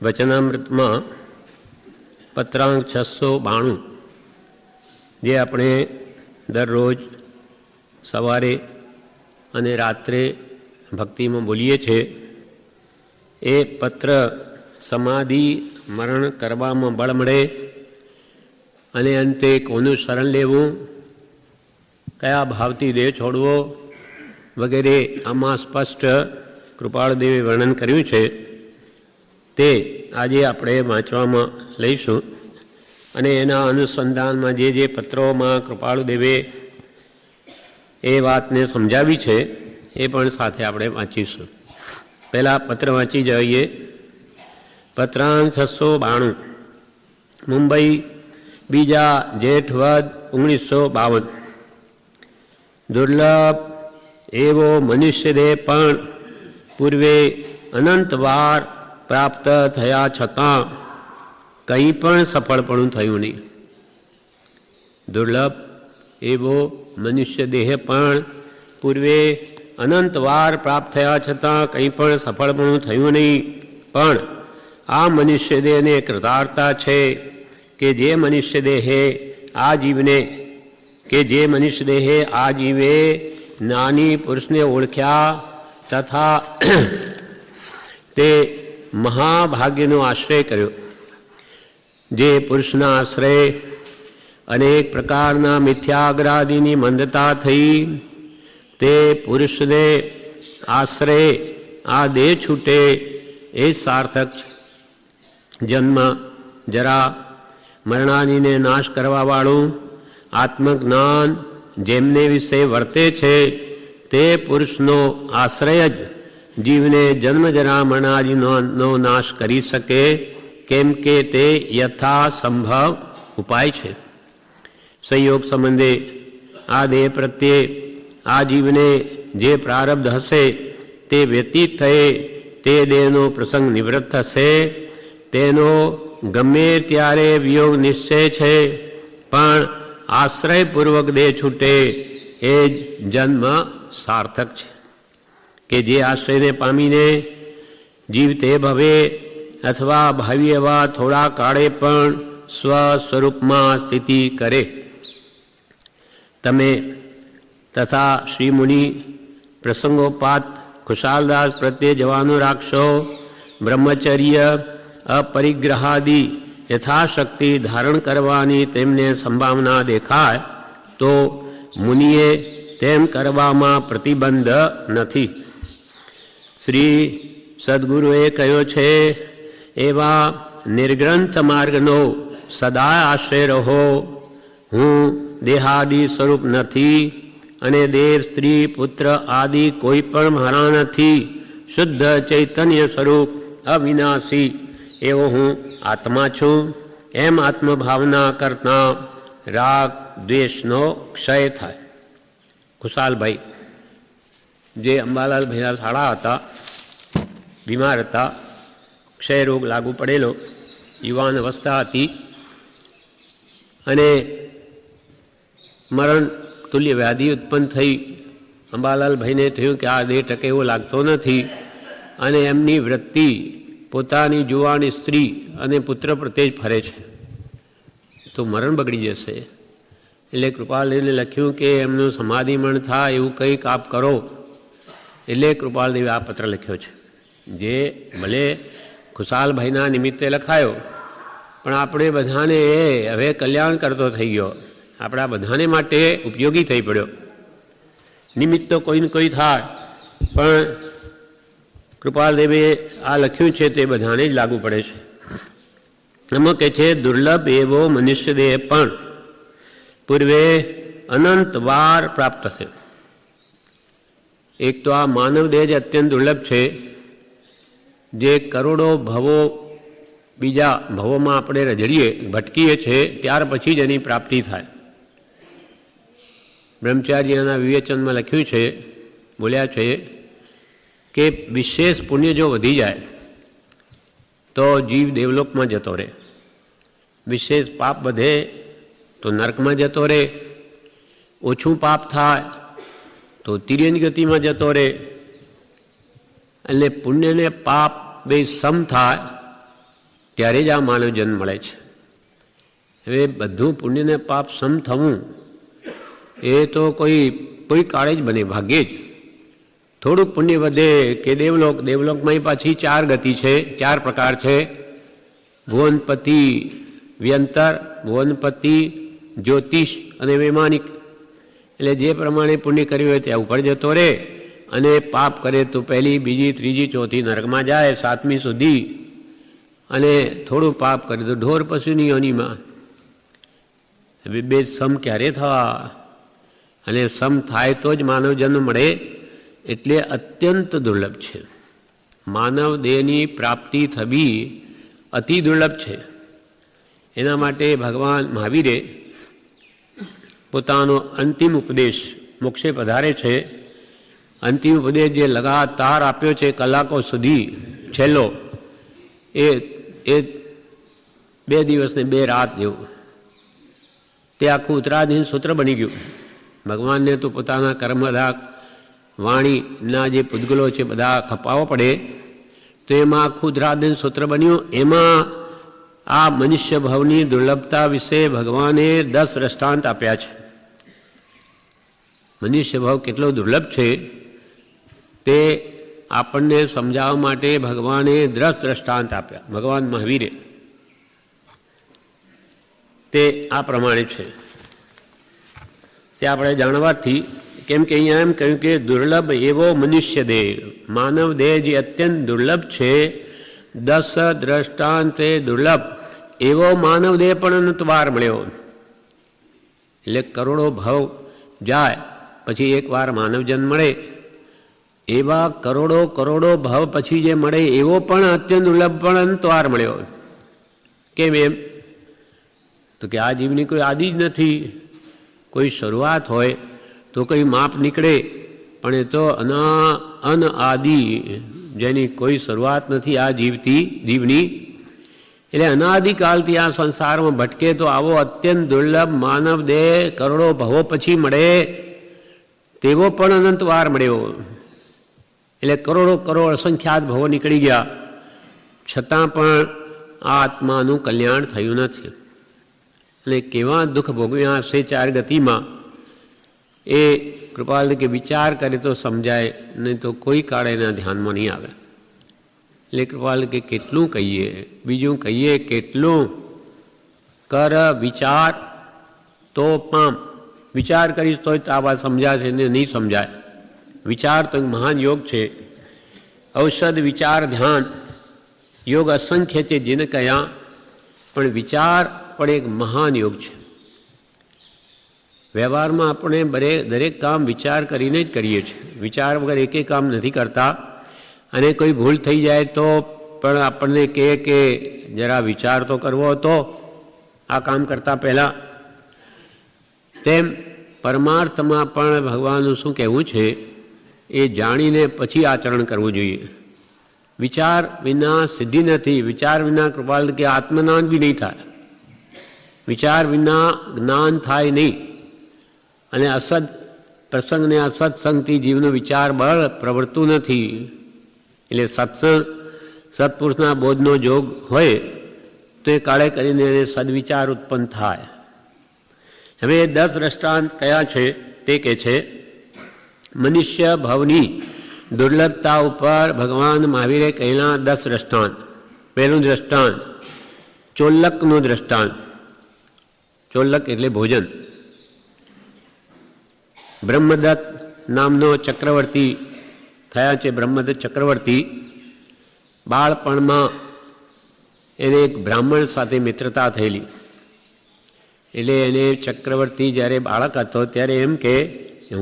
વચનામૃતમાં પત્રાંક 692 જે આપણે દરરોજ સવારે અને રાત્રે ભક્તિમાં બોલીએ છીએ, એ પત્ર સમાધિ મરણ કરવામાં બળ મળે અને અંતે કોનું શરણ લેવું, કયા ભાવથી દેહ છોડવો વગેરે આમાં સ્પષ્ટ કૃપાળદેવે વર્ણન કર્યું છે. તે આજે આપણે વાંચવામાં લઈશું અને એના અનુસંધાનમાં જે પત્રોમાં કૃપાળુદેવે એ વાતને સમજાવી છે એ પણ સાથે આપણે વાંચીશું. પહેલાં પત્ર વાંચી જઈએ. પત્રાંક 692 મુંબઈ 2 જેઠ વદ 1952. દુર્લભ એવો મનુષ્યદેહ પણ પૂર્વે અનંતવાર પ્રાપ્ત થયા છતાં કંઈ પણ સફળપણું થયું નહીં. દુર્લભ એવો મનુષ્ય દેહ પણ પૂર્વે અનંતવાર પ્રાપ્ત થયા છતાં કંઈ પણ સફળપણું થયું નહીં. પણ આ મનુષ્ય દેહને કૃતાર્થતા છે કે જે મનુષ્ય દેહે આ જીવે જ્ઞાની પુરુષને ઓળખ્યા તથા તે મહાભાગ્યનો આશ્રય કર્યો. જે પુરુષના આશ્રય અનેક પ્રકારના મિથ્યાગ્રાદિની મંદતા થઈ, તે પુરુષને આશ્રય આ દેહ છૂટે એ સાર્થક છે. જન્મ જરા મરણાદિને નાશ કરવાવાળું આત્મજ્ઞાન જેમને વિશે વર્તે છે, તે પુરુષનો આશ્રય જ જીવને જન્મજરા મરણાદિનો નાશ કરી શકે, કેમ કે તે યથાસંભવ ઉપાય છે. સંયોગ સંબંધે આ દેહ પ્રત્યે આ જીવને જે પ્રારબ્ધ હશે તે વ્યતીત થયે તે દેહનો પ્રસંગ નિવૃત્ત થશે. તેનો ગમે ત્યારે વિયોગ નિશ્ચય છે, પણ આશ્રયપૂર્વક દેહ છૂટે એ જ જન્મ સાર્થક છે. કે જે આશ્રયને પામીને જીવ તે ભવે અથવા ભાવિ એવા થોડા કાળે પણ સ્વસ્વરૂપમાં સ્થિતિ કરે. તમે તથા શ્રી મુનિ પ્રસંગોપાત ખુશાલદાસ પ્રત્યે જવાનું રાખશો. બ્રહ્મચર્ય અપરિગ્રહાદિ યથાશક્તિ ધારણ કરવાની તેમને સંભાવના દેખાય તો મુનિએ તેમ કરવામાં પ્રતિબંધ નથી. શ્રી સદગુરુએ કહ્યો છે, એવા નિર્ગ્રંથ માર્ગનો સદાય આશ્રય રહો. હું દેહાદિ સ્વરૂપ નથી અને દેવ સ્ત્રી પુત્ર આદિ કોઈ પણ મારા નથી. શુદ્ધ ચૈતન્ય સ્વરૂપ અવિનાશી એવો હું આત્મા છું. એમ આત્મભાવના કરતાં રાગ દ્વેષનો ક્ષય થાય. ખુશાલભાઈ જે અંબાલાલભાઈના શાળા હતા, બીમાર હતા, ક્ષય રોગ લાગુ પડેલો, યુવાન અવસ્થા હતી અને મરણ તુલ્ય વ્યાધિ ઉત્પન્ન થઈ. અંબાલાલભાઈને થયું કે આ દેહ ટકે એવો લાગતો નથી અને એમની વૃત્તિ પોતાની જુવાન સ્ત્રી અને પુત્ર પ્રત્યે જ ફરે છે, તો મરણ બગડી જશે. એટલે કૃપાલદેવને લખ્યું કે એમનું સમાધિમરણ થાય એવું કંઈક આપ કરો. એટલે કૃપાલદેવે આ પત્ર લખ્યો છે, જે ભલે ખુશાલભાઈના નિમિત્તે લખાયો, પણ આપણે બધાને એ હવે કલ્યાણ કરતો થઈ ગયો, આપણા બધાને માટે ઉપયોગી થઈ પડ્યો. નિમિત્ત તો કોઈને કોઈ થાય, પણ કૃપાલદેવે આ લખ્યું છે તે બધાને જ લાગુ પડે છે. એમાં કહે છે, દુર્લભ એવો મનુષ્ય દેહ પણ પૂર્વે અનંત વાર પ્રાપ્ત થયો. એક તો આ માનવ દેહ જ અત્યંત દુર્લભ છે, જે કરોડો ભવો બીજા ભવોમાં આપણે રજડીએ ભટકીએ છીએ, ત્યાર પછી જ એની પ્રાપ્તિ થાય. બ્રહ્મચાર્યના વિવેચનમાં લખ્યું છે, બોલ્યા છે કે વિશેષ પુણ્ય જો વધી જાય તો જીવ દેવલોકમાં જતો રહે, વિશેષ પાપ વધે તો નર્કમાં જતો રહે, ઓછું પાપ થાય તો તિર્યન ગતિમાં જતો રહે. એટલે પુણ્ય ને પાપ બે સમ થાય ત્યારે જ આ માનવ જન્મ મળે છે. હવે બધું પુણ્ય ને પાપ સમ થવું એ તો કોઈ કાળે જ બને, ભાગ્યે જ. થોડુંક પુણ્ય વધે કે દેવલોકમાં પાછી 4 ગતિ છે, 4 પ્રકાર છે: ભુવનપતિ, વ્યંતર, ભુવનપતિ, જ્યોતિષ અને વૈમાનિક. એટલે જે પ્રમાણે પુણ્ય કર્યું હોય ત્યાં ઉપર જતો રહે, અને પાપ કરે તો 1લી, 2જી, 3જી, 4થી નરકમાં જાય, 7મી સુધી. અને થોડું પાપ કરે તો ઢોર પશુની યોનિમાં. હવે બે સમ ક્યારે થવા? અને સમ થાય તો જ માનવ જન્મ મળે, એટલે અત્યંત દુર્લભ છે. માનવ દેહની પ્રાપ્તિ થવી અતિ દુર્લભ છે. એના માટે ભગવાન મહાવીરે પોતાનો અંતિમ ઉપદેશ મોક્ષે પધારે છે. અંતિમ ઉપદેશ જે લગાતાર આપ્યો છે કલાકો સુધી, છેલ્લો એ 2 દિવસ ને 2 રાત જેવું, તે આખું ઉત્તરાધીન સૂત્ર બની ગયું. ભગવાનને તો પોતાના કર્મદાક વાણીના જે પૂતગલો છે બધા ખપાવવા પડે, તો એમાં આખું ઉત્તરાધીન સૂત્ર બન્યું. એમાં આ મનુષ્ય ભાવની દુર્લભતા વિશે ભગવાને 10 દ્રષ્ટાંત આપ્યા છે. મનુષ્ય ભાવ કેટલો દુર્લભ છે તે આપણને સમજાવવા માટે ભગવાને 10 દ્રષ્ટાંત આપ્યા. ભગવાન મહાવીરે તે આ પ્રમાણે છે. તે આપણે જાણવાથી, કેમ કે અહીંયા એમ કહ્યું કે દુર્લભ એવો મનુષ્ય દેહ, માનવ દેહ જે અત્યંત દુર્લભ છે, 10 દ્રષ્ટાંતે દુર્લભ એવો માનવ દેહ પણ અનંતવાર મળ્યો. એટલે કરોડો ભાવ જાય પછી એકવાર માનવ જન્મ મળે, એવા કરોડો ભાવ પછી જે મળે એવો પણ અત્યંત દુર્લભ પણ અનંતવાર મળ્યો. કેમ એમ? તો કે આ જીવની કોઈ આદિ જ નથી. કોઈ શરૂઆત હોય તો કોઈ માપ નીકળે, પણ એ તો અનઆદિ, જેની કોઈ શરૂઆત નથી આ જીવની. એટલે અનાદિકાલથી આ સંસારમાં ભટકે તો આવો અત્યંત દુર્લભ માનવ દેહ કરોડો ભાવો પછી મળે તેવો પણ અનંતવાર મળ્યો. એટલે કરોડો અસંખ્યાત ભાવો નીકળી ગયા, છતાં પણ આ આત્માનું કલ્યાણ થયું નથી. એટલે કેવા દુઃખ ભોગવ્યા હશે 4 ગતિમાં, એ કૃપાલ કે વિચાર કરે તો સમજાય, નહીં તો કોઈ કાળે એના ધ્યાનમાં નહીં આવે. એટલે કૃપાલ કે કેટલું કહીએ, બીજું કહીએ કેટલું? કર વિચાર તો પામ. વિચાર કરીશ તો આ વાત સમજાશે ને નહીં સમજાય. વિચાર તો એક મહાન યોગ છે. ઔષધ વિચાર ધ્યાન યોગ અસંખ્ય છે જેને કહ્યા, પણ વિચાર પણ એક મહાન યોગ છે. વ્યવહારમાં આપણે દરેક કામ વિચાર કરીને જ કરીએ છીએ. વિચાર વગર એકેય કામ નથી કરતા. અને કોઈ ભૂલ થઈ જાય તો પણ આપણને કહે કે જરા વિચાર તો કરવો હતો આ કામ કરતાં પહેલાં. તેમ પરમાર્થમાં પણ ભગવાનનું શું કહેવું છે એ જાણીને પછી આચરણ કરવું જોઈએ. વિચાર વિના સિદ્ધિ નથી. વિચાર વિના કૃપાલ કે આત્મજ્ઞાન બી નહીં થાય. વિચાર વિના જ્ઞાન થાય નહીં. અને અસદ પ્રસંગને અસત્સંગથી જીવનું વિચાર બળ પ્રવર્તું નથી. એટલે સત્સંગ સત્પુરુષના બોધનો જોગ હોય તો એ કાળે કરીને એને સદવિચાર ઉત્પન્ન થાય. હવે 10 દ્રષ્ટાંત કયા છે તે કહે છે. મનુષ્ય ભાવની દુર્લભતા ઉપર ભગવાન મહાવીરે કહેલા 10 દ્રષ્ટાંત. પહેલું દ્રષ્ટાંત ચોલ્લકનું દ્રષ્ટાંત. ચોલ્લક એટલે ભોજન. બ્રહ્મદત્ત નામનો ચક્રવર્તી થયા છે. બ્રહ્મદત્ત ચક્રવર્તી બાળપણમાં એને એક બ્રાહ્મણ સાથે મિત્રતા થયેલી. એટલે એને ચક્રવર્તી જ્યારે બાળક હતો ત્યારે એમ કે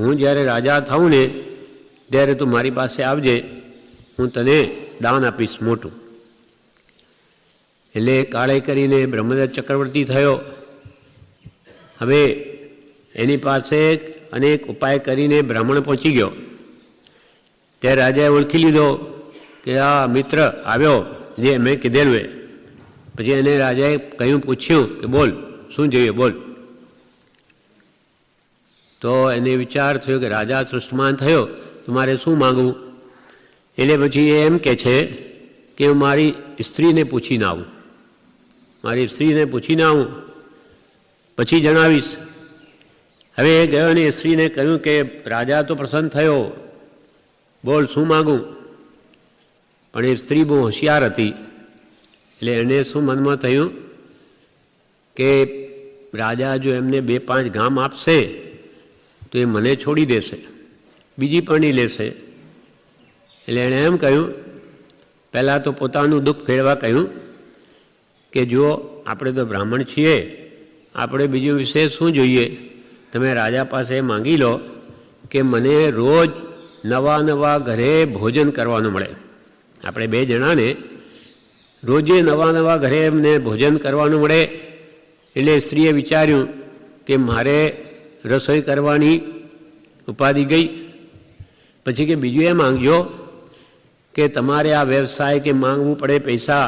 હું જ્યારે રાજા થાઉં ને ત્યારે તું મારી પાસે આવજે, હું તને દાન આપીશ મોટું. એટલે કાળે કરીને બ્રહ્મદત્ત ચક્રવર્તી થયો. હવે એની પાસે અનેક ઉપાય કરીને બ્રાહ્મણ પહોંચી ગયો. ત્યારે રાજાએ ઓળખી લીધો કે આ મિત્ર આવ્યો જે મેં કીધેલું. પછી એને રાજાએ પૂછ્યું કે બોલ શું જોઈએ, બોલ. તો એને વિચાર થયો કે રાજા તૃષ્માન થયો તો મારે શું માગવું. એટલે પછી એ એમ કહે છે કે હું મારી સ્ત્રીને પૂછીને આવું. મારી સ્ત્રીને પૂછીને આવું, પછી જણાવીશ. હવે એ ગયો ને એ સ્ત્રીને કહ્યું કે રાજા તો પ્રસન્ન થયો, બોલ શું માગું. પણ એ સ્ત્રી બહુ હોશિયાર હતી, એટલે એને શું મનમાં થયું કે રાજા જો એમને 2-5 ગામ આપશે તો એ મને છોડી દેશે, બીજી પરણી લેશે. એટલે એણે એમ કહ્યું, પહેલાં તો પોતાનું દુઃખ ફેરવા કહ્યું કે જો આપણે તો બ્રાહ્મણ છીએ, આપણે બીજું વિશે શું જોઈએ, તમે રાજા પાસે માંગી લો કે મને રોજ નવા નવા ઘરે ભોજન કરવાનું મળે. આપણે 2 જણાને રોજે નવા નવા ઘરે એમને ભોજન કરવાનું મળે. એટલે સ્ત્રીએ વિચાર્યું કે મારે રસોઈ કરવાની ઉપાધિ ગઈ. પછી કે બીજું એ માંગજો કે તમારે આ વ્યવસાય કે માંગવું પડે પૈસા,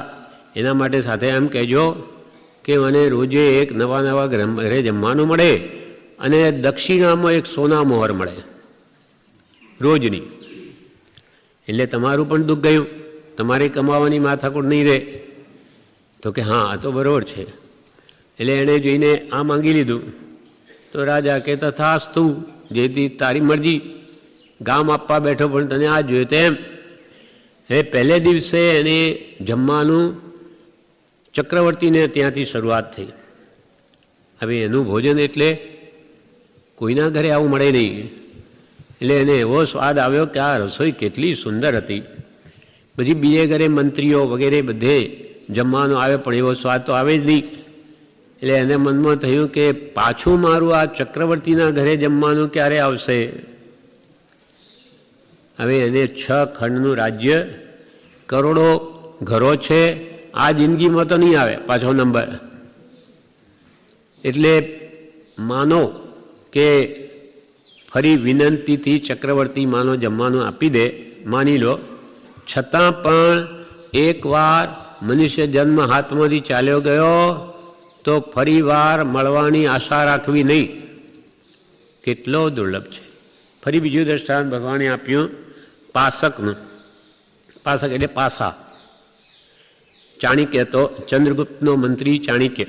એના માટે સાથે એમ કહેજો કે મને રોજે એક નવા નવા ઘરે જમવાનું મળે અને દક્ષિણામાં એક સોના મોહર મળે રોજની. એટલે તમારું પણ દુઃખ ગયું, તમારે કમાવાની માથાકૂટ નહીં રહે. તો કે હા, આ તો બરાબર છે. એટલે એણે જોઈને આ માંગી લીધું. તો રાજા કે તથાસ્તુ, જેથી તારી મરજી, ગામ આપવા બેઠો પણ તને આ જોયું તેમ. હવે પહેલે દિવસે એને જમવાનું ચક્રવર્તીને ત્યાંથી શરૂઆત થઈ. હવે એનું ભોજન એટલે કોઈના ઘરે આવું મળે નહીં. એટલે એને એવો સ્વાદ આવ્યો કે આ રસોઈ કેટલી સુંદર હતી. પછી બીજે ઘરે મંત્રીઓ વગેરે બધે જમવાનું આવે પણ એવો સ્વાદ તો આવે જ નહીં. એટલે એને મનમાં થયું કે પાછું મારું આ ચક્રવર્તીના ઘરે જમવાનું ક્યારે આવશે. હવે એને 6 ખંડનું રાજ્ય, કરોડો ઘરો છે, આ જિંદગીમાં તો નહીં આવે પાછો નંબર. એટલે માનો કે ફરી વિનંતીથી ચક્રવર્તી માનો જમવાનું આપી દે, માની લો. છતાં પણ એકવાર મનુષ્ય જન્મ હાથમાંથી ચાલ્યો ગયો તો ફરી વાર મળવાની આશા રાખવી નહીં. કેટલો દુર્લભ છે. ફરી બીજું દ્રષ્ટાંત ભગવાને આપ્યું પાસકનું. પાસક એટલે પાસા. ચાણક્ય તો ચંદ્રગુપ્તનો મંત્રી ચાણક્ય,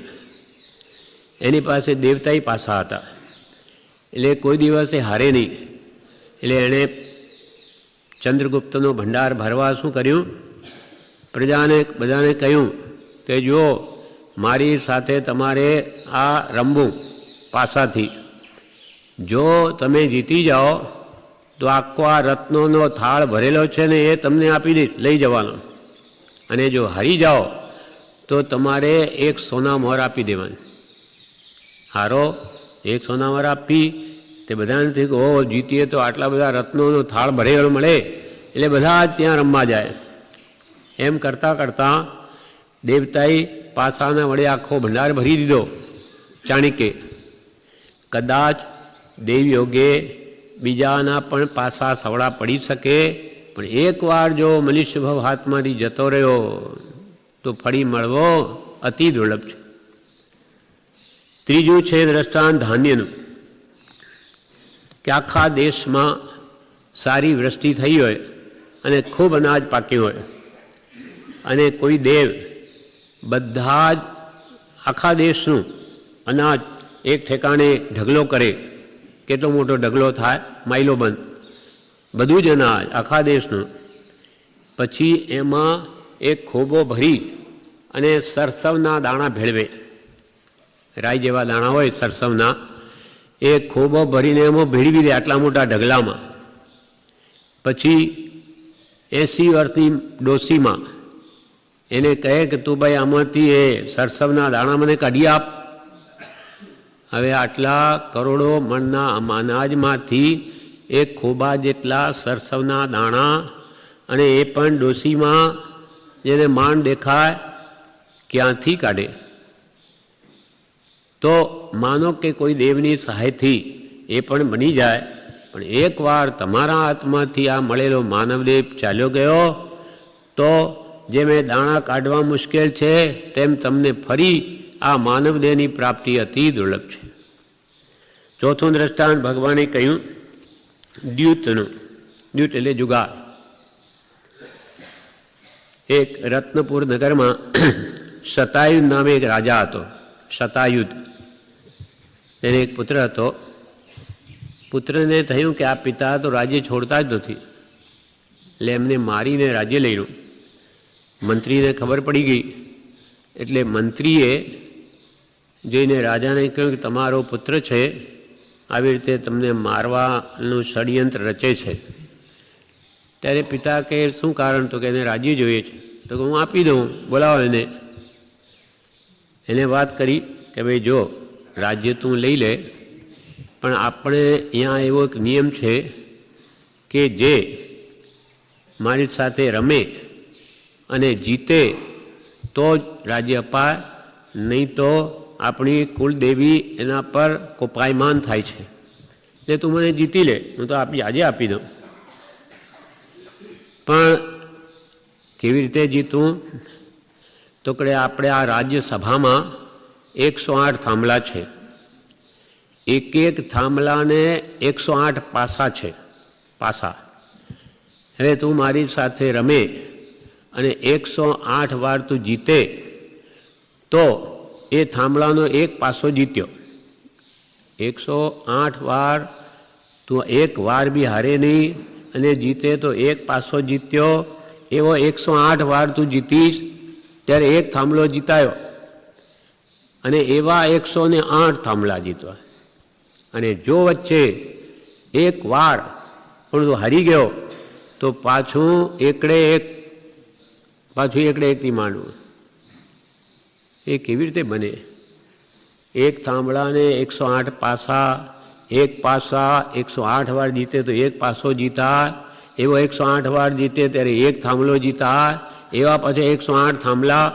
એની પાસે દેવતાઈ પાસા હતા. એટલે કોઈ દિવસે હારે નહીં. એટલે એણે ચંદ્રગુપ્તનો ભંડાર ભરવા શું કર્યું, પ્રજાને બધાને કહ્યું કે જો મારી સાથે તમારે આ રમવું પાસાથી, જો તમે જીતી જાઓ તો આખો આ રત્નોનો થાળ ભરેલો છે ને એ તમને આપી દઈશ, લઈ જવાનો. અને જો હારી જાઓ તો તમારે 1 સોના મોહર આપી દેવાની. હારો 1 સોના મોહર આપી. તે બધાને થયું કે ઓહ, જીતીએ તો આટલા બધા રત્નોનો થાળ ભરેલો મળે, એટલે બધા જ ત્યાં રમવા જાય. એમ કરતાં કરતાં દેવતાએ પાસાના વડે આખો ભંડાર ભરી દીધો. ચાણક્ય કદાચ દેવયોગે બીજાના પણ પાસા સવડા પડી શકે, પણ એકવાર જો મનુષ્ય ભાવ હાથમાંથી જતો રહ્યો તો ફરી મળવો અતિ દુર્લભ છે. ત્રીજું છે દ્રષ્ટાંત ધાન્યનું, કે આખા દેશમાં સારી વૃષ્ટિ થઈ હોય અને ખૂબ અનાજ પાક્યું હોય અને કોઈ દેવ બધા જ આખા દેશનું અનાજ એક ઠેકાણે ઢગલો કરે. કેટલો મોટો ઢગલો થાય, માઇલો બંધ, બધું જ અનાજ આખા દેશનું. પછી એમાં એક ખોબો ભરી અને સરસવના દાણા ભેળવે. રાઈ જેવા દાણા હોય સરસવના, એ ખોબો ભરીને એમાં ભેળવી દે આટલા મોટા ઢગલામાં. પછી 80 વર્ષની ડોસીમાં એને કહે કે તું ભાઈ આમાંથી એ સરસવના દાણા મને કાઢી આપ. હવે આટલા કરોડો મણના અનાજમાંથી એક ખોબા જેટલા સરસવના દાણા, અને એ પણ ડોસીમાં જેને માંડ દેખાય, ક્યાંથી કાઢે? તો માનો કે કોઈ દેવની સહાયથી એ પણ બની જાય, પણ એકવાર તમારા હાથમાંથી આ મળેલો માનવદેવ ચાલ્યો ગયો તો જેમ એ દાણા કાઢવા મુશ્કેલ છે તેમ તમને ફરી આ માનવદેહની પ્રાપ્તિ અતિ દુર્લભ છે. ચોથું દ્રષ્ટાંત ભગવાને કહ્યું દ્યુતનું. દ્યુત એટલે જુગાર. એક રત્નપુર નગરમાં શતાયુધ નામે એક રાજા હતો. શતાયુધ એને એક પુત્ર હતો. પુત્રને થયું કે આ પિતા તો રાજ્ય છોડતા જ નથી, એટલે એમને મારીને રાજ્ય લઈ લો. મંત્રીને ખબર પડી ગઈ એટલે મંત્રીએ જઈને રાજાને કહ્યું કે તમારો પુત્ર છે, આવી રીતે તમને મારવાનું ષડયંત્ર રચે છે. ત્યારે પિતા કે શું કારણ? તો કે એને રાજ્ય જોઈએ છે. તો હું આપી દઉં, બોલાવો એને. એને વાત કરી કે ભાઈ જો રાજ્ય તું લઈ લે, પણ આપણે અહીંયા એવો એક નિયમ છે કે જે મારી સાથે રમે અને જીતે તો જ રાજ્ય અપાય, નહીં તો આપણી કુલદેવી એના પર કોપાયમાન થાય છે. એટલે તું મને જીતી લે, હું તો આજે આપી દઉં. પણ કેવી રીતે જીતું? તો કે આપણે આ રાજ્યસભામાં 108 થાંભલા છે. એક એક થાંભલાને 108 પાસા છે. પાસા. હવે તું મારી સાથે રમે અને 108 વાર તું જીતે તો એ થાંભલાનો એક પાસો જીત્યો. 108 વાર તું એક વાર બી હારે નહીં અને જીતે તો એક પાસો જીત્યો. એવો 108 વાર તું જીતીશ ત્યારે એક થાંભલો જીતાયો. અને એવા 108 થાંભલા જીતવા. અને જો વચ્ચે એક વાર પણ તું હારી ગયો તો પાછું એકડે એકથી માંડવું. એ કેવી રીતે બને? એક થાંભલાને 108 પાસા, એક પાસા 108 વાર જીતે તો એક પાસો જીતાય. એવો 108 વાર જીતે ત્યારે એક થાંભલો જીતાય. એવા પછી 108 થાંભલા.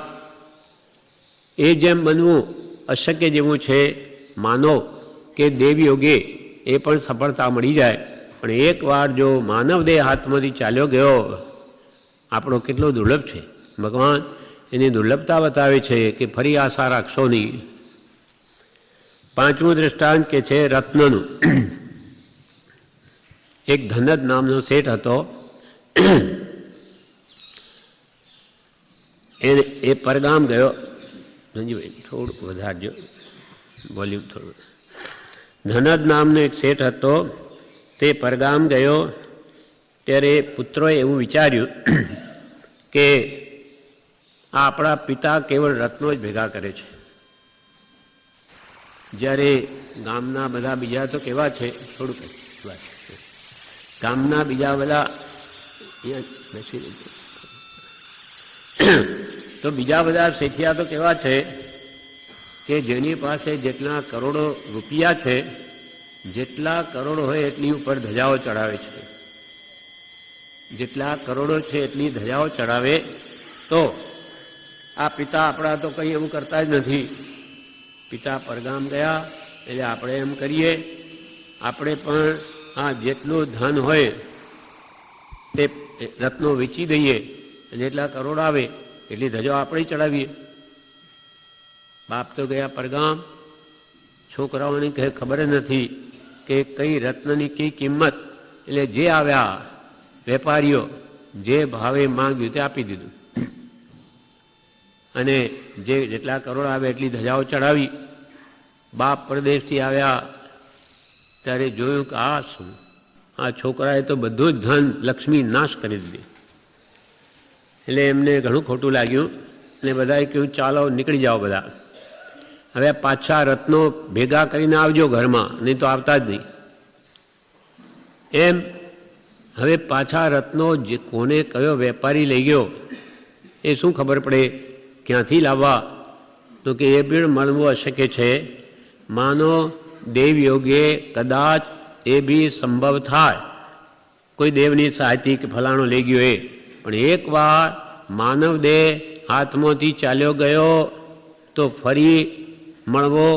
એ જેમ બનવું અશક્ય જેવું છે. માનો કે દેવયોગે એ પણ સફળતા મળી જાય, પણ એકવાર જો માનવ દેહ હાથમાંથી ચાલ્યો ગયો, આપણો કેટલો દુર્લભ છે. ભગવાન એની દુર્લભતા બતાવે છે કે ફરી આશા રાખશો નહીં. પાંચમું દૃષ્ટાંત કે છે રત્નનું. એક ધનદ નામનો શેઠ હતો. એ પરગામ ગયો. ધનજીભાઈ થોડું વધારજો વોલ્યુમ થોડું. ધનદ નામનો એક શેઠ હતો. તે પરગામ ગયો ત્યારે પુત્રોએ એવું વિચાર્યું કે આપણા પિતા કેવળ રત્નો જ ભેગા કરે છે, જ્યારે ગામના બધા બીજા તો કેવા છે, થોડુંક બસ ગામના બીજા બધા તો બીજા બધા શેઠિયા તો કેવા છે કે જેની પાસે જેટલા કરોડો રૂપિયા છે, જેટલા કરોડો હોય એટલી ઉપર ધજાઓ ચડાવે છે. જેટલા કરોડો છે એટલી ધજાઓ ચડાવે. તો આ પિતા આપણા તો કંઈ એવું કરતા જ નથી. પિતા પરગામ ગયા એટલે આપણે એમ કરીએ, આપણે પણ આ જેટલું ધન હોય તે રત્નો વેચી દઈએ, જેટલા કરોડ આવે એટલી ધજાઓ આપણે ચડાવીએ. બાપ તો ગયા પરગામ. છોકરાઓની કંઈ ખબર નથી કે કઈ રત્નની કઈ કિંમત. એટલે જે આવ્યા વેપારીઓ જે ભાવે માંગ્યું તે આપી દીધું અને જેટલા કરોડ આવે એટલી ધજાઓ ચડાવી. બાપ પરદેશથી આવ્યા ત્યારે જોયું કે આ શું, આ છોકરાએ તો બધું જ ધન લક્ષ્મી નાશ કરી દીધી. એટલે એમને ઘણું ખોટું લાગ્યું અને બધાએ કહ્યું ચાલો નીકળી જાઓ બધા, હવે પાછા રત્નો ભેગા કરીને આવજો ઘરમાં, નહીં તો આવતા જ નહીં. એમ હવે પાછા રત્નો જે કોને કયો વેપારી લઈ ગયો એ શું ખબર પડે, ક્યાંથી લાવવા? તો કે એ પણ મળવું અશક્ય છે. માનો દેવયોગે કદાચ એ બી સંભવ થાય, કોઈ દેવની સહાયથી કે ફલાણો લઈ ગયો એ, પણ એકવાર માનવ દેહ હાથમાંથી ચાલ્યો ગયો તો ફરી મળવો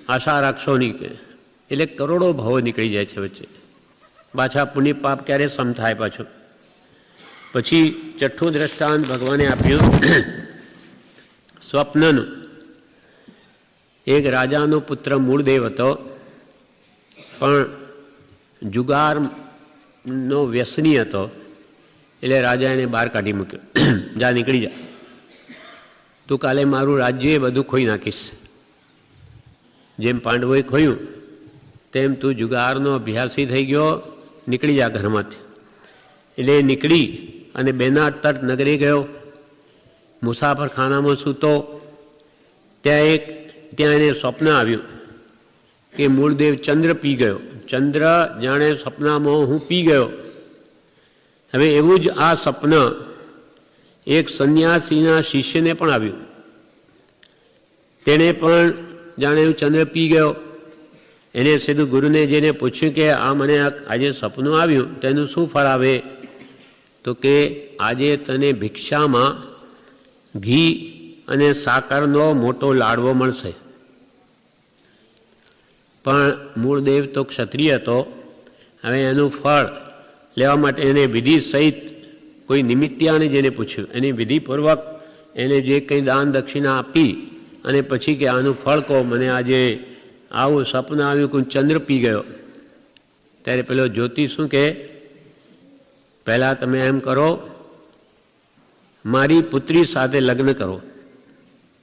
આશા રાખશો નહીં. કે એટલે કરોડો ભાવો નીકળી જાય છે વચ્ચે. પાછા પુણ્ય પાપ ક્યારે સમ થાય પાછો. પછી છઠ્ઠું દ્રષ્ટાંત ભગવાને આપ્યું સ્વપ્નનું. એક રાજાનો પુત્ર મૂળદેવ હતો, પણ જુગારનો વ્યસની હતો. એટલે રાજા એને બહાર કાઢી મૂક્યો, જા નીકળી જા. તું કાલે મારું રાજ્ય એ બધું ખોઈ નાખીશ. જેમ પાંડવોએ ખોયું તેમ તું જુગારનો અભ્યાસી થઈ ગયો, નીકળી જા ઘરમાંથી. એટલે નીકળી અને બેના તટ નગરી ગયો. મુસાફરખાનામાં સૂતો. ત્યાં એને સ્વપ્ન આવ્યું કે મૂળદેવ ચંદ્ર પી ગયો. ચંદ્ર જાણે સપનામાં હું પી ગયો. હવે એવું જ આ સ્વપ્ન એક સંન્યાસીના શિષ્યને પણ આવ્યું. તેણે પણ જાણે એવું ચંદ્ર પી ગયો. એને સીધું ગુરુને જઈને પૂછ્યું કે આ મને આજે સપનું આવ્યું તેનું શું ફળ આવે? તો કે આજે તને ભિક્ષામાં ઘી અને સાકરનો મોટો લાડવો મળશે. પણ મૂળદેવ તો ક્ષત્રિય હતો. હવે એનું ફળ લેવા માટે એને વિધિ સહિત કોઈ નિમિત્યાને જેને પૂછ્યું, એની વિધિપૂર્વક એને જે કંઈ દાન દક્ષિણા આપી અને પછી કે આનું ફળ કહો, મને આજે આવું સપનું આવ્યું કે ચંદ્ર પી ગયો. ત્યારે પેલો જ્યોતિષ શું કહે, પહેલાં તમે એમ કરો, મારી પુત્રી સાથે લગ્ન કરો.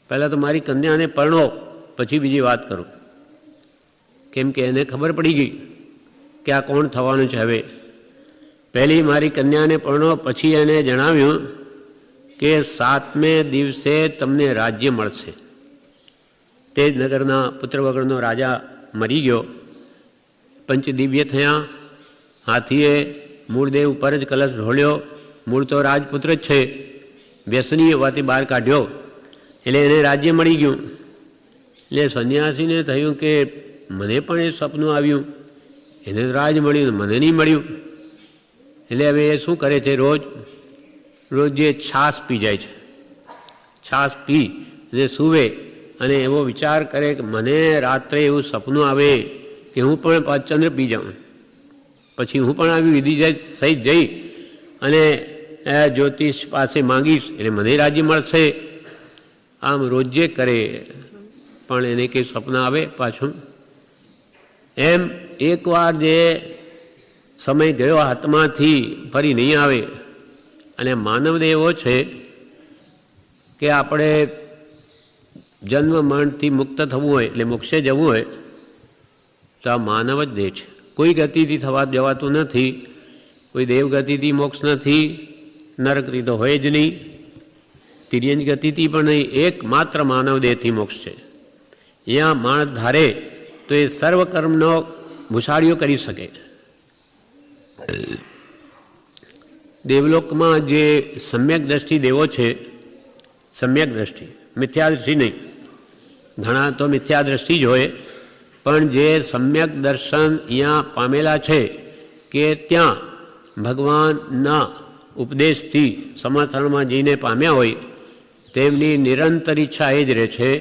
પહેલાં તો મારી કન્યાને પરણો, પછી બીજી વાત કરો. કેમ કે એને ખબર પડી ગઈ કે આ કોણ થવાનું છે. હવે પહેલી મારી કન્યાને પરણો, પછી એને જણાવ્યું કે 7મે દિવસે તમને રાજ્ય મળશે. તે જ નગરના પુત્ર વગરનો રાજા મરી ગયો. પંચદિવ્ય થયા. હાથીએ મૂળદેવ ઉપર જ કલશ ઢોળ્યો. મૂળ તો રાજપુત્ર જ છે, વ્યસની હોવાથી બહાર કાઢ્યો. એટલે એને રાજ્ય મળી ગયું. એટલે સંન્યાસીને થયું કે મને પણ એ સપનું આવ્યું, એને રાજ મળ્યું, મને નહીં મળ્યું. એટલે હવે એ શું કરે છે, રોજ જે છાશ પી જાય છે. છાશ પી અને સૂવે અને એવો વિચાર કરે કે મને રાત્રે એવું સપનું આવે કે હું પણ ચંદ્ર પી જાઉં, પછી હું પણ આવી વિધિ સહિત જઈ અને જ્યોતિષ પાસે માંગીશ એટલે મને રાજ્ય મળશે. આમ રોજે કરે, પણ એને કંઈ સપનું આવે પાછું. એમ એકવાર જે સમય ગયો હાથમાંથી ફરી નહીં આવે. અને માનવદેહ એવો છે કે આપણે જન્મ મરણથી મુક્ત થવું હોય એટલે મોક્ષે જવું હોય તો આ માનવ જ દેહ છે. કોઈ ગતિથી જવાતું નથી. કોઈ દેવગતિથી મોક્ષ નથી, નરકથી તો હોય જ નહીં, તિર્યંજ ગતિથી પણ નહીં. એકમાત્ર માનવ દેહથી મોક્ષ છે. અહીંયા માણસ ધારે તો એ સર્વકર્મનો ભૂસાડીઓ કરી શકે. દેવલોકમાં જે સમ્યક દ્રષ્ટિ દેવો છે, સમ્યક દ્રષ્ટિ, મિથ્યા દ્રષ્ટિ નહીં. ઘણા તો મિથ્યા દ્રષ્ટિ જ હોય, પણ જે સમ્યક દર્શન અહીંયા પામેલા છે કે ત્યાં ભગવાનના ઉપદેશથી સમર્થનમાં જઈને પામ્યા હોય, તેમની નિરંતર ઈચ્છા એ જ રહે છે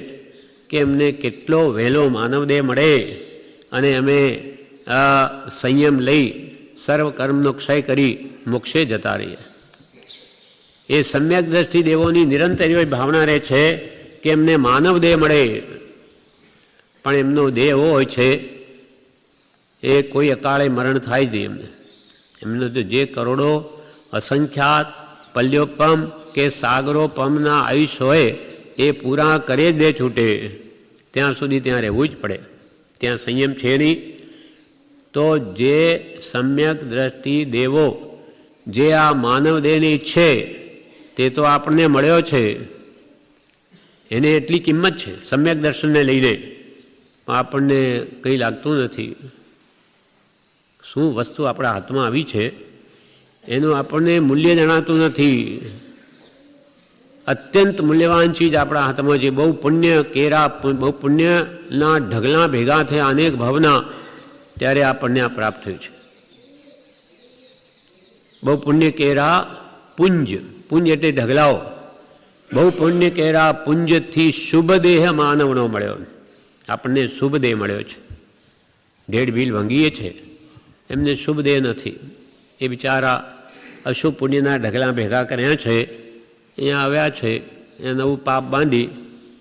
કે એમને કેટલો વહેલો માનવદેહ મળે અને અમે સંયમ લઈ સર્વ કર્મનો ક્ષય કરી મોક્ષે જતા રહીએ. એ સમ્યક દ્રષ્ટિ દેવોની નિરંતર એવી ભાવના રહે છે કે એમને માનવ દેહ મળે. પણ એમનો દેહ એવો હોય છે એ કોઈ અકાળે મરણ થાય જ નહીં એમને. એમનો તો જે કરોડો અસંખ્યાત પલ્યોપમ કે સાગરોપમના આયુષ્ય હોય એ પૂરા કરે જ દે છૂટે. ત્યાં સુધી ત્યાં રહેવું જ પડે, ત્યાં સંયમ છે નહીં. તો જે સમ્યક દ્રષ્ટિ દેવો જે આ માનવ દેહની ઈચ્છે તે તો આપણને મળ્યો છે, એને એટલી કિંમત છે સમ્યક દર્શનને લઈને. આપણને કંઈ લાગતું નથી. શું વસ્તુ આપણા હાથમાં આવી છે એનું આપણને મૂલ્ય જણાતું નથી. અત્યંત મૂલ્યવાન ચીજ આપણા હાથમાં છે. બહુ પુણ્ય કેરા, બહુ પુણ્યના ઢગલા ભેગા થયા અનેક ભાવના, ત્યારે આપણને આ પ્રાપ્ત થયું છે. બહુ પુણ્ય કેરા પુંજ, પુંજ એટલે ઢગલાઓ. બહુ પુણ્ય કેરા પુંજથી શુભ દેહ માનવનો મળ્યો. આપણને શુભ દેહ મળ્યો છે. ઢેડ ભીલ ભંગીએ છે, એમને શુભ દેહ નથી. એ બિચારા અશુભ પુણ્યના ઢગલા ભેગા કર્યા છે, અહીંયા આવ્યા છે, એ નવું પાપ બાંધી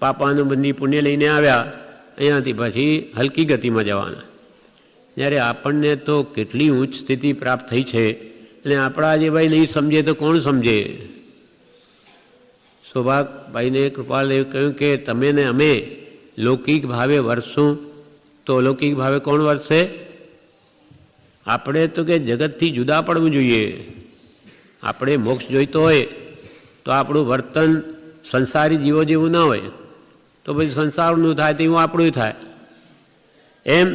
પાપાનું બંધી પુણ્ય લઈને આવ્યા, અહીંયાથી પછી હલકી ગતિમાં જવાના. જ્યારે આપણને તો કેટલી ઉચ્ચ સ્થિતિ પ્રાપ્ત થઈ છે અને આપણા જે ભાઈ નહીં સમજે તો કોણ સમજે? સૌભાગભાઈને કૃપાલદેવે કહ્યું કે તમે ને અમે લૌકિક ભાવે વરસું તો અલૌકિક ભાવે કોણ વરસે? આપણે તો કે જગતથી જુદા પડવું જોઈએ. આપણે મોક્ષ જોઈતો હોય તો આપણું વર્તન સંસારી જીવો જેવું ના હોય, તો પછી સંસારનું થાય તેવું આપણું થાય. એમ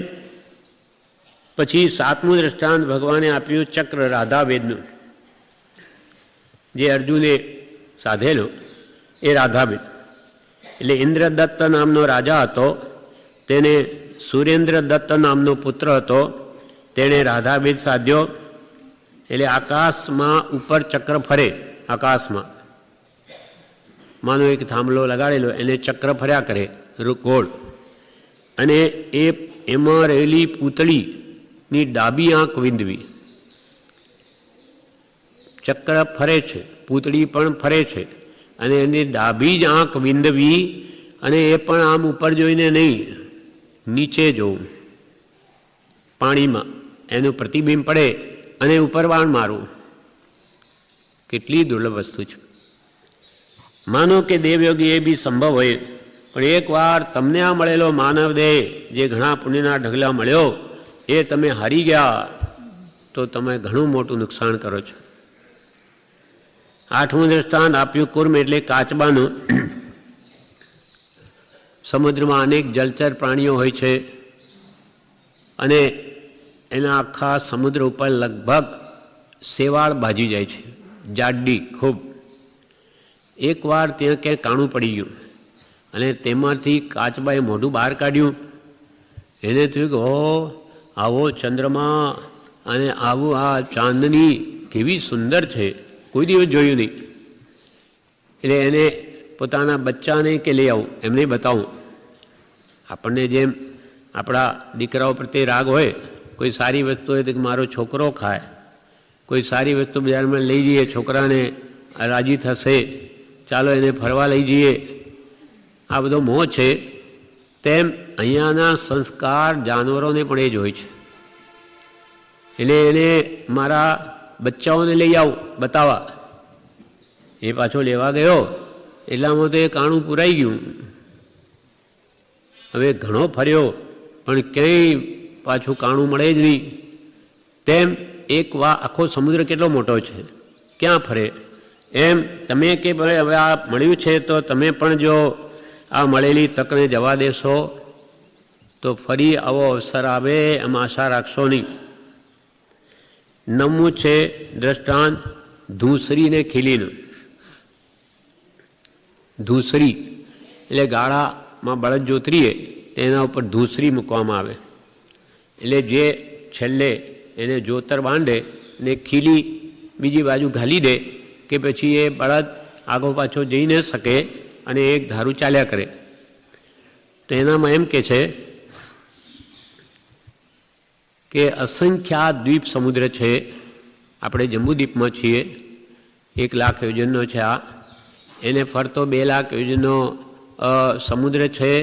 પછી 7મું દ્રષ્ટાંત ભગવાને આપ્યું ચક્ર રાધાવેદનું. જે અર્જુને સાધેલું એ રાધાવેદ. એટલે ઇન્દ્રદત્ત નામનો રાજા હતો, તેને સુરેન્દ્રદત્ત નામનો પુત્ર હતો, તેણે રાધાવેદ સાધ્યો. એટલે આકાશમાં ઉપર ચક્ર ફરે, આકાશમાં માનો એક થાંભલો લગાડેલો, એને ચક્ર ફર્યા કરે ગોળ, અને એમાં રહેલી પૂતળીની ડાબી આંખ વિંધવી. ચક્ર ફરે છે, પૂતળી પણ ફરે છે, અને એની ડાબી જ આંખ વિંધવી, અને એ પણ આમ ઉપર જોઈને નહીં, નીચે જોવું, પાણીમાં એનું પ્રતિબિંબ પડે અને ઉપર બાણ મારવું. કેટલી દુર્લભ વસ્તુ છે. માનો કે દેવયોગી એ બી સંભવ હોય, પણ એકવાર તમને આ મળેલો માનવ દેહ, જે ઘણા પુણ્યના ઢગલા મળ્યો, એ તમે હારી ગયા તો તમે ઘણું મોટું નુકસાન કરો છો. 8મું દ્રષ્ટાંત આપ્યું કુર્મ એટલે કાચબાનું. સમુદ્રમાં અનેક જલચર પ્રાણીઓ હોય છે, અને એના આખા સમુદ્ર ઉપર લગભગ શેવાળ બાજી જાય છે, જાડી ખૂબ. એકવાર ત્યાં ક્યાંય કાણું પડી ગયું, અને તેમાંથી કાચબાએ મોઢું બહાર કાઢ્યું. એને થયું કે હો, આવો ચંદ્રમા અને આવું આ ચાંદની કેવી સુંદર છે, કોઈ દિવસ જોયું નહીં. એટલે એને પોતાના બચ્ચાને કે લઈ આવું, એમને બતાવું. આપણને જેમ આપણા દીકરાઓ પ્રત્યે રાગ હોય, કોઈ સારી વસ્તુ હોય તો મારો છોકરો ખાય, કોઈ સારી વસ્તુ બજારમાં લઈ જઈએ, છોકરાને રાજી થશે, ચાલો એને ફરવા લઈ જઈએ, આ બધો મોહ છે. તેમ અહીંયાના સંસ્કાર જાનવરોને પણ એ જ હોય છે. એટલે એને મારા બચ્ચાઓને લઈ આવું બતાવવા. એ પાછો લેવા ગયો, એટલામાં તો એ કાણું પૂરાઈ ગયું. હવે ઘણો ફર્યો, પણ ક્યાંય પાછું કાણું મળે જ નહીં. તેમ આખો સમુદ્ર કેટલો મોટો છે, ક્યાં ફરે? એમ તમે કે ભાઈ હવે આ મળ્યું છે તો તમે પણ જો આ મળેલી તકને જવા દેશો તો ફરી આવો અવસર આવે એમ આશા રાખશો નહીં. 9મું છે દ્રષ્ટાંત ધૂસરીને ખીલીનું. ધૂસરી એટલે ગાળામાં બળદ જોતરીએ તેના ઉપર ધૂસરી મૂકવામાં આવે. એટલે જે છેલ્લે એને જોતર બાંધે ને ખીલી બીજી બાજુ ઘાલી દે, કે પછી એ બળદ આગો પાછો જઈ ન શકે અને એક ધારું ચાલ્યા કરે. તો એનામાં એમ કે છે કે અસંખ્યાત દ્વીપ સમુદ્ર છે. આપણે જંબુદ્વીપમાં છીએ, 1 લાખ યોજનનો છે આ. એને ફરતો 2 લાખ યોજનનો સમુદ્ર છે,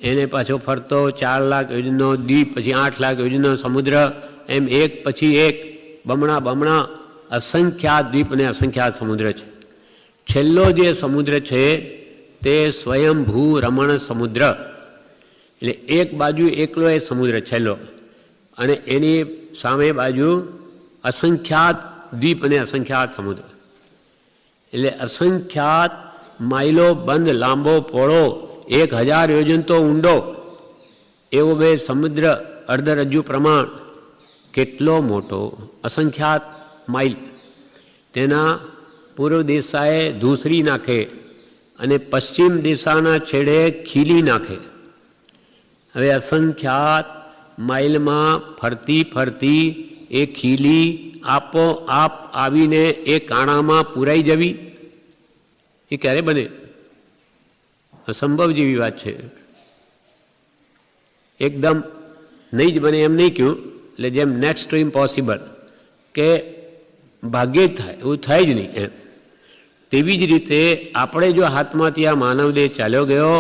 એને પાછો ફરતો 4 લાખ યોજનનો દ્વીપ, પછી 8 લાખ યોજનનો સમુદ્ર, એમ એક પછી એક બમણા અસંખ્યાત દ્વીપ અને અસંખ્યાત સમુદ્ર છે. છેલ્લો જે સમુદ્ર છે તે સ્વયંભૂ રમણ સમુદ્ર, એટલે એક બાજુ એકલો એ સમુદ્ર છેલ્લો, અને એની સામે બાજુ અસંખ્યાત દ્વીપ અને અસંખ્યાત સમુદ્ર. એટલે અસંખ્યાત માઇલો બંધ, લાંબો પહોળો, 1000 યોજન તો ઊંડો એવો બે સમુદ્ર અર્ધરજ્જુ પ્રમાણ કેટલો મોટો, અસંખ્યાત માઇલ. તેના પૂર્વ દિશાએ ધૂસરી નાખે અને પશ્ચિમ દિશાના છેડે ખીલી નાખે. હવે અસંખ્યાત માઇલમાં ફરતી ફરતી એ ખીલી આપોઆપ આવીને એ કાણામાં પૂરાઈ જવી, એ ક્યારે બને? અસંભવ જેવી વાત છે. એકદમ નહીં જ બને એમ નહીં કહ્યું, એટલે જેમ નેક્સ્ટ ટુ ઇમ્પોસિબલ, કે ભાગ્યે જ થાય, એવું થાય જ નહીં એમ. તેવી જ રીતે આપણે જો હાથમાંથી આ માનવદેહ ચાલ્યો ગયો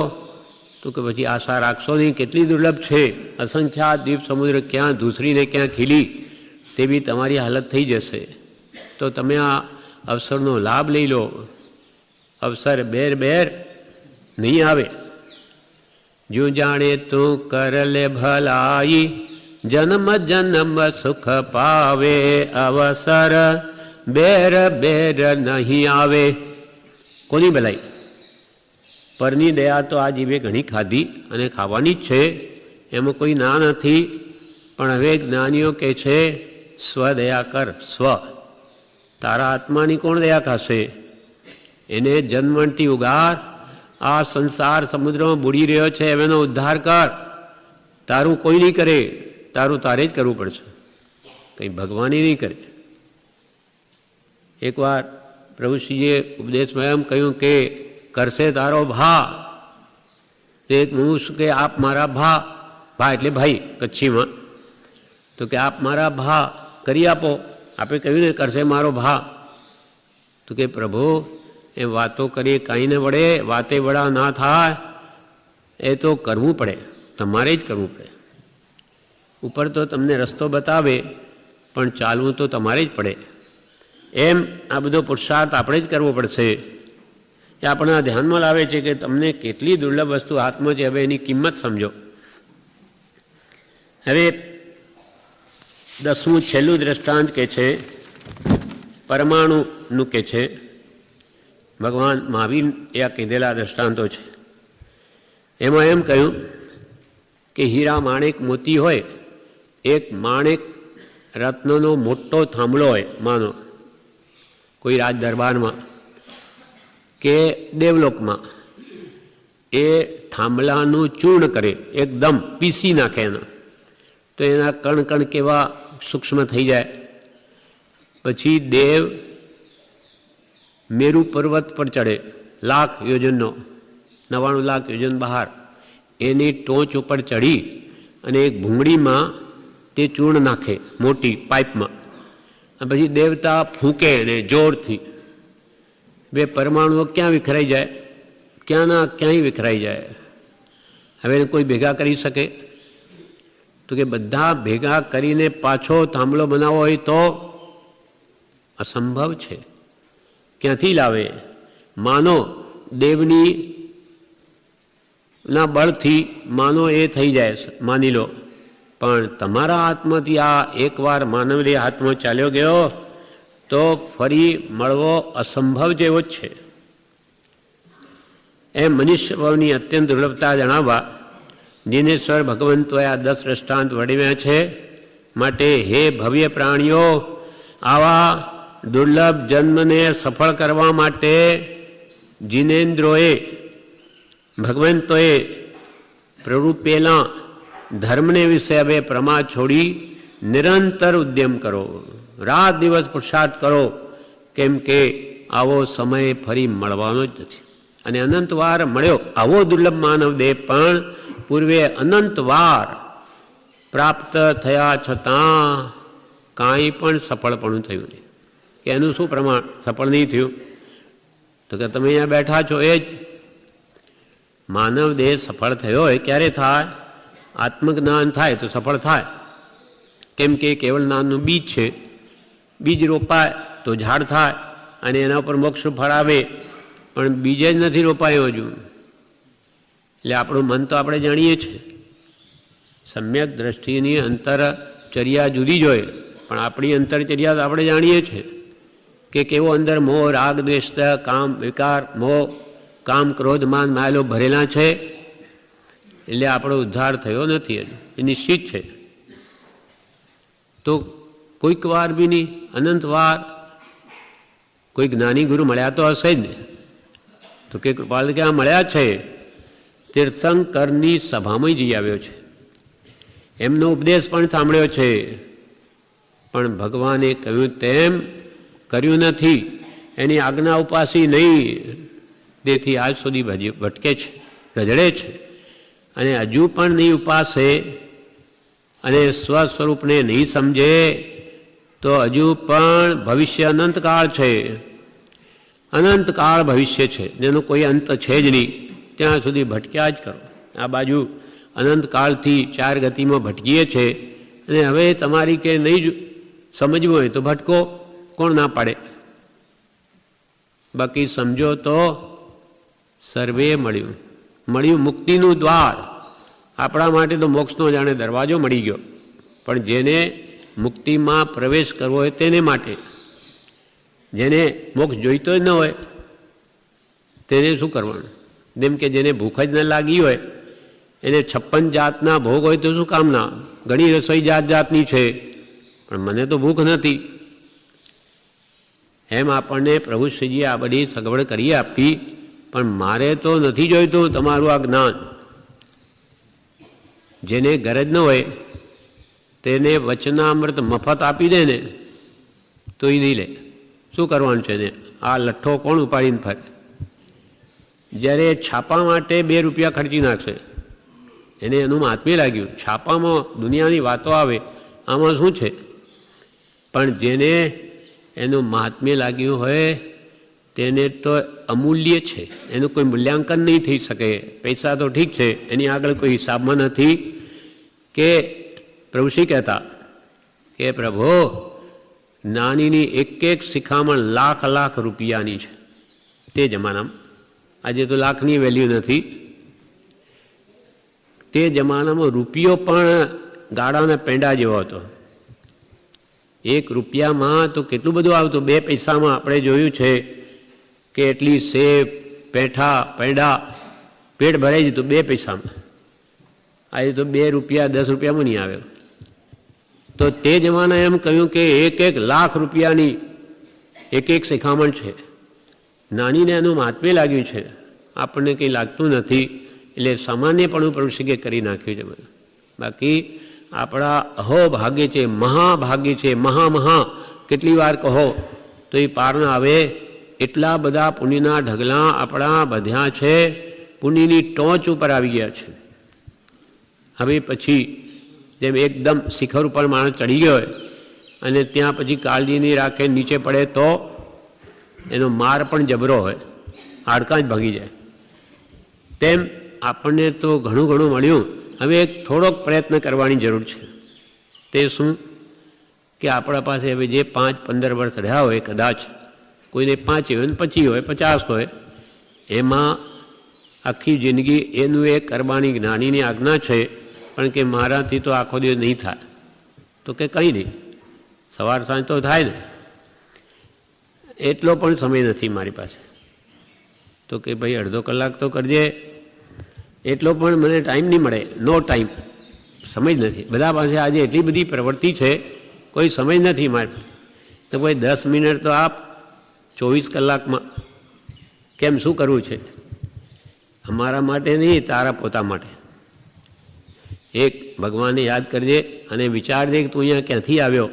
તો કે પછી આશા રાખશો નહીં, કેટલી દુર્લભ છે. અસંખ્યાત દ્વીપ સમુદ્ર ક્યાં ધૂસરીને ક્યાં ખીલી, તેવી તમારી હાલત થઈ જશે. તો તમે આ અવસરનો લાભ લઈ લો. અવસર બેર બેર નહીં આવે. જો જાણે તું કર લે ભલાઈ, જન્મ જન્મ સુખ પાવે, અવસર બેર બેર નહીં આવે. કોની ભલાઈ? પરની દયા તો આ જીવે ઘણી ખાધી અને ખાવાની જ છે, એમાં કોઈ ના નથી. પણ હવે જ્ઞાનીઓ કહે છે સ્વદયા કર. સ્વ તારા આત્માની કોણ દયા થશે? એને જન્મથી ઉગાર. આ સંસાર સમુદ્રમાં બુડી રહ્યો છે, એનો ઉદ્ધાર કર. તારું કોઈ નહીં કરે, તારું તારે જ કરવું પડશે, કંઈ ભગવાને નહીં કરે. એકવાર પ્રભુશ્રીએ ઉપદેશમાં એમ કહ્યું કે કરશે તારો ભા. એક હું શું કે આપ મારા ભા. ભા એટલે ભાઈ કચ્છીમાં. તો કે આપ મારા ભા કરી આપો. આપે કહ્યું ને કરશે મારો ભા. તો કે પ્રભુ એ વાતો કરીએ કાંઈ ન વળે, વાતે વડા ના થાય. એ તો કરવું પડે, તમારે જ કરવું પડે. ઉપર તો તમને રસ્તો બતાવે, પણ ચાલવું તો તમારે જ પડે. એમ આ બધો પુરુષાર્થ આપણે જ કરવો પડશે. એ આપણા ધ્યાનમાં લાવે છે કે તમને કેટલી દુર્લભ વસ્તુ હાથમાં છે, હવે એની કિંમત સમજો. હવે 10મું છેલ્લું દ્રષ્ટાંત કે છે પરમાણુનું કે છે. ભગવાન મહાવીર એ આ કીધેલા દ્રષ્ટાંતો છે. એમાં એમ કહ્યું કે હીરા માણેક મોતી હોય, એક માણેક રત્નનો મોટો થાંભલો હોય, માનો કોઈ રાજ દરબારમાં કે દેવલોકમાં, એ થાંભલાનું ચૂર્ણ કરે, એકદમ પીસી નાખે એના, તો એના કણ કણ કેવા સૂક્ષ્મ થઈ જાય. પછી દેવ મેરુ પર્વત પર ચડે, 1,00,000 યોજનનો, 99 લાખ યોજન બહાર, એની ટોચ ઉપર ચડી અને એક ભૂંગળીમાં તે ચૂર્ણ નાખે, મોટી પાઇપમાં. પછી દેવતા ફૂંકે ને જોરથી, 2 પરમાણુઓ ક્યાં વિખરાઈ જાય? ક્યાંના ક્યાંય વિખરાઈ જાય. હવે એને કોઈ ભેગા કરી શકે? તો કે બધા ભેગા કરીને પાછો થાંભલો બનાવવો હોય તો અસંભવ છે. ક્યાંથી લાવે? માનો દેવની ના બળથી માનો એ થઈ જાય, માની લો. પણ તમારા હાથમાંથી આ એકવાર માનવને હાથમાં ચાલ્યો ગયો તો ફરી મળવો અસંભવ જેવો જ છે. એમ મનુષ્ય ભાવની અત્યંત દુર્લભતા જણાવવા દિનેશ્વર ભગવંતોએ આ 10 દ્રષ્ટાંત વડીવ્યા છે. માટે હે ભવ્ય પ્રાણીઓ, આવા દુર્લભ જન્મને સફળ કરવા માટે જીનેન્દ્રોએ ભગવંતોએ પ્રરૂપેલા ધર્મને વિશે હવે પ્રમાદ છોડી નિરંતર ઉદ્યમ કરો, રાત દિવસ પુરુષાર્થ કરો, કેમ કે આવો સમય ફરી મળવાનો જ નથી. અને અનંતવાર મળ્યો આવો દુર્લભ માનવ દેહ પણ પૂર્વે અનંતવાર પ્રાપ્ત થયા છતાં કાંઈ પણ સફળપણું થયું નહીં. કે એનું શું પ્રમાણ સફળ નહીં થયું? તો કે તમે અહીંયા બેઠા છો એ જ. માનવ દેહ સફળ થયો હોય ક્યારે થાય? આત્મજ્ઞાન થાય તો સફળ થાય. કેમ કે કેવળ જ્ઞાનનું બીજ છે. બીજ રોપાય તો ઝાડ થાય અને એના ઉપર મોક્ષ ફળ આવે. પણ બીજ જ નથી રોપાયો હજુ. એટલે આપણું મન તો આપણે જાણીએ છીએ. સમ્યક દ્રષ્ટિની અંતરચર્યા જુદી જ હોય, પણ આપણી અંતરચર્યા તો આપણે જાણીએ છીએ કે કેવો અંદર મોહ, રાગ, દ્વેષ, કામ, વિકાર, મોહ, કામ, ક્રોધ, માન, માયેલો ભરેલા છે. એટલે આપણો ઉદ્ધાર થયો નથી હજુ, એ નિશ્ચિત છે. તો કોઈક વાર બી નહીં, અનંત વાર કોઈ જ્ઞાની ગુરુ મળ્યા તો હશે જ ને. તો કે કૃપાલ ક્યાં મળ્યા છે? તીર્થંકરની સભામાં જઈ આવ્યો છે, એમનો ઉપદેશ પણ સાંભળ્યો છે, પણ ભગવાને કહ્યું તેમ કર્યું નથી, એની આજ્ઞા ઉપાસી નહીં. તેથી આજ સુધી ભટકે છે, રજડે છે. અને હજુ પણ નહીં ઉપાસે અને સ્વ સ્વરૂપને નહીં સમજે તો હજુ પણ ભવિષ્ય અનંતકાળ છે. અનંતકાળ ભવિષ્ય છે, જેનો કોઈ અંત છે જ નહીં. ત્યાં સુધી ભટક્યા જ કરો. આ બાજુ અનંતકાળથી 4 ગતિમાં ભટકીએ છે. અને હવે તમારી કે નહીં સમજવું હોય તો ભટકો, કોણ ના પાડે? બાકી સમજો તો સર્વે મળ્યું મુક્તિનું દ્વાર. આપણા માટે તો મોક્ષનો જાણે દરવાજો મળી ગયો, પણ જેને મુક્તિમાં પ્રવેશ કરવો હોય તેને માટે, જેને મોક્ષ જોઈતો જ ન હોય તેને શું કરવાનું? જેમ કે જેને ભૂખ જ ન લાગી હોય એને 56 જાતના ભોગ હોય તો શું કામના? ઘણી રસોઈ જાત જાતની છે, પણ મને તો ભૂખ નથી. એમ આપણને પ્રભુ શ્રીજીએ આ બધી સગવડ કરી આપી, પણ મારે તો નથી જોઈતું તમારું આ જ્ઞાન. જેને ગરજ ન હોય તેને વચનામૃત મફત આપી દે ને તો એ નહીં લે. શું કરવાનું છે એને? આ લઠ્ઠો કોણ ઉપાડીને ફરે? જ્યારે છાપા માટે 2 રૂપિયા ખર્ચી નાખશે, એને એનું મહાત્મ્ય લાગ્યું. છાપામાં દુનિયાની વાતો આવે, આમાં શું છે? પણ જેને એનું મહાત્મ્ય લાગ્યું હોય તેને તો અમૂલ્ય છે, એનું કોઈ મૂલ્યાંકન નહીં થઈ શકે. પૈસા તો ઠીક છે, એની આગળ કોઈ હિસાબમાં નથી. કે પ્રભુ શ્રી કહેતા કે પ્રભુ નાનીની એક શિખામણ લાખ રૂપિયાની છે તે જમાનામાં. આજે તો લાખની વેલ્યુ નથી. તે જમાનામાં રૂપિયો પણ ગાડાના પેંડા જેવો હતો. 1 રૂપિયામાં તો કેટલું બધું આવતું. 2 પૈસામાં આપણે જોયું છે કે એટલી સેબ, પેઠા, પેંડા પેટ ભરાઈ જતું 2 પૈસામાં. આજે તો 2 રૂપિયા 10 રૂપિયામાં નહીં આવે. તો તે જમાનાએ એમ કહ્યું કે 1 લાખ રૂપિયાની એક શિખામણ છે. નાનીને એનું મહાત્મ્ય લાગ્યું છે, આપણને કંઈ લાગતું નથી. એટલે સામાન્યપણું પ્રભુશ્રીએ કરી નાખ્યું છે બધું. બાકી આપણા અહોભાગ્ય છે, મહાભાગ્ય છે. મહા કેટલી વાર કહો તો એ પાર ના આવે. એટલા બધા પુણ્યના ઢગલા આપણા બધ્યા છે, પુણ્યની ટોચ ઉપર આવી ગયા છે. હવે પછી જેમ એકદમ શિખર ઉપર માણસ ચડી ગયો હોય અને ત્યાં પછી કાળજી નહીં રાખે, નીચે પડે તો એનો માર પણ જબરો હોય, હાડકાં જ ભાગી જાય. તેમ આપણને તો ઘણું મળ્યું. હવે એક થોડોક પ્રયત્ન કરવાની જરૂર છે. તે શું કે આપણા પાસે હવે જે 5-15 વર્ષ રહ્યા હોય, કદાચ કોઈને 5 હોય, 25 હોય, 50 હોય, એમાં આખી જિંદગી એનું એ કરવાની જ્ઞાનીની આજ્ઞા છે. પણ કે મારાથી તો આખો દિવસ નહીં થાય. તો કે કંઈ નહીં, સવાર સાંજ તો થાય ને, એટલો પણ સમય નથી મારી પાસે. તો કે ભાઈ અડધો કલાક તો કરજે. એટલો પણ મને ટાઈમ નહીં મળે. નો ટાઈમ, સમય જ નથી. બધા પાસે આજે એટલી બધી પ્રવૃત્તિ છે, કોઈ સમય નથી મારે. તો ભાઈ 10 મિનિટ તો આપ 24 કલાકમાં. કેમ, શું કરવું છે? અમારા માટે નહીં, તારા પોતા માટે. એક ભગવાનને યાદ કરજે અને વિચારજે કે તું અહીંયા ક્યાંથી આવ્યો,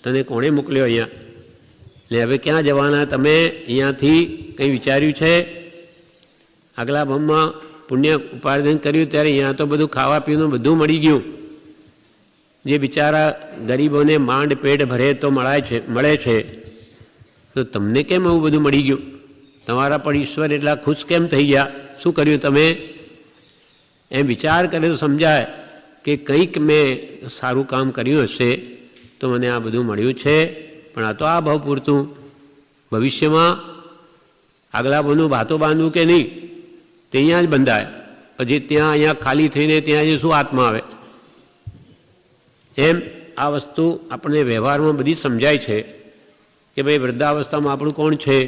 તને કોણે મોકલ્યો અહીંયા, ને હવે ક્યાં જવાના તમે? અહીંયાથી કંઈ વિચાર્યું છે? આગલા ભાવમાં પુણ્ય ઉપાર્જન કર્યું ત્યારે અહીંયા તો બધું ખાવા પીવાનું બધું મળી ગયું. જે બિચારા ગરીબોને માંડ પેટ ભરે તો મળે છે, તો તમને કેમ એવું બધું મળી ગયું? તમારા પર ઈશ્વર એટલા ખુશ કેમ થઈ ગયા? શું કર્યું તમે? એમ વિચાર કરે તો સમજાય કે કંઈક મેં સારું કામ કર્યું હશે તો મને આ બધું મળ્યું છે. પણ આ તો આ ભાવ પૂરતું. ભવિષ્યમાં આગલા ભાવનું ભાતો બાંધવું કે નહીં તે અહીંયા જ બંધાય. પછી ત્યાં અહીંયા ખાલી થઈને ત્યાં જ શું આત્મા આવે? એમ આ વસ્તુ આપણે વ્યવહારમાં બધી સમજાય છે કે ભાઈ વૃદ્ધાવસ્થામાં આપણું કોણ છે?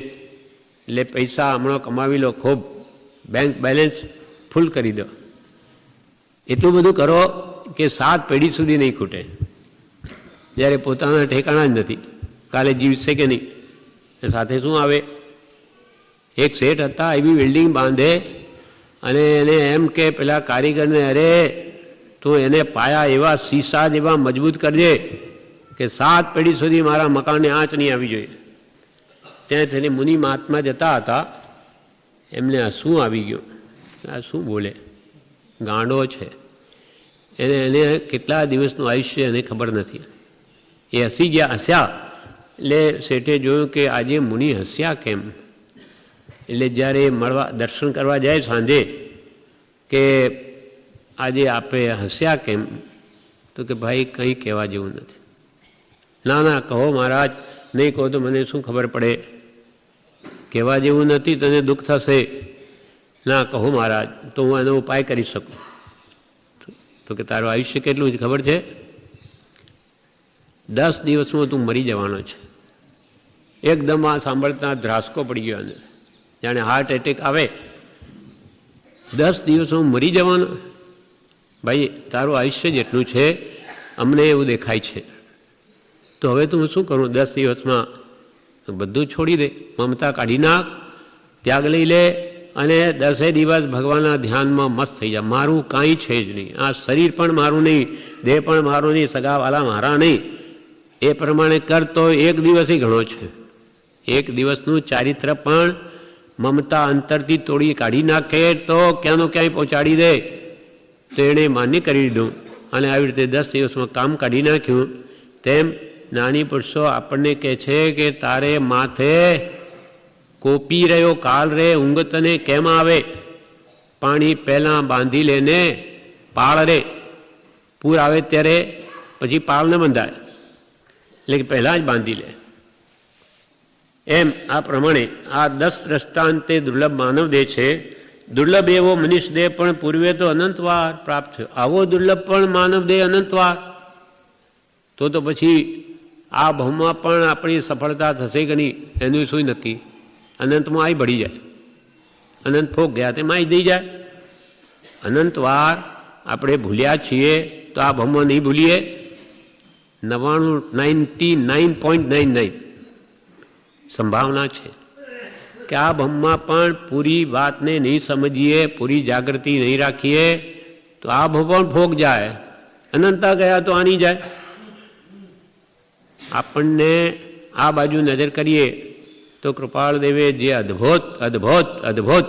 એટલે પૈસા હમણાં કમાવી લો, ખૂબ બેંક બેલેન્સ ફૂલ કરી દો. એટલું બધું કરો કે 7 પેઢી સુધી નહીં ખૂટે. જ્યારે પોતાના ઠેકાણા જ નથી, કાલે જીવશે કે નહીં? સાથે શું આવે? એક શેઠ હતા, એવી બિલ્ડિંગ બાંધે અને એને એમ કે પેલા કારીગરને, અરે તું એને પાયા એવા શીશા જેવા મજબૂત કરજે કે 7 પેઢી સુધી મારા મકાનને આંચ નહીં આવી જોઈએ. ત્યાં તેને મુનિ મહાત્મા જતા હતા, એમને આ શું આવી ગયું? આ શું બોલે? ગાંડો છે. એને કેટલા દિવસનું આયુષ્ય એને ખબર નથી. એ હસ્યા. એટલે શેઠે જોયું કે આજે મુનિ હસ્યા કેમ? એટલે જ્યારે દર્શન કરવા જાય સાંજે કે આજે આપે હસ્યા કેમ? તો કે ભાઈ કંઈ કહેવા જેવું નથી. ના કહો મહારાજ, નહીં કહો તો મને શું ખબર પડે? કહેવા જેવું નથી, તને દુઃખ થશે. ના કહો મહારાજ, તો હું એનો ઉપાય કરી શકું. તો કે તારું આયુષ્ય કેટલું છે ખબર છે? 10 દિવસમાં તું મરી જવાનો છે. એકદમ આ સાંભળતા ધ્રાસકો પડી ગયો અને જાણે હાર્ટ એટેક આવે. 10 દિવસમાં મરી જવાનો? ભાઈ તારું આયુષ્ય જેટલું છે અમને એવું દેખાય છે. તો હવે તું શું કરું? 10 દિવસમાં બધું છોડી દે, મમતા કાઢી નાખ, ત્યાગ લઈ લે અને 10 દિવસ ભગવાનના ધ્યાનમાં મસ્ત થઈ જાય. મારું કાંઈ છે જ નહીં, આ શરીર પણ મારું નહીં, દેહ પણ મારું નહીં, સગાવાલા મારા નહીં. એ પ્રમાણે કર તો 1 દિવસ ઘણો છે. 1 દિવસનું ચારિત્ર પણ મમતા અંતરથી તોડી કાઢી નાખે તો ક્યાંનો ક્યાંય પહોંચાડી દે. તો એણે માન્ય કરી દીધું અને આવી રીતે 10 દિવસમાં કામ કાઢી નાખ્યું. તેમ જ્ઞાની પુરુષો આપણને કહે છે કે તારે માથે કોપી રહ્યો કાલ રે, ઊંઘ તને કેમ આવે? પાણી પહેલાં બાંધી લેને, પાળ રે. પૂર આવે ત્યારે પછી પાળ ન બંધાય, એટલે કે પહેલાં જ બાંધી લે. એમ આ પ્રમાણે આ 10 દ્રષ્ટાંતે દુર્લભ માનવ દેહ છે. દુર્લભ એવો મનુષ્ય દેહ પણ પૂર્વે તો અનંતવાર પ્રાપ્ત થયો. આવો દુર્લભ પણ માનવ દેહ અનંતવાર. તો પછી આ ભવમાં પણ આપણી સફળતા થશે કે નહીં એનું શું નક્કી? અનંતમાં આવી ભળી જાય, અનંત ફોક ગયા તેમાં આવી દઈ જાય. અનંતવાર આપણે ભૂલ્યા છીએ તો આ ભવમાં નહીં ભૂલીએ. 99.99 સંભાવના છે કે આ ભવમાં પણ પૂરી વાતને નહીં સમજીએ, પૂરી જાગૃતિ નહીં રાખીએ તો આ ભવ પણ ફોક જાય. અનંતતા ગયા તો આની જાય. આપણને આ બાજુ નજર કરીએ તો કૃપાળ દેવે જે અદ્ભુત અદ્ભુત અદ્ભુત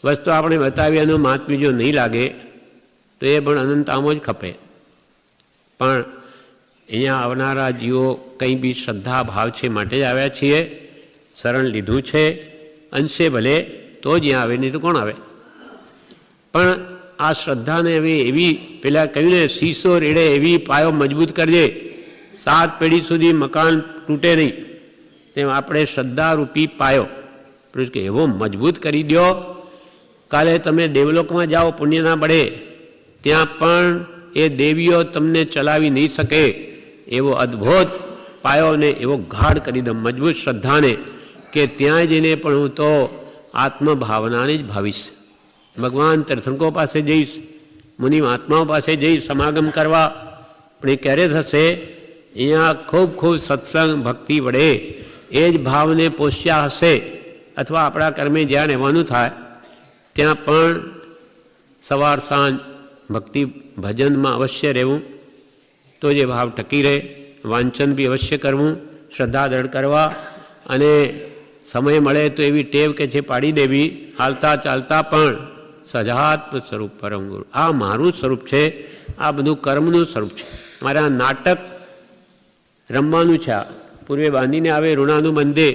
વસ્તુ આપણે બતાવી એનું મહાત્મ્ય જો નહીં લાગે તો એ પણ અનંતામાં જ ખપે. પણ અહીંયા આવનારા જીવો કંઈ બી શ્રદ્ધા ભાવ છે માટે જ આવ્યા છીએ. શરણ લીધું છે અંશે ભલે તો જ અહીંયા આવે, નહીં તો કોણ આવે? પણ આ શ્રદ્ધાને હવે એવી પેલા કહ્યું ને, શીશો રેડે એવી પાયો મજબૂત કરજે, 7 પેઢી સુધી મકાન તૂટે નહીં. તેમ આપણે શ્રદ્ધારૂપી પાયો કે એવો મજબૂત કરી દો. કાલે તમે દેવલોકમાં જાઓ પુણ્યના બળે, ત્યાં પણ એ દેવીઓ તમને ચલાવી નહીં શકે એવો અદ્ભુત પાયોને એવો ગાઢ કરી દો, મજબૂત શ્રદ્ધાને, કે ત્યાં જઈને પણ હું તો આત્મભાવનાને જ ભાવીશ. ભગવાન તીર્થંકો પાસે જઈશ, મુનિ મહાત્માઓ પાસે જઈશ સમાગમ કરવા. પણ એ ક્યારે થશે? અહીંયા ખૂબ ખૂબ સત્સંગ ભક્તિ વડે એ જ ભાવને પોષ્યા હશે. અથવા આપણા કર્મે જ્યાં રહેવાનું થાય ત્યાં પણ સવાર સાંજ ભક્તિ ભજનમાં અવશ્ય રહેવું, તો જે ભાવ ટકી રહે. વાંચન બી અવશ્ય કરવું, શ્રદ્ધા દૃઢ કરવા, અને સમય મળે તો એવી ટેવ કે છે પાડી દેવી, હાલતા ચાલતા પણ સજાત્મ સ્વરૂપ પરમ ગુરુ. આ મારું સ્વરૂપ છે, આ બધું કર્મનું સ્વરૂપ છે. મારે આ નાટક રમવાનું છે. આ પૂર્વે બાંધીને આવે ઋણાનું બંધે.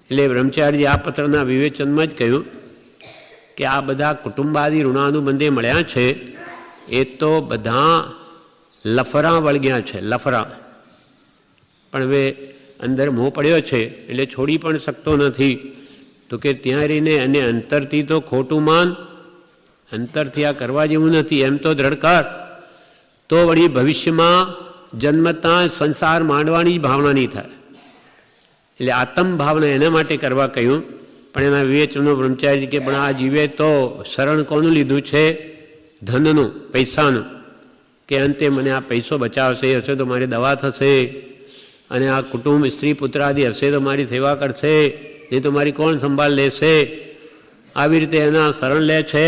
એટલે બ્રહ્મચારી આ પત્રના વિવેચનમાં જ કહ્યું કે આ બધા કુટુંબાદી ઋણાનું બંધે મળ્યા છે એ તો બધા લફરા વળગ્યા છે, લફરા. પણ હવે અંદર મોહ પડ્યો છે એટલે છોડી પણ શકતો નથી. તો કે ત્યાં રહીને અને અંતરથી તો ખોટું માન, અંતરથી આ કરવા જેવું નથી એમ તો દ્રઢ કર, તો વળી ભવિષ્યમાં જન્મતા સંસાર માંડવાની ભાવના નહીં થાય. એટલે આત્મ ભાવના એના માટે કરવા કહ્યું. પણ એના વિવેચનો બ્રહ્મચારી કે પણ આ જીવે તો શરણ કોનું લીધું છે? ધનનું, પૈસાનું. કે અંતે મને આ પૈસો બચાવશે, હશે તો મારી દવા થશે, અને આ કુટુંબ સ્ત્રી પુત્રાદિ હશે તો મારી સેવા કરશે, નહીં તો મારી કોણ સંભાળ લેશે? આવી રીતે એના શરણ લે છે.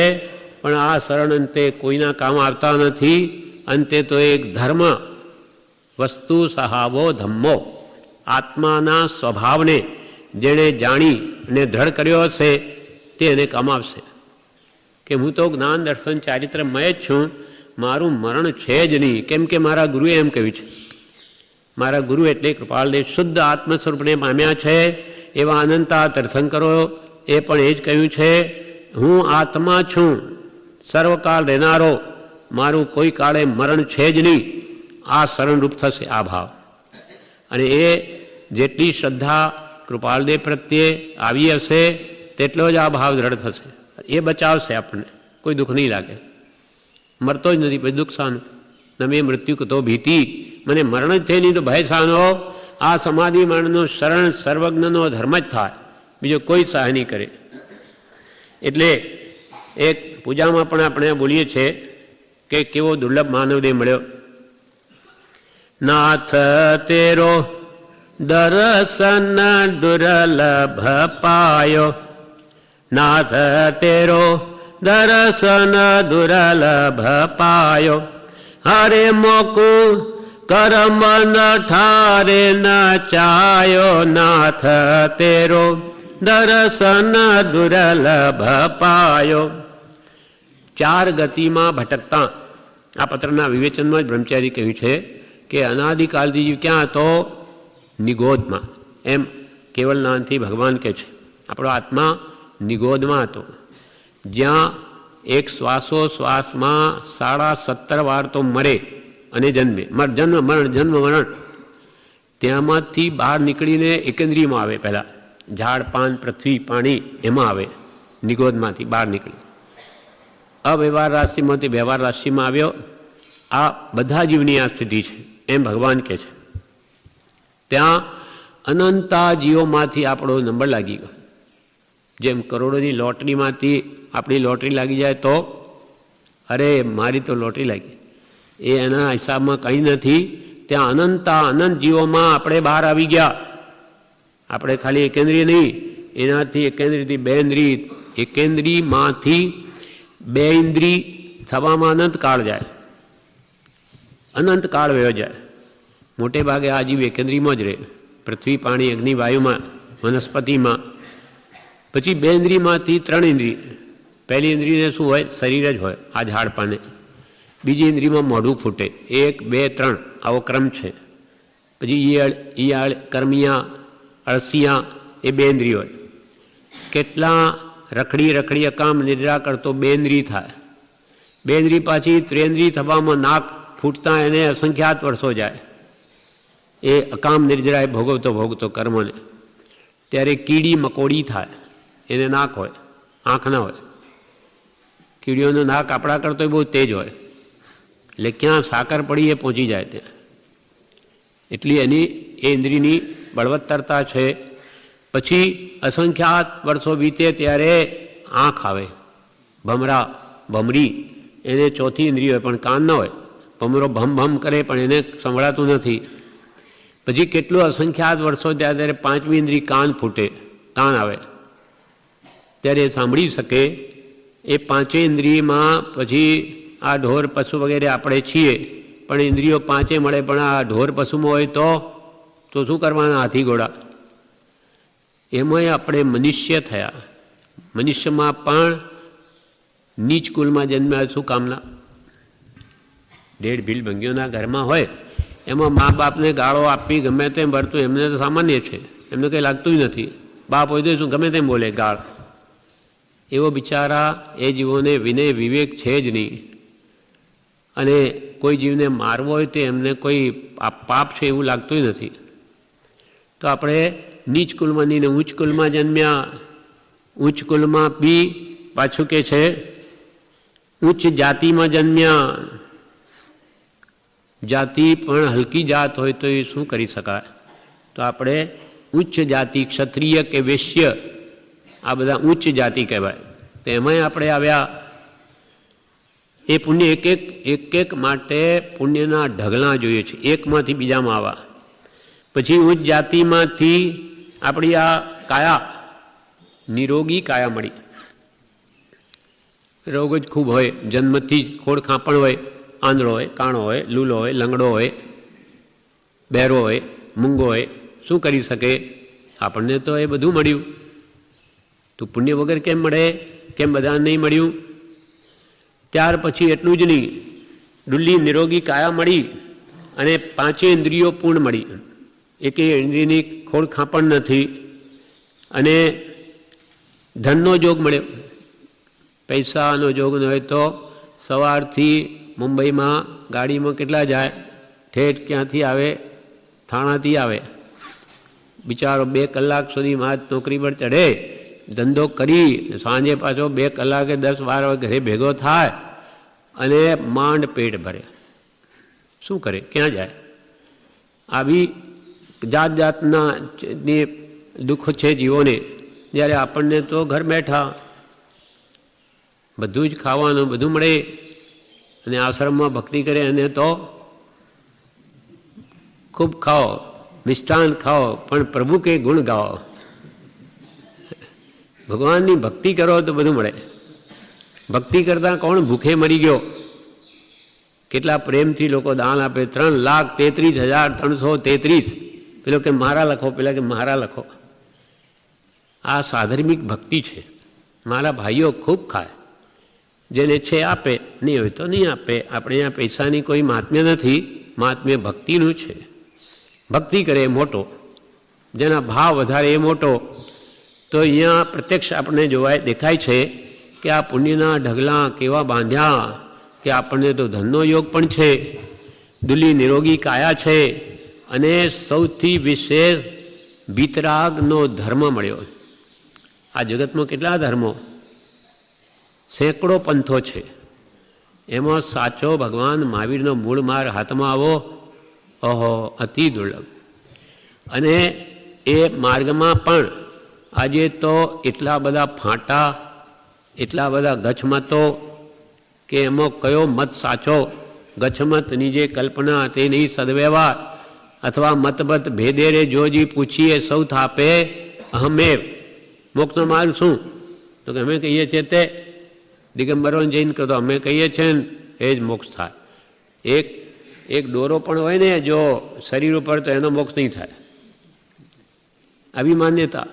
પણ આ શરણ અંતે કોઈના કામ આવતા નથી. અંતે તો એક ધર્મ વસ્તુ સહાવો ધમ્મો, આત્માના સ્વભાવને જેણે જાણી અને દ્રઢ કર્યો હશે તે એને કમાવશે. કે હું તો જ્ઞાન દર્શન ચારિત્રમય જ છું, મારું મરણ છે જ નહીં. કેમ કે મારા ગુરુએ એમ કહ્યું છે. મારા ગુરુ એટલે કૃપાળદેવ શુદ્ધ આત્મ સ્વરૂપને પામ્યા છે એવા અનંતા તીર્થંકરો એ પણ એ જ કહ્યું છે, હું આત્મા છું, સર્વકાળ રહેનારો, મારું કોઈ કાળે મરણ છે જ નહીં. આ શરણરૂપ થશે આ ભાવ. અને એ જેટલી શ્રદ્ધા કૃપાળદેવ પ્રત્યે આવી હશે તેટલો જ આ ભાવ દ્રઢ થશે. એ બચાવશે આપણને, કોઈ દુઃખ નહીં લાગે. મરતો જ નથી, પછી દુઃખ શાનું? નમે મૃત્યુ તો ભીતિ, મને મરણ જ થઈ નહીં તો ભય શાનો? આ સમાધિ મરણનો શરણ સર્વજ્ઞનો ધર્મ જ થાય, બીજો કોઈ સહાય નહીં કરે. એટલે એક પૂજામાં પણ આપણે બોલીએ છીએ કે કેવો દુર્લભ માનવદેહ મળ્યો. નાથ તેરો દર્શન દુર્લભ પાયો, નાથ તેરો દર્શન દુર્લભ પાયો, હરે મોકુ કર્મ ન ઠારે ન ચાયો, નાથ તેરો દર્શન દુર્લભ પાયો. ચાર ગતિમાં ભટકતા આ પત્રના વિવેચનમાં જ બ્રહ્મચારી કહ્યું છે કે અનાદિકાલથી ક્યાં હતો? નિગોદમાં. એમ કેવલ નામથી ભગવાન કહે છે આપણો આત્મા નિગોદમાં હતો, જ્યાં એક શ્વાસોશ્વાસમાં 17.5 વાર તો મરે અને જન્મે, જન્મ મરણ. ત્યાંમાંથી બહાર નીકળીને એકેન્દ્રિયમાં આવે, પહેલાં ઝાડ પાન પૃથ્વી પાણી એમાં આવે, નિગોદમાંથી બહાર નીકળી અવ્યવહાર રાશિમાંથી વ્યવહાર રાશિમાં આવ્યો. આ બધા જીવની આ સ્થિતિ છે એમ ભગવાન કહે છે. ત્યાં અનંતા જીવોમાંથી આપણો નંબર લાગી ગયો. જેમ કરોડોની લોટરીમાંથી આપણી લોટરી લાગી જાય તો અરે મારી તો લોટરી લાગી, એ એના હિસાબમાં કંઈ નથી. ત્યાં અનંત જીવોમાં આપણે બહાર આવી ગયા. આપણે ખાલી એકેન્દ્રિય નહીં, એનાથી એકેન્દ્રિયથી બે ઇન્દ્રિય, એકેન્દ્રિયમાંથી બે ઇન્દ્રિય થવામાં અનંત કાળ જાય, અનંત કાળ વયો જાય. મોટે ભાગે આ જીવ એકેન્દ્રિયમાં જ રહે, પૃથ્વી પાણી અગ્નિ વાયુમાં વનસ્પતિમાં. પછી બે ઇન્દ્રિયમાંથી 3 ઇન્દ્રિય. પહેલી ઇન્દ્રિયને શું હોય? શરીર જ હોય, આ ઝાડપાને. બીજી ઇન્દ્રિયમાં મોઢું ફૂટે, 1 2 3 આવો ક્રમ છે. પછી ઈયાળ કર્મિયા અળસિયા એ બે ઇન્દ્રિય હોય. કેટલા રખડી અકામ નિદ્રા કરતો બે ઇન્દ્રિય થાય. બે ઇન્દ્રિય પાછી ત્રેન્દ્રિય થવામાં નાક ફૂટતા એને અસંખ્યાત વર્ષો જાય. એ અકામ નિર્જરાય ભોગવતો કર્મને. ત્યારે કીડી મકોડી થાય, એને નાક હોય, આંખ ના હોય. કીડીઓનું નાક આપણા કરતો બહુ તેજ હોય, એટલે ક્યાં સાકર પડી એ પહોંચી જાય ત્યાં. એટલી એની એ ઇન્દ્રિયની બળવત્તરતા છે. પછી અસંખ્યાત વર્ષો વીતે ત્યારે આંખ આવે, ભમરી, એને ચોથી ઇન્દ્રિય હોય પણ કાન ન હોય. ભમરો ભમ કરે પણ એને સંભળાતું નથી. પછી કેટલું અસંખ્યાત વર્ષો ત્યારે 5મી ઇન્દ્રિય કાન ફૂટે, કાન આવે, ત્યારે સાંભળી શકે. એ 5 ઇન્દ્રિયમાં પછી આ ઢોર પશુ વગેરે આપણે છીએ, પણ ઇન્દ્રિયો 5 મળે, પણ આ ઢોર પશુમાં હોય તો શું કરવાના? હાથી ઘોડા. એમાંય આપણે મનુષ્ય થયા. મનુષ્યમાં પણ નીચ કુલમાં જન્મ્યા. શું કામના? 1.5 ભીલ ભંગીઓના ઘરમાં હોય, એમાં મા બાપને ગાળો આપી ગમે તેમ ભરતું, એમને તો સામાન્ય છે, એમને કંઈ લાગતું જ નથી. બાપ હોય તો શું ગમે તેમ બોલે ગાળ. એવો બિચારા એ જીવોને વિનય વિવેક છે જ નહીં. અને કોઈ જીવને મારવો હોય તો એમને કોઈ પાપ છે એવું લાગતું જ નથી. તો આપણે નીચ કુલમાં નહીં ને ઉચ્ચ કુલમાં જન્મ્યા. ઉચ્ચ કુલમાં બી પાછું કે છે ઉચ્ચ જાતિમાં જન્મ્યા. જાતિ પણ હલકી જાત હોય તો એ શું કરી શકાય? તો આપણે ઉચ્ચ જાતિ, ક્ષત્રિય કે વૈશ્ય, આ બધા ઉચ્ચ જાતિ કહેવાય. તો એમાંય આપણે આવ્યા. એ પુણ્ય એક માટે પુણ્યના ઢગલા જોઈએ છે, એકમાંથી બીજામાં આવવા. પછી ઉચ્ચ જાતિમાંથી આપણી આ કાયા, નિરોગી કાયા મળી. રોગ જ ખૂબ હોય, જન્મથી જ ખોડ ખાંપણ હોય, આંધળો હોય, કાણો હોય, લૂલો હોય, લંગડો હોય, બહેરો હોય, મૂંગો હોય. શું કરી શકે? આપણને તો એ બધું મળ્યું. તો પુણ્ય વગર કેમ મળે? કેમ બધાને નહીં મળ્યું? ત્યાર પછી એટલું જ નહીં, ડુલ્લી નિરોગી કાયા મળી અને 5 ઇન્દ્રિયો પૂર્ણ મળી. એકે ઇન્દ્રિયની ખોડ ખાંપણ નથી. અને ધનનો જોગ મળ્યો. પૈસાનો જોગ ન હોય તો સવારથી મુંબઈમાં ગાડીમાં કેટલા જાય, ઠેઠ ક્યાંથી આવે? થાણાથી આવે. બિચારો 2 કલાક સુધી નોકરી પર ચઢે ધંધો કરી સાંજે પાછો 2 કલાકે 10-12 વાગે ઘરે ભેગો થાય અને માંડ પેટ ભરે, શું કરે, ક્યાં જાય? આવી જાત જાતના દુઃખ છે જીવોને. જ્યારે આપણને તો ઘર બેઠા બધું જ ખાવાનું બધું મળે, અને આશ્રમમાં ભક્તિ કરે અને તો ખૂબ ખાઓ, મિષ્ટાન ખાઓ, પણ પ્રભુ કે ગુણ ગાઓ. ભગવાનની ભક્તિ કરો તો બધું મળે. ભક્તિ કરતાં કોણ ભૂખે મરી ગયો? કેટલા પ્રેમથી લોકો દાન આપે. 3,33,333. પેલો કે મારા લખો, પેલા કે મારા લખો. આ સાધર્મિક ભક્તિ છે. મારા ભાઈઓ ખૂબ ખાય, જેને છે આપે, નહીં હોય તો નહીં આપે. આપણે અહીંયા પૈસાની કોઈ મહાત્મ્ય નથી, મહાત્મ્ય ભક્તિનું છે. ભક્તિ કરે એ મોટો, જેના ભાવ વધારે એ મોટો. તો અહીંયા પ્રત્યક્ષ આપણને જોવાય દેખાય છે કે આ પુણ્યના ઢગલા કેવા બાંધ્યા કે આપણને તો ધનનો યોગ પણ છે, દુલી નિરોગી કાયા છે, અને સૌથી વિશેષ વિતરાગનો ધર્મ મળ્યો. આ જગતમાં કેટલા ધર્મો, સેંકડો પંથો છે. એમાં સાચો ભગવાન મહાવીરનો મૂળ માર્ગ હાથમાં આવો, ઓહો, અતિ દુર્લભ. અને એ માર્ગમાં પણ આજે તો એટલા બધા ફાંટા, એટલા બધા ગચ્છમતો કે એમાં કયો મત સાચો. ગચ્છમતની જે કલ્પના તે નહીં સદવ્યવહાર, અથવા મતબત ભેદેરે જોજી પૂછીએ સૌ થાપે અહમેવ. મોક્ષનો માર્ગ શું? તો કે અમે કહીએ છીએ તે દિગંબરોને જઈને કહો તો અમે કહીએ છીએ ને એ જ મોક્ષ થાય. એક દોરો પણ હોય ને જો શરીર ઉપર તો એનો મોક્ષ નહીં થાય, આવી માન્યતા.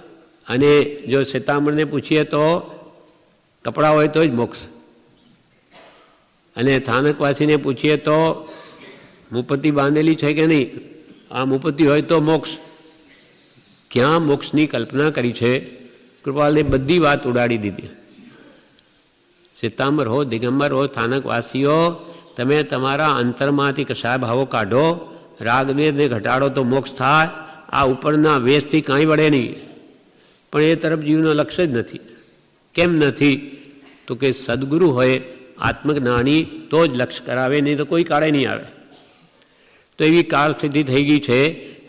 અને જો શેતામણને પૂછીએ તો કપડાં હોય તો જ મોક્ષ, અને સ્થાનકવાસીને પૂછીએ તો મુપત્તિ બાંધેલી છે કે નહીં, આ મુપત્તિ હોય તો મોક્ષ. ક્યાં મોક્ષની કલ્પના કરી છે? કૃપાલને બધી વાત ઉડાડી દીધી. શેતાંબર હો, દિગંબર હો, સ્થાનકવાસીઓ, તમે તમારા અંતરમાંથી કશા ભાવો કાઢો, રાગદ્વેષને ઘટાડો તો મોક્ષ થાય. આ ઉપરના વેશથી કાંઈ વળે નહીં. પણ એ તરફ જીવનો લક્ષ્ય જ નથી. કેમ નથી? તો કે સદગુરુ હોય, આત્મજ્ઞાની, તો જ લક્ષ્ય કરાવે, નહીં તો કોઈ કાળે નહીં આવે. તો એવી કાળ સ્થિતિ થઈ ગઈ છે.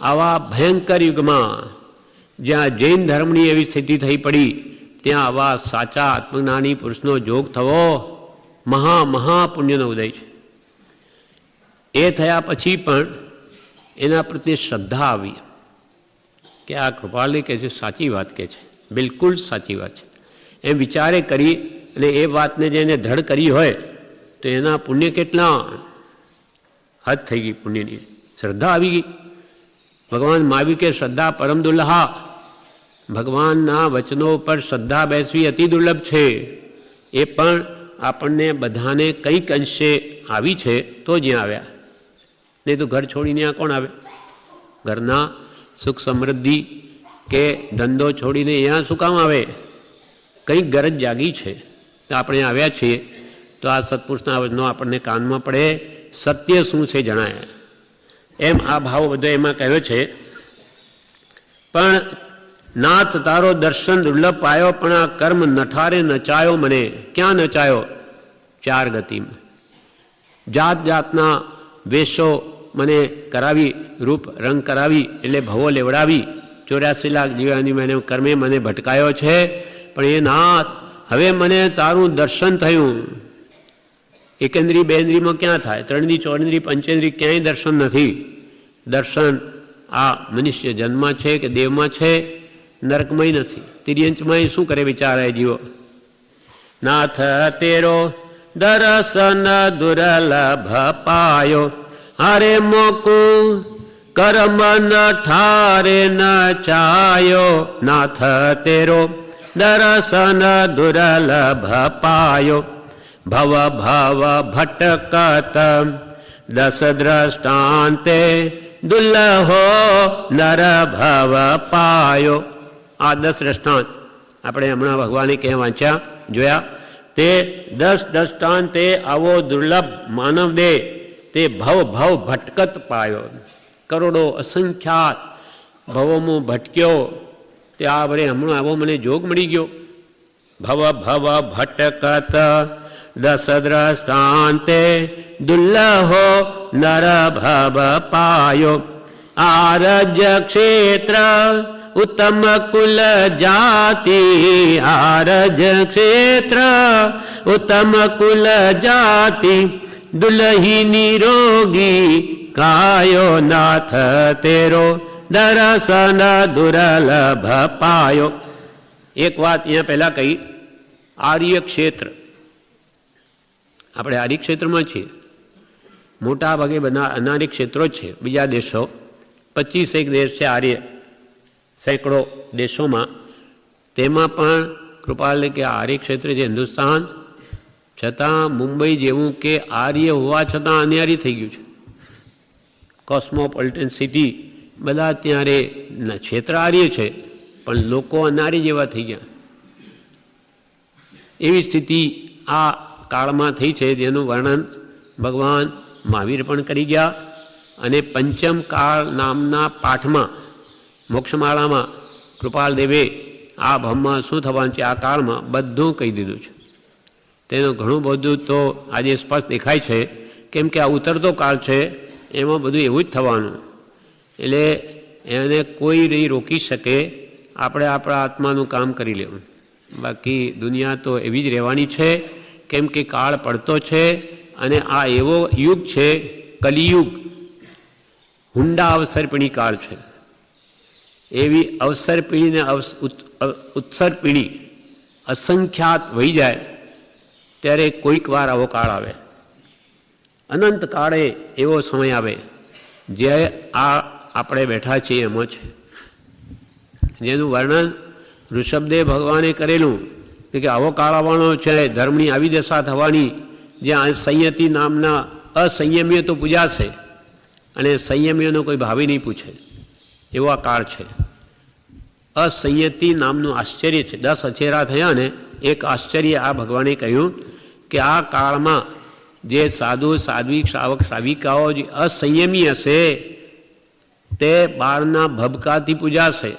આવા ભયંકર યુગમાં જ્યાં જૈન ધર્મની એવી સ્થિતિ થઈ પડી, ત્યાં આવા સાચા આત્મજ્ઞાની પુરુષનો જોગ થવો મહાપુણ્યનો ઉદય છે. એ થયા પછી પણ એના પ્રત્યે શ્રદ્ધા આવી કે આ કૃપાલી કહે છે સાચી વાત કહે છે, બિલકુલ સાચી વાત છે. એમ વિચારે કરી અને એ વાતને જેને દ્રઢ કરી હોય તો એના પુણ્ય કેટલા હદ થઈ ગઈ પુણ્યની. શ્રદ્ધા આવી ગઈ. ભગવાન મહાવીર કે શ્રદ્ધા પરમ દુર્લભા. ભગવાનના વચનો પર શ્રદ્ધા બેસવી અતિ દુર્લભ છે. એ પણ આપણને બધાને કંઈક અંશે આવી છે તો જ્યાં આવ્યા, નહીં તો ઘર છોડીને આ કોણ આવે? ઘરના સુખ સમૃદ્ધિ કે ધંધો છોડીને અહીંયા શું કામ આવે? કંઈક ગરજ જાગી છે તો આપણે આવ્યા છીએ. તો આ સત્પુરુષના વચનો આપણને કાનમાં પડે, સત્ય શું છે જણાય. એમ આ ભાવ બધો એમાં કહ્યો છે. પણ નાથ તારો દર્શન દુર્લભ પાયો, પણ આ કર્મ નઠારે નચાયો મને. ક્યાં નચાયો? 4 ગતિમાં. જાત જાતના વેશો મને કરાવી, રૂપ રંગ કરાવી, એટલે ભવો લેવડાવી. 84 લાખ જીવાની મને કર્મે મને ભટકાયો છે. પણ એ નાથ, હવે મને તારું દર્શન થયું. એકેન્દ્રી બેન્દ્રીમાં ક્યાં થાય? 3 ચોરેન્દ્રી પંચેન્દ્રી ક્યાંય દર્શન નથી. દર્શન આ મનુષ્ય જન્મમાં છે કે દેવમાં છે, નરકમય નથી. તિર્યંચમાં શું કરે વિચારાય જીવો? નાથ તેરો દર્શન દુર્લભ પાયો, હરે મોકુ કર્મ ન ઠારે ન ચાયો. નાથ તેરો દર્શન દુર્લભ પાયો, ભવ ભવ ભટકત 10 દ્રષ્ટાંતે દુલ્લહો નર ભવ પાયો. આ 10 દ્રષ્ટાંત આપણે હમણાં ભગવાને ક્યાં વાંચ્યા જોયા. તે 10 દ્રષ્ટાંતે આવો દુર્લભ માનવ દેહ તે ભવ ભવ ભટકત પાયો. કરોડો અસંખ્યાત ભવોમાં ભટક્યો તે આ વરે હમણાં આવો મને જોગ મળી ગયો. ભવ ભવ ભટકત દશદ્રષ્ટાંતે દુર્લભો નર ભવ પાયો. આરજ્ય ક્ષેત્ર ઉત્તમ કુલ જાતિ. આરજ્ય ક્ષેત્ર ઉત્તમ કુલ જાતિ. દુલહી નિરોગી કાયો નાથ તેરો દર્શન દુર્લભ પાયો. એક વાત અહીંયા પહેલાં કહી, આર્ય ક્ષેત્ર. આપણે આર્ય ક્ષેત્રમાં છીએ. મોટા ભાગે બધા અનાર્ય ક્ષેત્રો જ છે. બીજા દેશો 25 દેશ છે આર્ય, સેંકડો દેશોમાં. તેમાં પણ કૃપાલે કે આર્ય ક્ષેત્ર છે હિન્દુસ્તાન, છતાં મુંબઈ જેવું કે આર્ય હોવા છતાં અનાર્ય થઈ ગયું છે. કોસ્મોપોલિટન સિટી, બધા ત્યારે ક્ષેત્ર આર્ય છે પણ લોકો અનાર્ય જેવા થઈ ગયા. એવી સ્થિતિ આ કાળમાં થઈ છે, જેનું વર્ણન ભગવાન મહાવીર પણ કરી ગયા. અને પંચમ કાળ નામના પાઠમાં, મોક્ષમાળામાં કૃપાલદેવે આ ભાવમાં શું થવાનું છે આ કાળમાં બધું કહી દીધું છે. તેનું ઘણું બધું તો આજે સ્પષ્ટ દેખાય છે, કેમ કે આ ઉતરતો કાળ છે, એમાં બધું એવું જ થવાનું. એટલે એને કોઈ નહીં રોકી શકે. આપણે આપણા આત્માનું કામ કરી લેવું. બાકી દુનિયા તો એવી જ રહેવાની છે, કેમ કે કાળ પડતો છે. અને આ એવો યુગ છે, કલિયુગ, હુંડા અવસરપીણી કાળ છે. એવી અવસરપીણીને ઉત્સરપીણી અસંખ્યાત વહી જાય ત્યારે કોઈક વાર આવો કાળ આવે. અનંત કાળે એવો સમય આવે જે આ આપણે બેઠા છીએ એમાં છે, જેનું વર્ણન ઋષભદેવ ભગવાને કરેલું કે આવો કાળ આવવાનો છે, ધર્મની આવી દશા થવાની, જ્યાં સંયતિ નામના અસંયમીઓ તો પૂજાશે અને સંયમીઓનો કોઈ ભાવિ નહીં પૂછે, એવો આ કાળ છે. અસંયતિ નામનું આશ્ચર્ય છે. 10 અચેરા થયા ને એક આશ્ચર્ય આ ભગવાને કહ્યું કે આ કાળમાં જે સાધુ સાધ્વિક શ્રાવક શ્રાવિકાઓ જે અસંયમી હશે તે બહારના ભબકાથી પૂજાશે,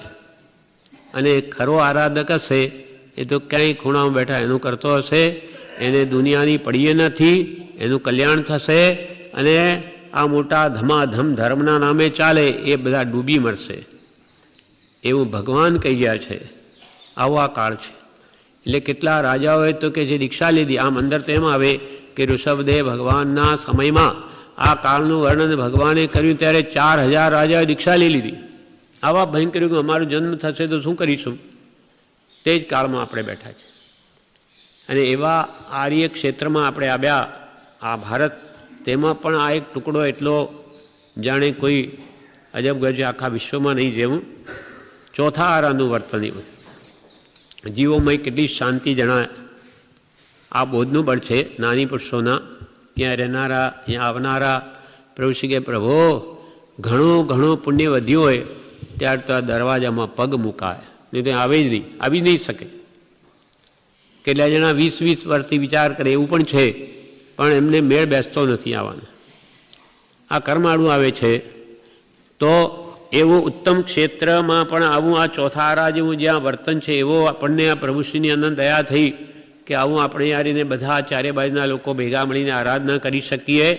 અને ખરો આરાધક હશે એ તો ક્યાંય ખૂણામાં બેઠા એનું કરતો હશે, એને દુનિયાની પડીએ નથી, એનું કલ્યાણ થશે. અને આ મોટા ધમાધમ ધર્મના નામે ચાલે એ બધા ડૂબી મળશે, એવું ભગવાન કહી ગયા છે. આવો આ કાળ છે. એટલે કેટલા રાજાઓએ તો કે જે દીક્ષા લીધી, આમ અંદર તો એમ આવે કે ઋષભદેવ ભગવાનના સમયમાં આ કાળનું વર્ણન ભગવાને કર્યું ત્યારે 4000 રાજાએ દીક્ષા લઈ લીધી. આવા ભયંકર યુગ અમારો જન્મ થશે તો શું કરીશું? તે જ કાળમાં આપણે બેઠા છે. અને એવા આર્ય ક્ષેત્રમાં આપણે આવ્યા. આ ભારત, તેમાં પણ આ એક ટુકડો એટલો જાણે કોઈ અજબ ગજ આખા વિશ્વમાં નહીં જેવું. ચોથા આરાનું વર્તન એવું. જીવોમાં કેટલી શાંતિ જણાય. આ બોધનું બળ છે નાની પુરુષોના. ત્યાં રહેનારા, ત્યાં આવનારા પ્રભુ શ્રી કે પ્રભુ ઘણું પુણ્ય વધ્યું હોય ત્યાર તો આ દરવાજામાં પગ મુકાય, નહીં તો આવે જ નહીં, આવી નહીં શકે. કેટલા જણા 20 વર્ષથી વિચાર કરે એવું પણ છે, પણ એમને મેળ બેસતો નથી આવવાનો. આ કર્માળું આવે છે. તો એવું ઉત્તમ ક્ષેત્રમાં પણ આવું આ ચોથા આરા જેવું જ્યાં વર્તન છે, એવો આપણને આ પ્રભુશ્રીની અનંત દયા થઈ કે આવું આપણે યારીને બધા ચારે બાજુના લોકો ભેગા મળીને આરાધના કરી શકીએ.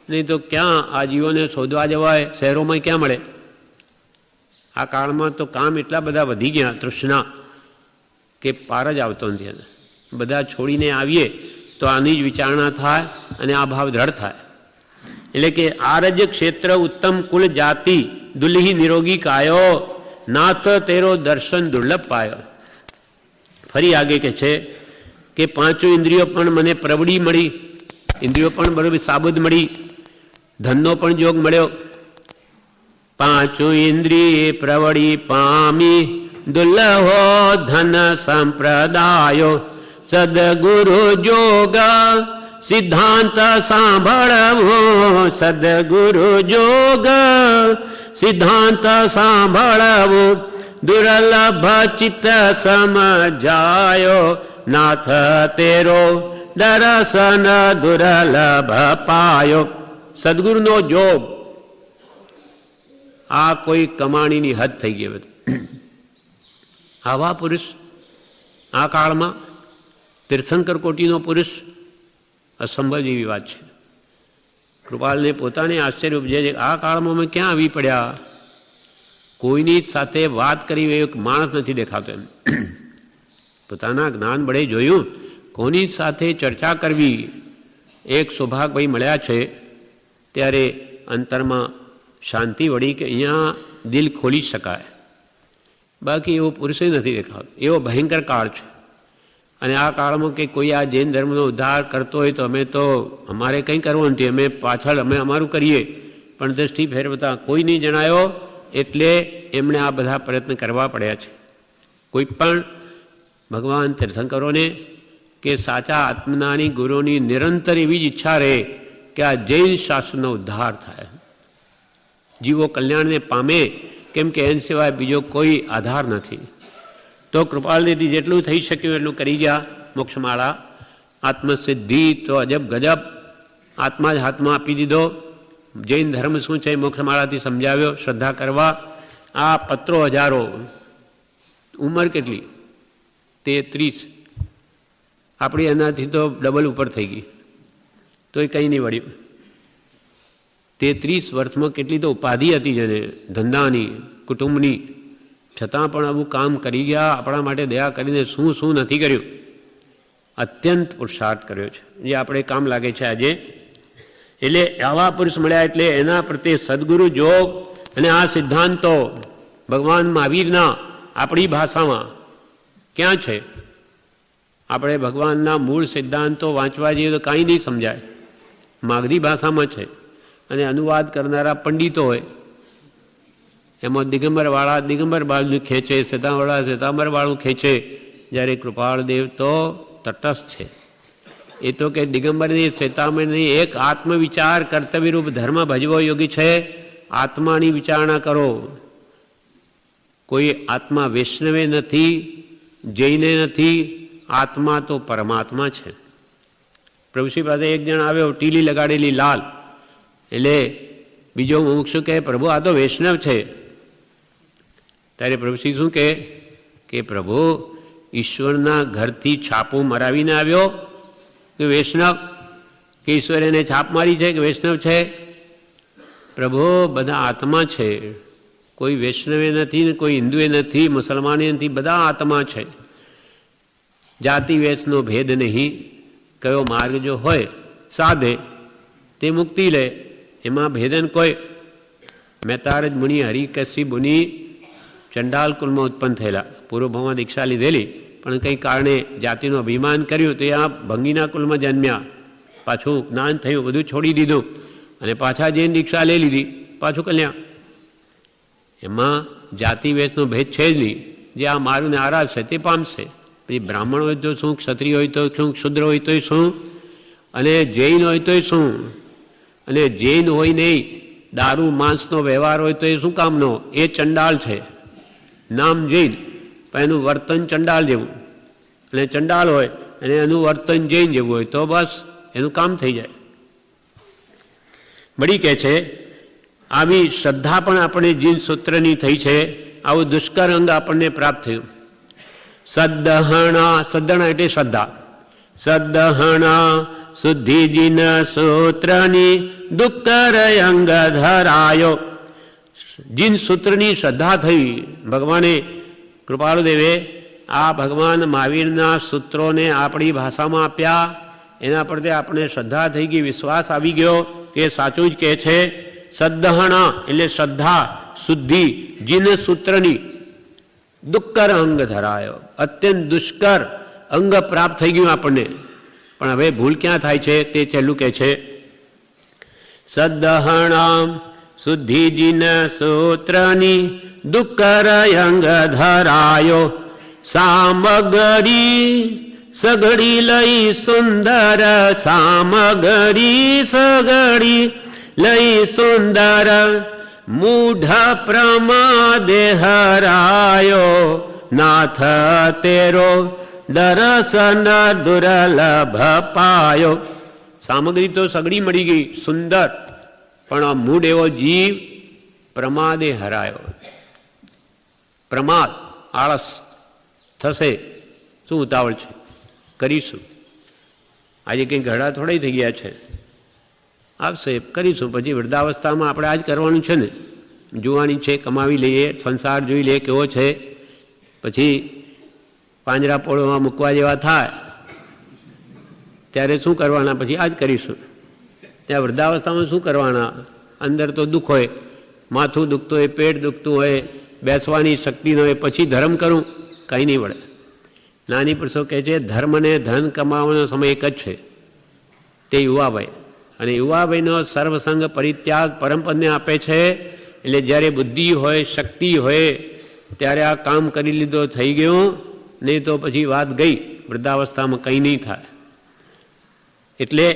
નહીં તો ક્યાં આ જીવોને શોધવા જવાય, શહેરોમાં ક્યાં મળે? આ કાળમાં તો કામ એટલા બધા વધી ગયા, તૃષ્ણા, કે પાર જ આવતો નથી. બધા છોડીને આવીએ તો આની જ વિચારણા થાય અને આ ભાવ દ્રઢ થાય. એટલે કે આરજ્ય ક્ષેત્ર ઉત્તમ કુલ જાતિ, દુલ્હી નિરોગી કાયો, નાથ તેરો દર્શન દુર્લભ પાયો. ફરી આગે કે છે કે 5 ઇન્દ્રિયો પણ મને પ્રબળી મળી, ઇન્દ્રિયો પણ બરોબર સાબુદ મળી, ધનનો પણ જોગ મળ્યો. 5 ઇન્દ્રિય પ્રવળી પામી, દુર્લભો ધન સંપ્રદાયો. સદગુરુ જોગ સિદ્ધાંત સાંભળવો, સદગુરુ જોગ સિદ્ધાંત સાંભળવો. દુર્લભ ચિત્ત સમજાયો, નાથ તેરો દર્શન દુર્લભ પાયો. સદગુરુનો જોગ, આ કોઈ કમાણીની હદ થઈ ગઈ. આવા પુરુષ આ કાળમાં તીર્થંકર કોટીનો પુરુષ અસંભવ જેવી વાત છે. કૃપાલને પોતાને આશ્ચર્ય ઉપજે છે, આ કાળમાં અમે ક્યાં આવી પડ્યા? કોઈની સાથે વાત કરી એક માણસ નથી દેખાતો. એમ પોતાના જ્ઞાન બળે જોયું કોની સાથે ચર્ચા કરવી. એક સૌભાગભાઈ મળ્યા છે ત્યારે અંતરમાં શાંતિ વળી કે અહીંયા દિલ ખોલી શકાય. બાકી એવો પુરુષે નથી દેખાતો. એવો ભયંકર કાળ છે. અને આ કાળમાં કે કોઈ આ જૈન ધર્મનો ઉદ્ધાર કરતો હોય તો અમે તો અમારે કંઈ કરવું નથી, અમે પાછળ અમે અમારું કરીએ, પણ દ્રષ્ટિ ફેરવતા કોઈ નહીં જણાયો. એટલે એમણે આ બધા પ્રયત્ન કરવા પડ્યા છે. કોઈ પણ ભગવાન તીર્થંકરોને કે સાચા આત્મજ્ઞાની ગુરુની નિરંતર એવી જ ઈચ્છા રહે કે આ જૈન શાસ્ત્રનો ઉદ્ધાર થાય, જીવો કલ્યાણને પામે, કેમ કે એના સિવાય બીજો કોઈ આધાર નથી. તો કૃપાલનિધિ જેટલું થઈ શક્યું એટલું કરી ગયા. મોક્ષમાળા આત્મસિદ્ધિ તો અજબ ગજબ, આત્મા જ હાથમાં આપી દીધો. જૈન ધર્મ શું છે મોક્ષમાળાથી સમજાવ્યો. શ્રદ્ધા કરવા આ પત્રો હજારો, ઉંમર કેટલી? 33. આપણી એનાથી તો ડબલ ઉપર થઈ ગઈ, તોય કંઈ નહીં વળ્યું. 33 વર્ષમાં કેટલી તો ઉપાધિ હતી જેને, ધંધાની, કુટુંબની, છતાં પણ આવું કામ કરી ગયા. આપણા માટે દયા કરીને શું શું નથી કર્યું. અત્યંત પુરુષાર્થ કર્યો છે, જે આપણે કામ લાગે છે આજે. એટલે આવા પુરુષ મળ્યા એટલે એના પ્રત્યે સદગુરુ જોગ અને આ સિદ્ધાંતો ભગવાન મહાવીરના આપણી ભાષામાં ક્યાં છે? આપણે ભગવાનના મૂળ સિદ્ધાંતો વાંચવા જઈએ તો કાંઈ નહીં સમજાય. માગધી ભાષામાં છે અને અનુવાદ કરનારા પંડિતો હોય, એમાં દિગંબરવાળા દિગંબર બાળનું ખેંચે, સેતાવાળા સેતાંબરવાળું ખેંચે. જ્યારે કૃપાળદેવ તો તટસ્થ છે. એ તો કે દિગંબરની શ્વેતાંબરની એક આત્મવિચાર કર્તવ્યરૂપ ધર્મ ભજવો યોગી છે. આત્માની વિચારણા કરો. કોઈ આત્મા વૈષ્ણવે નથી, જૈને નથી, આત્મા તો પરમાત્મા છે. પ્રભુશ્રી પાસે એક જણ આવ્યો, ટીલી લગાડેલી લાલ. એટલે બીજો મુમુક્ષુ કહે, પ્રભુ આ તો વૈષ્ણવ છે. ત્યારે પ્રભુશ્રી શું કહે કે પ્રભુ ઈશ્વરના ઘરથી છાપો મરાવીને આવ્યો કે વૈષ્ણવ? કે ઈશ્વર એને છાપ મારી છે કે વૈષ્ણવ છે? પ્રભુ બધા આત્મા છે, કોઈ વૈષ્ણવે નથી ને કોઈ હિન્દુએ નથી, મુસલમાને નથી, બધા આત્મા છે. જાતિ વેશનો ભેદ નહીં. કયો માર્ગ જો હોય સાધે તે મુક્તિ લે, એમાં ભેદન કોઈ. મહેતારજ મુનિ હરિકશી મુનિ ચંડાલ કુલમાં ઉત્પન્ન થયેલા, પૂર્વભાવમાં દીક્ષા લીધેલી, પણ કંઈ કારણે જાતિનું અભિમાન કર્યું તો આ ભંગીના કુલમાં જન્મ્યા. પાછું જ્ઞાન થયું, બધું છોડી દીધું અને પાછા જૈન દીક્ષા લઈ લીધી, પાછું કલ્યાણ. એમાં જાતિ વેશનો ભેદ છે જ નહીં. જે આ મારુંને આરાધ છે તે પામશે. પછી બ્રાહ્મણ હોય તો શું, ક્ષત્રિય હોય તો શું, શુદ્ર હોય તોય શું, અને જૈન હોય તોય શું. અને જૈન હોય નહીં, દારૂ માંસનો વ્યવહાર હોય તો એ શું કામનો? એ ચંડાળ છે. નામ જૈન પણ એનું વર્તન ચંડાળ જેવું, અને ચંડાળ હોય અને એનું વર્તન જૈન જેવું હોય તો બસ એનું કામ થઈ જાય. વળી કહે છે આવી શ્રદ્ધા પણ આપણે જીન સૂત્રની થઈ છે. આવું દુષ્કર અંગ આપણને પ્રાપ્ત થયું. સદ્દહણા, સદ્દહણા એટલે શ્રદ્ધા. સદ્દહણા શુદ્ધિ જીન સૂત્રની દુષ્કર અંગ ધરાયો. જીન સૂત્રની શ્રદ્ધા થઈ. ભગવાને કૃપાળુદેવે આ ભગવાન મહાવીરના સૂત્રોને આપણી ભાષામાં આપ્યા. એના પરથી આપણે શ્રદ્ધા થઈ ગઈ, વિશ્વાસ આવી ગયો કે સાચું જ કહે છે. સદ્દહણા એટલે શ્રદ્ધા, શુદ્ધિ જીન સૂત્રની દુષ્કર અંગ ધરાયો. અત્યંત દુષ્કર અંગ પ્રાપ્ત થઈ ગયું આપણને. પણ હવે ભૂલ ક્યાં થાય છે તે છેલ્લું કહે છે. સદ્દહણા શુદ્ધિ જીન સૂત્રની દુષ્કર અંગ ધરાયો. સામગરી સગડી લઈ સુંદર, સામગરી સગડી લઈ સુંદર, મૂઢ પ્રમાદે હરાયો. નાથ તેરો દર્શન દુર્લભ પાયો. સામગ્રી તો સગડી મળી ગઈ, સુંદર, પણ આ મૂઢ એવો જીવ પ્રમાદે હરાયો. પ્રમાદ, આળસ, થશે, શું ઉતાવળ છે, કરીશું. આજે કંઈ ઘડા થોડા થઈ ગયા છે, આવશે, કરીશું. પછી વૃદ્ધાવસ્થામાં આપણે આ જ કરવાનું છે ને. જોવાની છે, કમાવી લઈએ, સંસાર જોઈ લઈએ કેવો છે, પછી પાંજરા પોળોમાં મૂકવા જેવા થાય ત્યારે શું કરવાના, પછી આ જ કરીશું. ત્યાં વૃદ્ધાવસ્થામાં શું કરવાના, અંદર તો દુઃખ હોય, માથું દુખતું હોય, પેટ દુખતું હોય, બેસવાની શક્તિ ન હોય, પછી ધર્મ કરું, કંઈ નહીં વળે. નાની પુરુષો કહે છે ધર્મ અને ધન કમાવાનો સમય એક જ છે, તે યુવાવય. અને યુવાવયનો સર્વસંગ પરિત્યાગ પરમપદને આપે છે. એટલે જ્યારે બુદ્ધિ હોય, શક્તિ હોય, ત્યારે આ કામ કરી લીધો, થઈ ગયું, નહીં તો પછી વાત ગઈ. વૃદ્ધાવસ્થામાં કંઈ નહીં થાય. એટલે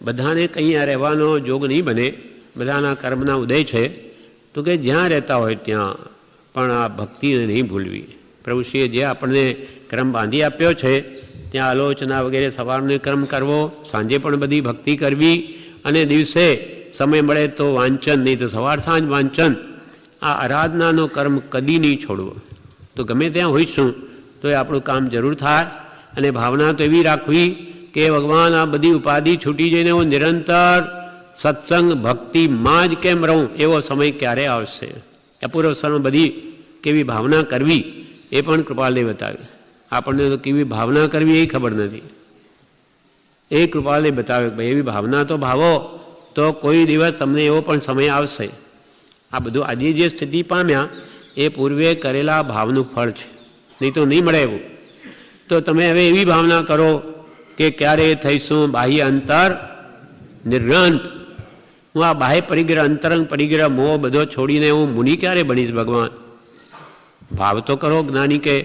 બધાને કંઈ આ રહેવાનો જોગ નહીં બને, બધાના કર્મના ઉદય છે. તો કે જ્યાં રહેતા હોય ત્યાં પણ આ ભક્તિને નહીં ભૂલવી. પ્રભુશ્રીએ જે આપણને ક્રમ બાંધી આપ્યો છે ત્યાં આલોચના વગેરે સવારનો ક્રમ કરવો, સાંજે પણ બધી ભક્તિ કરવી, અને દિવસે સમય મળે તો વાંચન, નહીં તો સવાર સાંજ વાંચન. આ આરાધનાનો કર્મ કદી નહીં છોડવો. તો ગમે ત્યાં હોઈશું તો એ આપણું કામ જરૂર થાય. અને ભાવના તો એવી રાખવી કે ભગવાન આ બધી ઉપાધિ છૂટી જઈને હું નિરંતર સત્સંગ ભક્તિમાં જ કેમ રહું, એવો સમય ક્યારે આવશે. અપૂર્વસરમાં બધી કેવી ભાવના કરવી એ પણ કૃપાલદેવ બતાવે. આપણને તો કેવી ભાવના કરવી એ ખબર નથી. એ કૃપાલદેવ બતાવે કે ભાઈ એવી ભાવના તો ભાવો, તો કોઈ દિવસ તમને એવો પણ સમય આવશે. આ બધું આજે જે સ્થિતિ પામ્યા એ પૂર્વે કરેલા ભાવનું ફળ છે, નહીં તો નહીં મળે એવું. તો તમે હવે એવી ભાવના કરો કે ક્યારે થઈશું બાહ્ય અંતર નિર્ગ્રંથ. હું આ બાહ્ય પરિગ્રહ, અંતરંગ પરિગ્રહ, મોહ બધો છોડીને હું મુનિ ક્યારે બનીશ ભગવાન? ભાવ તો કરો. જ્ઞાની કે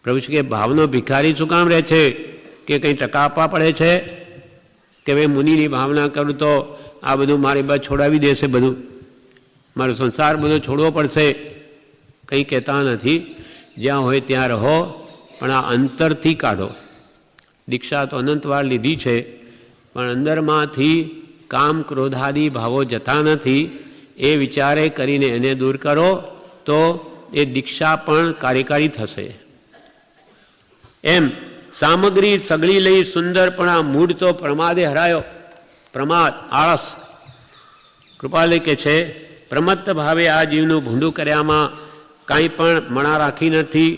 પ્રભુ કે ભાવનો ભિખારી શું કામ રહે છે, કે કંઈ ટકા આપવા પડે છે કે ભાઈ મુનિની ભાવના કરું તો આ બધું મારી બાદ છોડાવી દેશે, બધું મારો સંસાર બધો છોડવો પડશે? કંઈ કહેતા નથી. જ્યાં હોય ત્યાં રહો, પણ આ અંતરથી કાઢો. દીક્ષા તો અનંતવાર લીધી છે, પણ અંદરમાંથી કામ ક્રોધાદી ભાવો જતા નથી. એ વિચારે કરીને એને દૂર કરો તો એ દીક્ષા પણ કાર્યકારી થશે. એમ સામગ્રી સગળી લઈ સુંદર, પણ આ મૂળ તો પ્રમાદે હરાયો. પ્રમાદ, આળસ. કૃપાલે કે છે પ્રમત્ત ભાવે આ જીવનું ભૂંડું કર્યામાં કાંઈ પણ મણા રાખી નથી.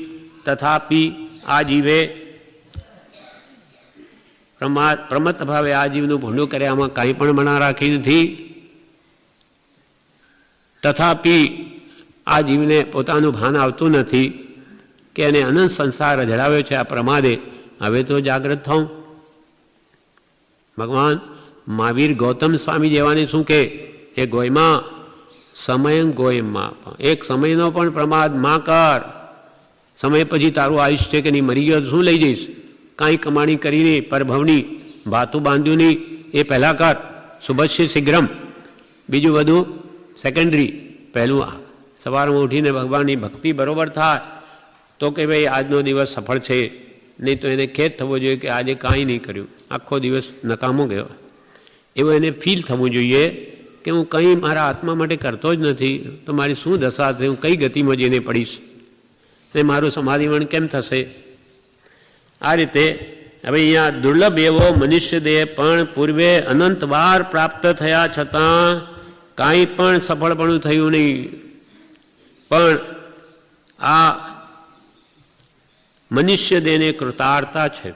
તથાપી આ જીવે પ્રમત્ત ભાવે આ જીવનું ભૂંડું કર્યામાં કાંઈ પણ મણા રાખી નથી. તથાપી આ જીવને પોતાનું ભાન આવતું નથી કે એને અનંત સંસાર રઝળાવ્યો છે આ પ્રમાદે. હવે તો જાગૃત થાઉં. ભગવાન મહાવીર ગૌતમ સ્વામી જેવાને શું કે એ ગોયમાં સમયં ગોયમાં, એક સમયનો પણ પ્રમાદ માં કર. સમય પછી તારું આયુષ્ય છે કે નહીં, મરી ગયો શું લઈ જઈશ? કાંઈ કમાણી કરીને પરભવની ભાતું બાંધ્યું નહીં, એ પહેલાં કર. શુભસ્ય શીઘ્રમ. બીજું બધું સેકન્ડરી. પહેલું સવારમાં ઉઠીને ભગવાનની ભક્તિ બરોબર થાય તો કે ભાઈ આજનો દિવસ સફળ છે. નહીં તો એને ખેદ થવો જોઈએ કે આજે કાંઈ નહીં કર્યું, આખો દિવસ નકામો ગયો. એવું એને ફીલ થવું જોઈએ કે હું કંઈ મારા આત્મા માટે કરતો જ નથી, તો મારી શું દશા છે, હું કઈ ગતિમાં જઈને પડીશ, અને મારું સમાધિવણ કેમ થશે? આ રીતે હવે અહીંયા દુર્લભ એવો મનુષ્ય દેહ પણ પૂર્વે અનંત વાર પ્રાપ્ત થયા છતાં કાંઈ પણ સફળપણું થયું નહીં. પણ આ મનુષ્ય દેહને કૃતાર્થતા છે.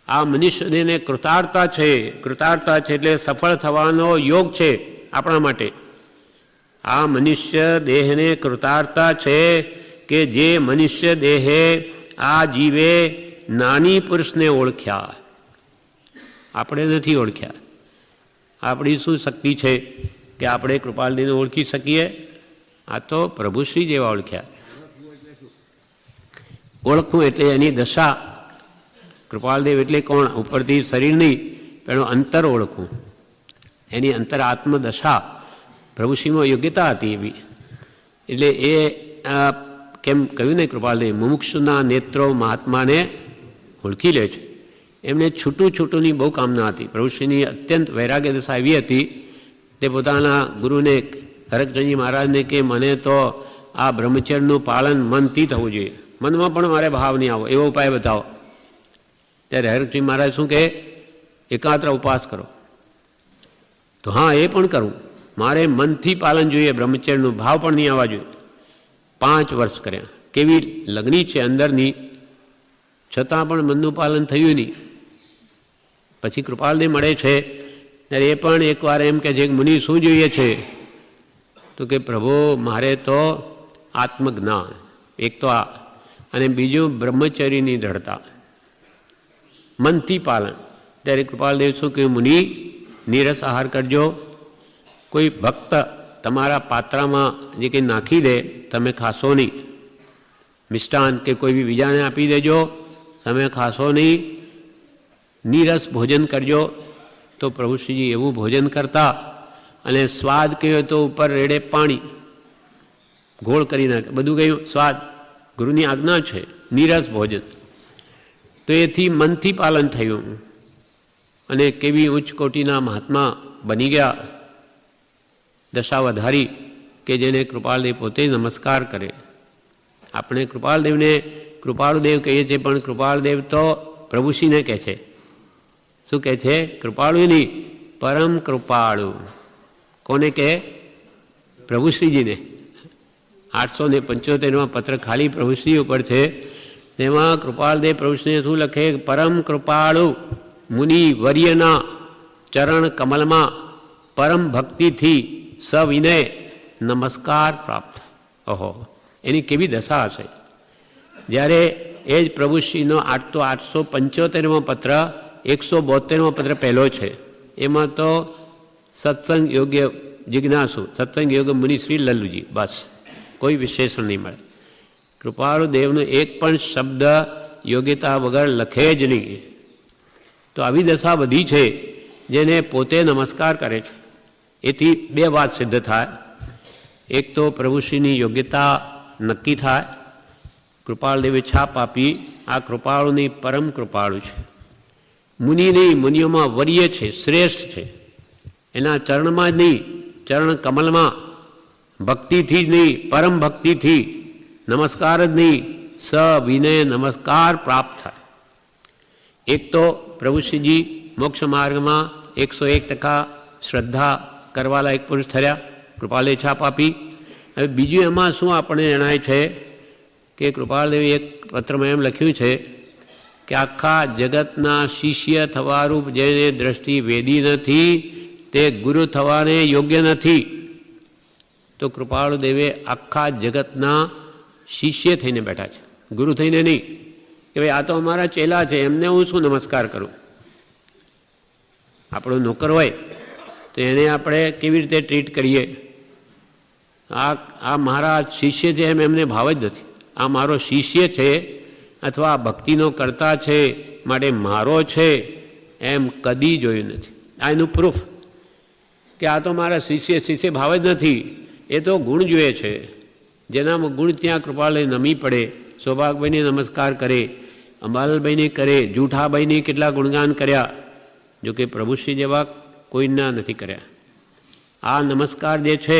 આ મનુષ્ય દેહને કૃતાર્થતા છે. કૃતાર્થતા છે એટલે સફળ થવાનો યોગ છે આપણા માટે. આ મનુષ્ય દેહને કૃતાર્થતા છે કે જે મનુષ્ય દેહે આ જીવે નાની પુરુષને ઓળખ્યા. આપણે નથી ઓળખ્યા. આપણી શું શક્તિ છે કે આપણે કૃપાલજીને ઓળખી શકીએ? આ તો પ્રભુશ્રી જેવા ઓળખ્યા. ઓળખવું એટલે એની દશા. કૃપાલદેવ એટલે કોણ? ઉપરથી શરીર નહીં, પણ અંતર ઓળખવું, એની અંતર આત્મદશા. પ્રભુશ્રીમાં યોગ્યતા હતી એવી. એટલે એ કેમ કહ્યું ને કૃપાલદેવ મુમુક્ષુના નેત્રો મહાત્માને ઓળખી લે છે. એમને છૂટું છૂટુંની બહુ કામના હતી. પ્રભુશ્રીની અત્યંત વૈરાગ્ય દશા એવી હતી, તે પોતાના ગુરુને હરકચંદજી મહારાજને કે મને તો આ બ્રહ્મચર્યનું પાલન મનથી થવું જોઈએ, મનમાં પણ મારે ભાવ નહીં આવો, એવો ઉપાય બતાવો. ત્યારે હરકજી મહારાજ શું કહે? એકાંત્ર ઉપવાસ કરો. તો હા, એ પણ કરું, મારે મનથી પાલન જોઈએ, બ્રહ્મચર્યનું ભાવ પણ નહીં આવવા જોઈએ. 5 વર્ષ કર્યા. કેવી લગ્ની છે અંદરની, છતાં પણ મનનું પાલન થયું નહીં. પછી કૃપાલદેવ મળે છે ત્યારે એ પણ એકવાર એમ કે છે કે મુનિ શું જોઈએ છે? તો કે પ્રભુ મારે તો આત્મજ્ઞાન, એક તો આ, અને બીજું બ્રહ્મચર્યની દ્રઢતા, મનથી પાલન. ત્યારે કૃપાલદેવ શું કહ્યું? મુનિ નીરસ આહાર કરજો. કોઈ ભક્ત તમારા પાત્રામાં જે કંઈ નાખી દે તમે ખાશો નહીં. મિષ્ટાન કે કોઈ બી બીજાને આપી દેજો, તમે ખાશો નહીં. નીરસ ભોજન કરજો. તો પ્રભુશ્રીજી એવું ભોજન કરતા, અને સ્વાદ કહ્યો તો ઉપર રેડે પાણી ગોળ કરી નાખે, બધું કહ્યું સ્વાદ. ગુરુની આજ્ઞા છે નીરસ ભોજન. તો એથી મનથી પાલન થયું, અને કેવી ઉચ્ચ કોટીના મહાત્મા બની ગયા, દશા વધારી, કે જેને કૃપાળદેવ પોતે નમસ્કાર કરે. આપણે કૃપાળદેવને કૃપાળુદેવ કહીએ છીએ, પણ કૃપાળદેવ તો પ્રભુશ્રીને કહે છે. શું કહે છે? કૃપાળુ નહીં, પરમ કૃપાળુ. કોને કહે? પ્રભુશ્રીજીને. 875માં પત્ર ખાલી પ્રભુશ્રી ઉપર છે. તેમાં કૃપાળદેવ પ્રભુશ્રીને શું લખે? પરમ કૃપાળુ મુનિ વર્યના ચરણ કમલમાં પરમ ભક્તિથી સવિનય નમસ્કાર પ્રાપ્ત. ઓહો, એની કેવી દશા હશે! જ્યારે એ જ પ્રભુશ્રીનો 875માં પત્ર, 172માં પત્ર પહેલો છે. એમાં તો સત્સંગ યોગ્ય જિજ્ઞાસુ, સત્સંગ યોગ્ય મુનિ શ્રી લલ્લુજી, બસ કોઈ વિશેષણ નહીં મળે. કૃપાળુદેવનો એક પણ શબ્દ યોગ્યતા વગર લખે જ નહીં. તો આવી દશા બધી છે, જેને પોતે નમસ્કાર કરે છે. એથી 2 વાત સિદ્ધ થાય. એક તો પ્રભુશ્રીની યોગ્યતા નક્કી થાય. કૃપાળદેવે છાપ આપી, આ કૃપાળુની પરમ કૃપાળુ છે. મુનિ નહીં, મુનિઓમાં વર્ય છે, શ્રેષ્ઠ છે. એના ચરણમાં જ નહીં, ચરણ કમલમાં ભક્તિથી જ નહીં, પરમ ભક્તિથી નમસ્કાર જ નહીં, સવિનય નમસ્કાર પ્રાપ્ત થાય. એક તો પ્રભુશ્રીજી મોક્ષ માર્ગમાં 101% શ્રદ્ધા કરવાલા એક પુરુષ થયા, કૃપાળે છાપ આપી. હવે બીજું એમાં શું આપણને જણાય છે કે કૃપાળદેવે એક પત્રમાં એમ લખ્યું છે કે આખા જગતના શિષ્ય થવારૂપ જેને દ્રષ્ટિ વેદી નથી, તે ગુરુ થવાને યોગ્ય નથી. તો કૃપાળુદેવે આખા જગતના શિષ્ય થઈને બેઠા છે, ગુરુ થઈને નહીં. કે ભાઈ આ તો અમારા ચેલા છે, એમને હું શું નમસ્કાર કરું? આપણો નોકર હોય તો એને આપણે કેવી રીતે ટ્રીટ કરીએ? આ મારા શિષ્ય છે એમ એમને ભાવ જ નથી. આ મારો શિષ્ય છે અથવા ભક્તિનો કરતા છે માટે મારો છે એમ કદી જોયું નથી. આ એનું પ્રૂફ કે આ તો મારા શિષ્ય ભાવ જ નથી. એ તો ગુણ જોઈએ છે. જેનામાં ગુણ ત્યાં કૃપાળે નમી પડે. સૌભાગભાઈને નમસ્કાર કરે, અંબાલાલભાઈને કરે, જૂઠાભાઈને કેટલા ગુણગાન કર્યા, જોકે પ્રભુશ્રી જેવા કોઈના નથી કર્યા. આ નમસ્કાર જે છે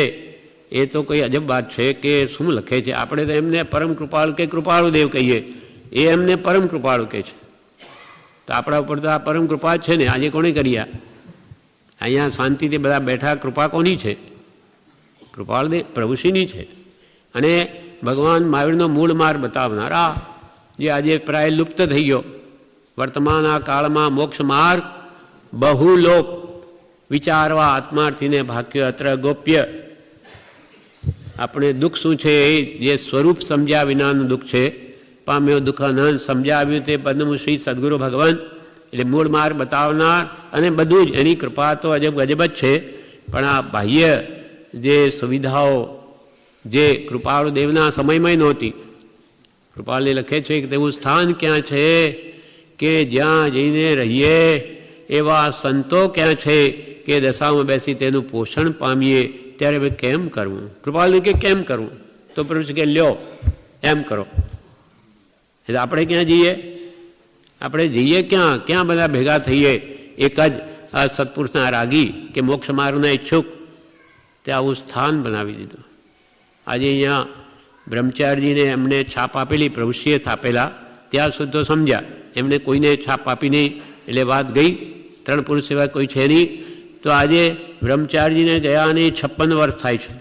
એ તો કોઈ અજબ વાત છે કે શું લખે છે. આપણે તો એમને પરમ કૃપાળુ કે કૃપાળુદેવ કહીએ, એ એમને પરમ કૃપાળુ કહે છે. તો આપણા ઉપર તો આ પરમ કૃપા જ છે ને. આજે કોણે કર્યા? અહીંયા શાંતિથી બધા બેઠા, કૃપા કોની છે? કૃપાળદેવ પ્રભુશ્રીની છે. અને ભગવાન મહાવીરનો મૂળ માર્ગ બતાવનારા, જે આજે પ્રાય લુપ્ત થઈ ગયો. વર્તમાન આ કાળમાં મોક્ષ માર્ગ બહુલોક વિચારવા આત્માર્થીને ભાગ્ય અત્ર ગોપ્ય. આપણે દુઃખ શું છે એ જે સ્વરૂપ સમજ્યા વિનાનું દુઃખ છે, પામ્યો દુઃખ અનંત સમજાવ્યું તે પદ્મ શ્રી સદગુરુ ભગવાન. એટલે મૂળ માર્ગ બતાવનાર, અને બધું જ એની કૃપા તો અજબ ગજબ જ છે. પણ આ બાહ્ય જે સુવિધાઓ જે કૃપાળુદેવના સમયમાં નહોતી. કૃપાળે લખે છે કે તેવું સ્થાન ક્યાં છે કે જ્યાં જઈને રહીએ, એવા સંતો ક્યાં છે કે દશામાં બેસી તેનું પોષણ પામીએ. ત્યારે ભાઈ કેમ કરવું? કૃપાળને કે કેમ કરવું? તો પ્રભુ કે લ્યો એમ કરો. એટલે આપણે ક્યાં જઈએ? આપણે જઈએ ક્યાં બધા ભેગા થઈએ? એક જ આ સત્પુરુષના રાગી કે મોક્ષ માર્ગના ઈચ્છુક, તે આવું સ્થાન બનાવી દીધું. આજે અહીંયા બ્રહ્મચારીજીને એમને છાપ આપેલી, પ્રભુશ્રીએ થાપેલા, ત્યાં સુધી તો સમજ્યા. એમને કોઈને છાપ આપી નહીં એટલે વાત ગઈ. 3 પુરુષ સિવાય કોઈ છે નહીં. તો આજે બ્રહ્મચારીજીને ગયા અને 56 વર્ષ થાય છે,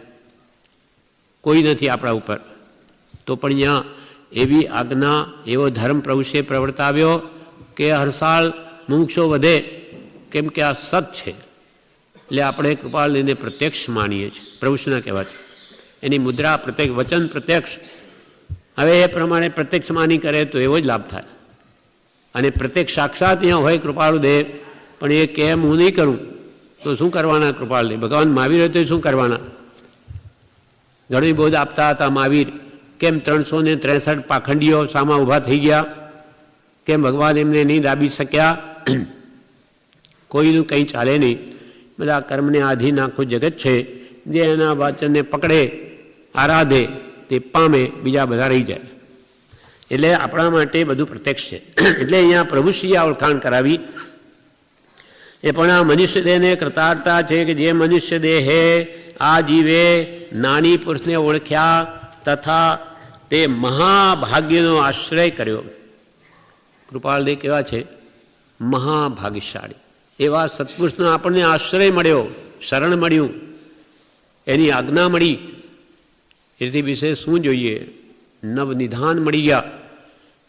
કોઈ નથી આપણા ઉપર. તો પણ અહીંયા એવી આજ્ઞા, એવો ધર્મ પ્રભુશ્રીએ પ્રવર્તાવ્યો કે હર સાલ મુમુક્ષો વધે, કેમ કે આ સત છે. એટલે આપણે કૃપાળને પ્રત્યક્ષ માનીએ છીએ, પ્રભુશ્રીના કહેવાથી. એની મુદ્રા પ્રત્યક્ષ, વચન પ્રત્યક્ષ. હવે એ પ્રમાણે પ્રત્યક્ષ માની કરે તો એવો જ લાભ થાય. અને પ્રત્યક્ષ સાક્ષાત અહીંયા હોય કૃપાળુદેવ, પણ એ કેમ હું નહીં કરું તો શું કરવાના કૃપાળદેવ? ભગવાન મહાવીર હોય તો શું કરવાના? ઘણી બોધ આપતા હતા મહાવીર, કેમ 363 પાખંડીઓ સામા ઊભા થઈ ગયા? કેમ ભગવાન એમને નહીં દાબી શક્યા? કોઈનું કંઈ ચાલે નહીં, બધા કર્મને આધીન આખું જગત છે. જે એના વાચનને પકડે, આરાધે, તે પામે, બીજા બધા રહી જાય. એટલે આપણા માટે બધું પ્રત્યક્ષ છે. એટલે અહીંયા પ્રભુશ્રીએ ઓળખાણ કરાવી. એ પણ આ મનુષ્ય દેહને કૃતાર્થતા છે કે જે મનુષ્ય દેહે આ જીવે નાની પુરુષને ઓળખ્યા તથા તે મહાભાગ્યનો આશ્રય કર્યો. કૃપાળદેવ કેવા છે? મહાભાગ્યશાળી. એવા સત્પુરુષનો આપણને આશ્રય મળ્યો, શરણ મળ્યું, એની આજ્ઞા મળી. એથી વિશે શું જોઈએ? નવનિધાન મળી ગયા.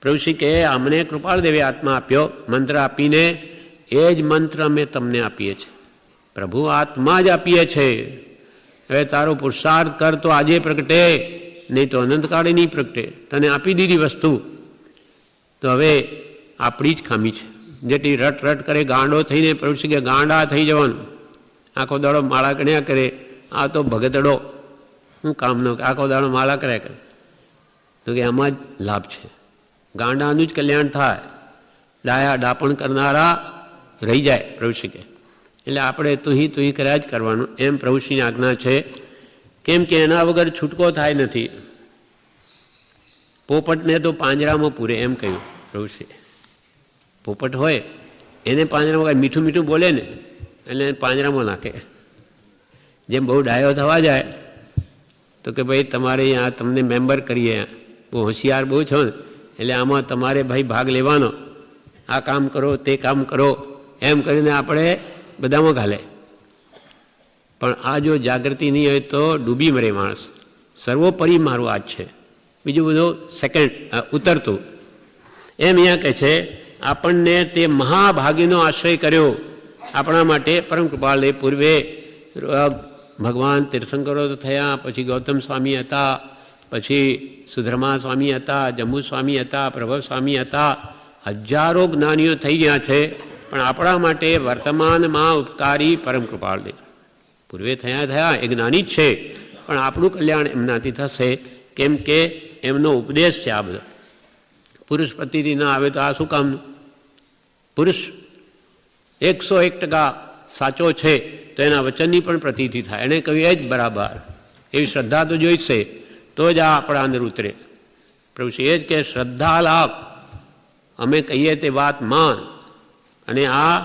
પ્રભુશ્રી કહે અમને કૃપાળદેવે આત્મા આપ્યો, મંત્ર આપીને. એ જ મંત્ર અમે તમને આપીએ છીએ. પ્રભુ આત્મા જ આપીએ છે. હવે તારો પુરુષાર્થ કર તો આજે પ્રગટે, નહીં તો અનંતકાળે નહીં પ્રગટે. તને આપી દીધી વસ્તુ. તો હવે આપણી જ ખામી છે. જેટલી રટ રટ કરે ગાંડો થઈને, પ્રભુશ્રી કે ગાંડા થઈ જવાનું. આખો દાડો માળા કર્યા કરે, આ તો ભગતડો, શું કામનો? આખો દાડો માળા કર્યા કરે. તો કે આમાં જ લાભ છે. ગાંડાનું જ કલ્યાણ થાય. ડાયા ડાપણ કરનારા રહી જાય, પ્રભુશ્રી કે. એટલે આપણે તુહી કર્યા જ કરવાનું, એમ પ્રભુશ્રીની આજ્ઞા છે. કેમ કે એના વગર છૂટકો થાય નથી. પોપટને તો પાંજરામાં પૂરે, એમ કહ્યું પ્રભુશ્રી. પોપટ હોય એને પાંજરામાં મીઠું મીઠું બોલે ને એટલે પાંજરામાં નાખે. જેમ બહુ ડાયો થવા જાય તો કે ભાઈ તમારે અહીંયા તમને મેમ્બર કરીએ, બહુ હોશિયાર બહુ છો ને, એટલે આમાં તમારે ભાઈ ભાગ લેવાનો, આ કામ કરો, તે કામ કરો, એમ કરીને આપણે બધામાં ઘાલે. પણ આ જો જાગૃતિ નહીં હોય તો ડૂબી મરે માણસ. સર્વોપરી મારું આજ છે, બીજું બધું સેકન્ડ ઉતરતું. એમ અહીંયા કહે છે આપણને તે મહાભાગીનો આશ્રય કર્યો આપણા માટે. પરમ કૃપાળદેવ પૂર્વે ભગવાન તીર્થંકરો તો થયા, પછી ગૌતમ સ્વામી હતા, પછી સુધર્મા સ્વામી હતા, જંબુ સ્વામી હતા, પ્રભવ સ્વામી હતા, હજારો જ્ઞાનીઓ થઈ ગયા છે. પણ આપણા માટે વર્તમાનમાં ઉપકારી પરમ કૃપાળદેવ પૂર્વે થયા એ જ્ઞાની જ છે, પણ આપણું કલ્યાણ એમનાથી થશે. કેમ કે એમનો ઉપદેશ છે આ બધો. પુરુષ પ્રતિથી ના આવે તો આ શું કામનું? પુરુષ 101% સાચો છે તો એના વચનની પણ પ્રતીતિ થાય. એણે કહ્યું એ જ બરાબર. એવી શ્રદ્ધા તો જોઈશે તો જ આ આપણા અંદર ઉતરે. પ્રભુ એ જ કે શ્રદ્ધા લાભ, અમે કહીએ તે વાત માન. અને આ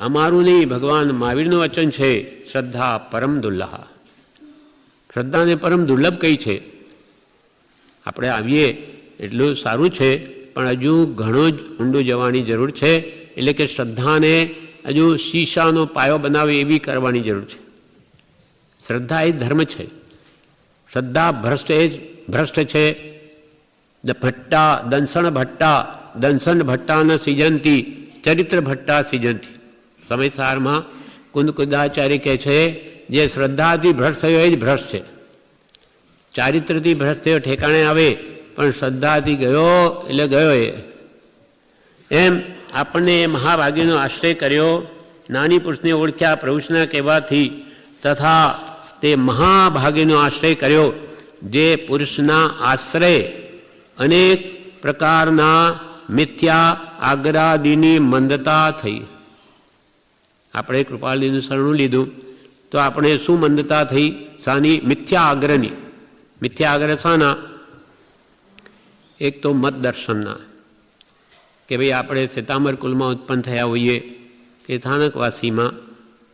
અમારું નહીં, ભગવાન મહાવીરનું વચન છે, શ્રદ્ધા પરમ દુર્લભ. શ્રદ્ધાને પરમ દુર્લભ કઈ છે. આપણે આવીએ એટલું સારું છે, પણ હજુ ઘણો જ ઊંડું જવાની જરૂર છે. એટલે કે શ્રદ્ધાને હજુ શીશાનો પાયો બનાવે એવી કરવાની જરૂર છે. શ્રદ્ધા એ ધર્મ છે. શ્રદ્ધા ભ્રષ્ટ છે. દંસણ ભટ્ટા ન સિજંતી, ચરિત્ર ભટ્ટા સિજંતી. સમયસારમાં કુંદકુદાચાર્ય કહે છે જે શ્રદ્ધાથી ભ્રષ્ટ થયો એ જ ભ્રષ્ટ છે. ચારિત્રથી ભ્રષ્ટ થયો ઠેકાણે આવે, પણ શ્રદ્ધાથી ગયો એટલે ગયો. એમ આપણને એ મહાભાગ્યનો આશ્રય કર્યો, નાની પુરુષને ઓળખ્યા પ્રભુના કહેવાથી, તથા તે મહાભાગ્યનો આશ્રય કર્યો જે પુરુષના આશ્રય અનેક પ્રકારના મિથ્યા આગ્રાદીની મંદતા થઈ. આપણે કૃપાળજીનું શરણું લીધું તો આપણે શું મંદતા થઈ? શાની? મિથ્યા આગ્રહની. મિથ્યા આગ્રહ શાના? એક તો મત દર્શનના, કે ભાઈ આપણે શ્વેતાંબર કુલમાં ઉત્પન્ન થયા હોઈએ કે સ્થાનકવાસીમાં,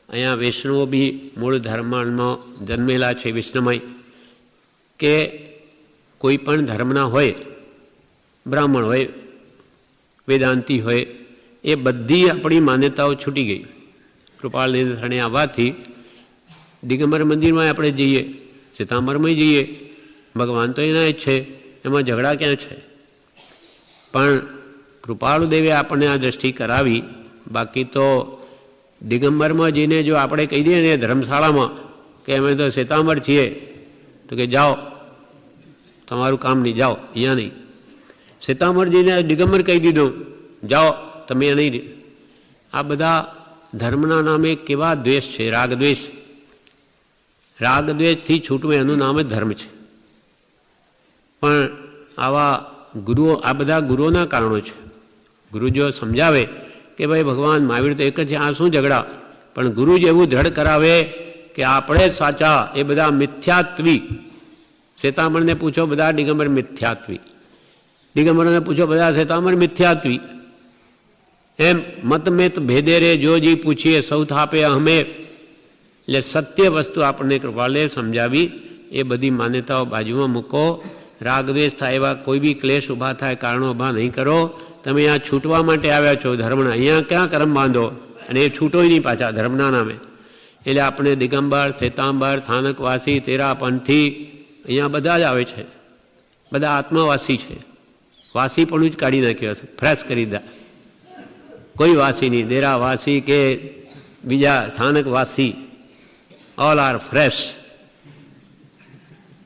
અહીંયા વૈષ્ણવો બી મૂળ ધર્મમાં જન્મેલા છે, વૈષ્ણવમય, કે કોઈ પણ ધર્મના હોય, બ્રાહ્મણ હોય, વેદાંતિ હોય, એ બધી આપણી માન્યતાઓ છૂટી ગઈ. કૃપાળને શરણે આવવાથી દિગંબર મંદિરમાં આપણે જઈએ, સીતાંબરમાં જઈએ, ભગવાન તો એના જ છે, એમાં ઝઘડા ક્યાં છે? પણ કૃપાળુદેવે આપણને આ દ્રષ્ટિ કરાવી. બાકી તો દિગંબરમાં જઈને જો આપણે કહી દઈએ ને ધર્મશાળામાં કે અમે તો સીતાંબર છીએ, તો કે જાઓ, તમારું કામ નહીં, જાઓ, અહીંયા નહીં. સીતાંબર જઈને દિગંબર કહી દીધું, જાઓ તમે નહીં. આ બધા ધર્મના નામે કેવા દ્વેષ છે, રાગદ્વેષ. રાગદ્વેષથી છૂટવું એનું નામ જ ધર્મ છે. પણ આવા ગુરુઓ, આ બધા ગુરુઓના કારણો છે. ગુરુ જો સમજાવે કે ભાઈ ભગવાન મહાવીર તો એક જ છે, આ શું ઝઘડા? પણ ગુરુ જ એવું દ્રઢ કરાવે કે આપણે સાચા, એ બધા મિથ્યાત્વી. શ્વેતાંબરને પૂછો, બધા દિગંબર મિથ્યાત્વી. દિગંબરને પૂછો, બધા શ્વેતાંબર મિથ્યાત્વી. એમ મતમેત ભેદે રે જો જી પૂછીએ સૌ થાપે અમે. એટલે સત્ય વસ્તુ આપણને કૃપાલે સમજાવી. એ બધી માન્યતાઓ બાજુમાં મૂકો. રાગદ્વેષ થાય એવા કોઈ બી ક્લેશ ઊભા થાય, કારણો ઊભા નહીં કરો. તમે આ છૂટવા માટે આવ્યા છો ધર્મના, અહીંયા ક્યાં કર્મ બાંધો? અને એ છૂટોય નહીં પાછા ધર્મના નામે. એટલે આપણે દિગંબર, શ્વેતાંબર, સ્થાનકવાસી, તેરાપંથી, અહીંયા બધા જ આવે છે. બધા આત્માવાસી છે. વાસી પણ જ કાઢી નાખ્યો હશે, ફ્રેશ કરી દા. કોઈ વાસી નહીં, દેરાવાસી કે બીજા સ્થાનકવાસી, ઓલ આર ફ્રેશ.